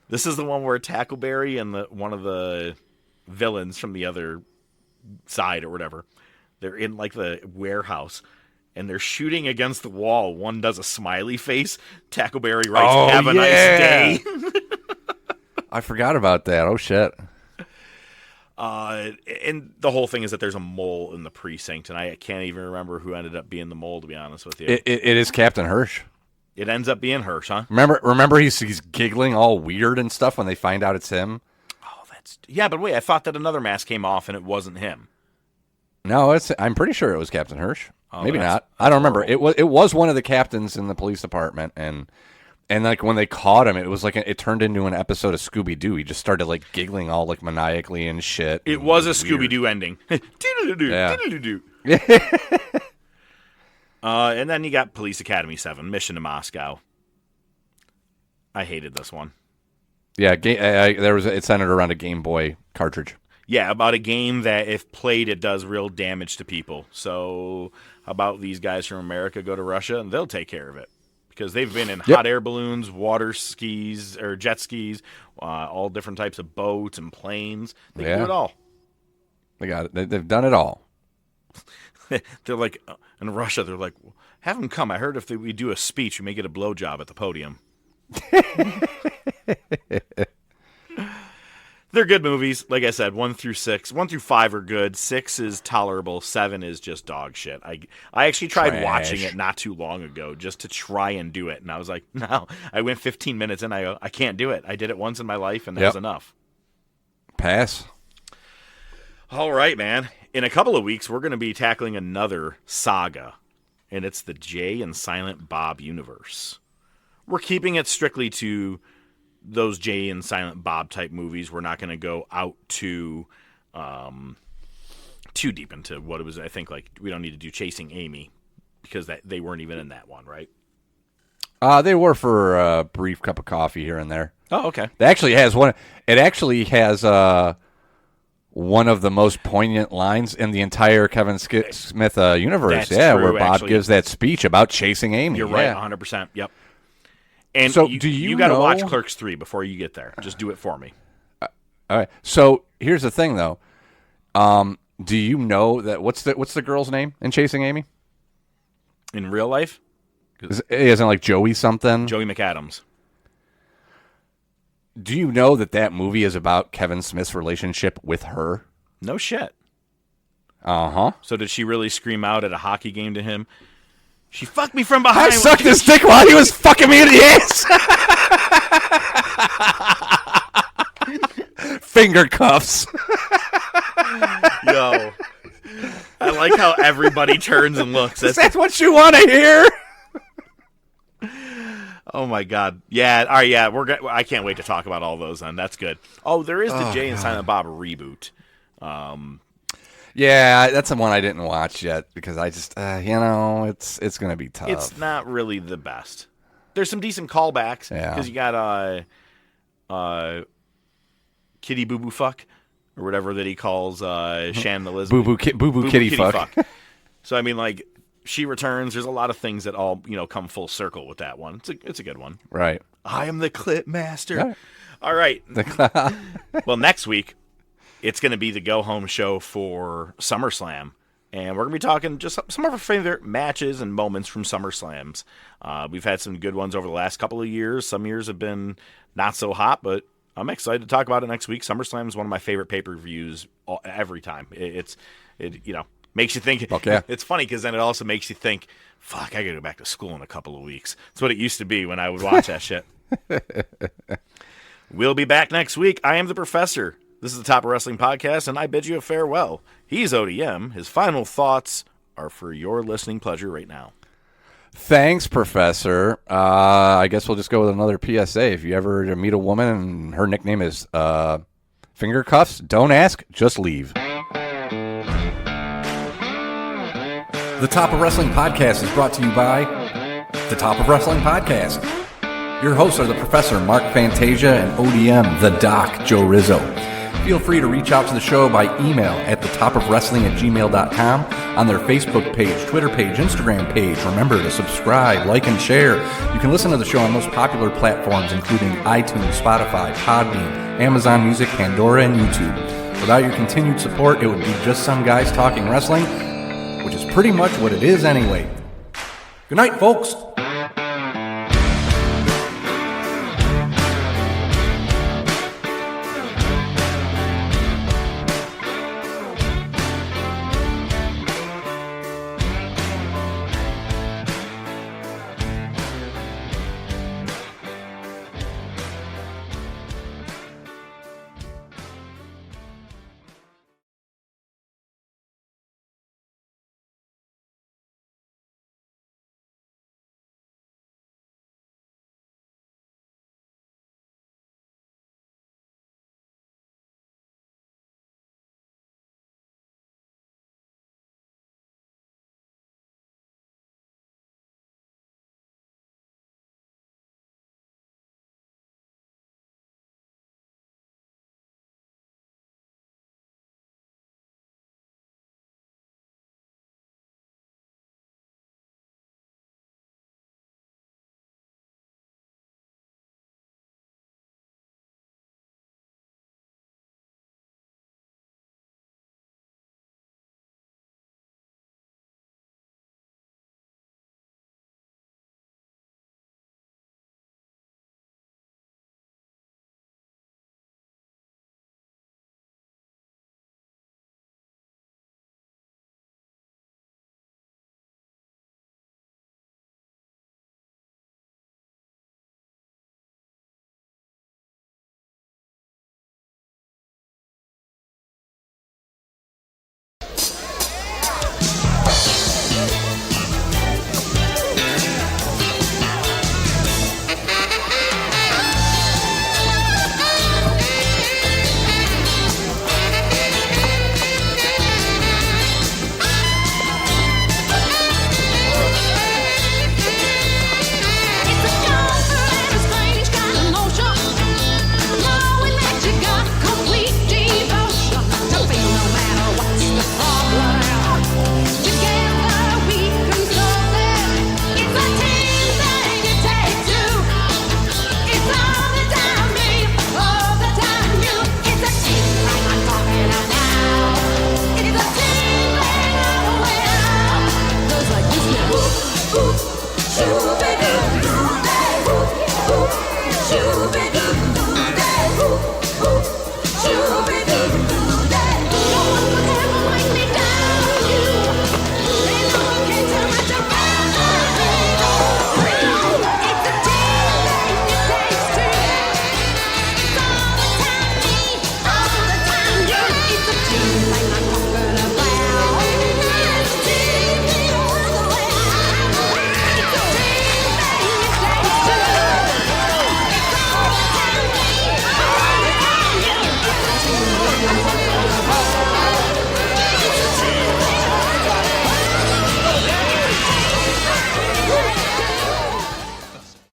This is the one where Tackleberry and one of the villains from the other side or whatever, they're in like the warehouse and they're shooting against the wall. One does a smiley face. Tackleberry writes, "Have a nice day." I forgot about that. Oh shit. And the whole thing is that there's a mole in the precinct, and I can't even remember who ended up being the mole, to be honest with you. It is Captain Hirsch. It ends up being Hirsch, huh? Remember he's giggling all weird and stuff when they find out it's him? Oh, yeah, but wait, I thought that another mask came off and it wasn't him. No, I'm pretty sure it was Captain Hirsch. Oh, Maybe not. I don't remember. It was one of the captains in the police department, and like when they caught him, it was like it turned into an episode of Scooby Doo. He just started like giggling all like maniacally and shit. It was a Scooby Doo ending. And then you got Police Academy 7, Mission to Moscow. I hated this one. Yeah, it centered around a Game Boy cartridge. Yeah, about a game that if played, it does real damage to people. So how about these guys from America go to Russia and they'll take care of it. Because they've been in hot air balloons, water skis, or jet skis, all different types of boats and planes. They can do it all. They got it. They've done it all. They're like, in Russia, they're like, have them come. I heard if we do a speech, we may get a blowjob at the podium. They're good movies. Like I said, 1 through 6. 1 through 5 are good. 6 is tolerable. 7 is just dog shit. I actually tried watching it not too long ago just to try and do it. And I was like, no. I went 15 minutes and I can't do it. I did it once in my life and that was enough. Pass. All right, man. In a couple of weeks, we're going to be tackling another saga. And it's the Jay and Silent Bob universe. We're keeping it strictly to those Jay and Silent Bob type movies. We're not going to go out too deep into what it was. I think like we don't need to do Chasing Amy because they weren't even in that one, right? They were for a brief cup of coffee here and there. Oh, okay. It actually has one of the most poignant lines in the entire Kevin Smith universe. That's true, where Bob actually gives that speech about chasing Amy. You're right, 100%. Yep. And so you got to watch Clerks 3 before you get there. Just do it for me. All right. So here's the thing, though. Do you know that what's the girl's name in Chasing Amy? In real life? Isn't like Joey something? Joey McAdams. Do you know that movie is about Kevin Smith's relationship with her? No shit. Uh-huh. So did she really scream out at a hockey game to him? She fucked me from behind. I sucked his dick while he was fucking me in the ass. Finger cuffs. Yo. I like how everybody turns and looks. Is that what you want to hear? Oh my God. Yeah. All right. Yeah. I can't wait to talk about all those then. That's good. Oh, there is the Jay and Silent Bob reboot. Yeah, that's the one I didn't watch yet because I just, it's going to be tough. It's not really the best. There's some decent callbacks because you got Kitty Boo Boo Fuck or whatever that he calls Shannon Elizabeth. Boo Boo Kitty Fuck. So I mean, like she returns. There's a lot of things that all come full circle with that one. It's a good one. Right. I am the clip master. All right. Well, next week. It's going to be the go-home show for SummerSlam, and we're going to be talking just some of our favorite matches and moments from SummerSlams. We've had some good ones over the last couple of years. Some years have been not so hot, but I'm excited to talk about it next week. SummerSlam is one of my favorite pay-per-views every time. It makes you think. Okay. It's funny because then it also makes you think, fuck, I got to go back to school in a couple of weeks. That's what it used to be when I would watch that shit. We'll be back next week. I am the Professor. This is the Top of Wrestling Podcast, and I bid you a farewell. He's ODM. His final thoughts are for your listening pleasure right now. Thanks, Professor. I guess we'll just go with another PSA. If you ever meet a woman and her nickname is Finger Cuffs, don't ask, just leave. The Top of Wrestling Podcast is brought to you by the Top of Wrestling Podcast. Your hosts are the Professor Mark Fantasia and ODM, the Doc, Joe Rizzo. Feel free to reach out to the show by email at thetopofwrestling@gmail.com, on their Facebook page, Twitter page, Instagram page. Remember to subscribe, like, and share. You can listen to the show on most popular platforms, including iTunes, Spotify, Podbean, Amazon Music, Pandora, and YouTube. Without your continued support, it would be just some guys talking wrestling, which is pretty much what it is anyway. Good night, folks.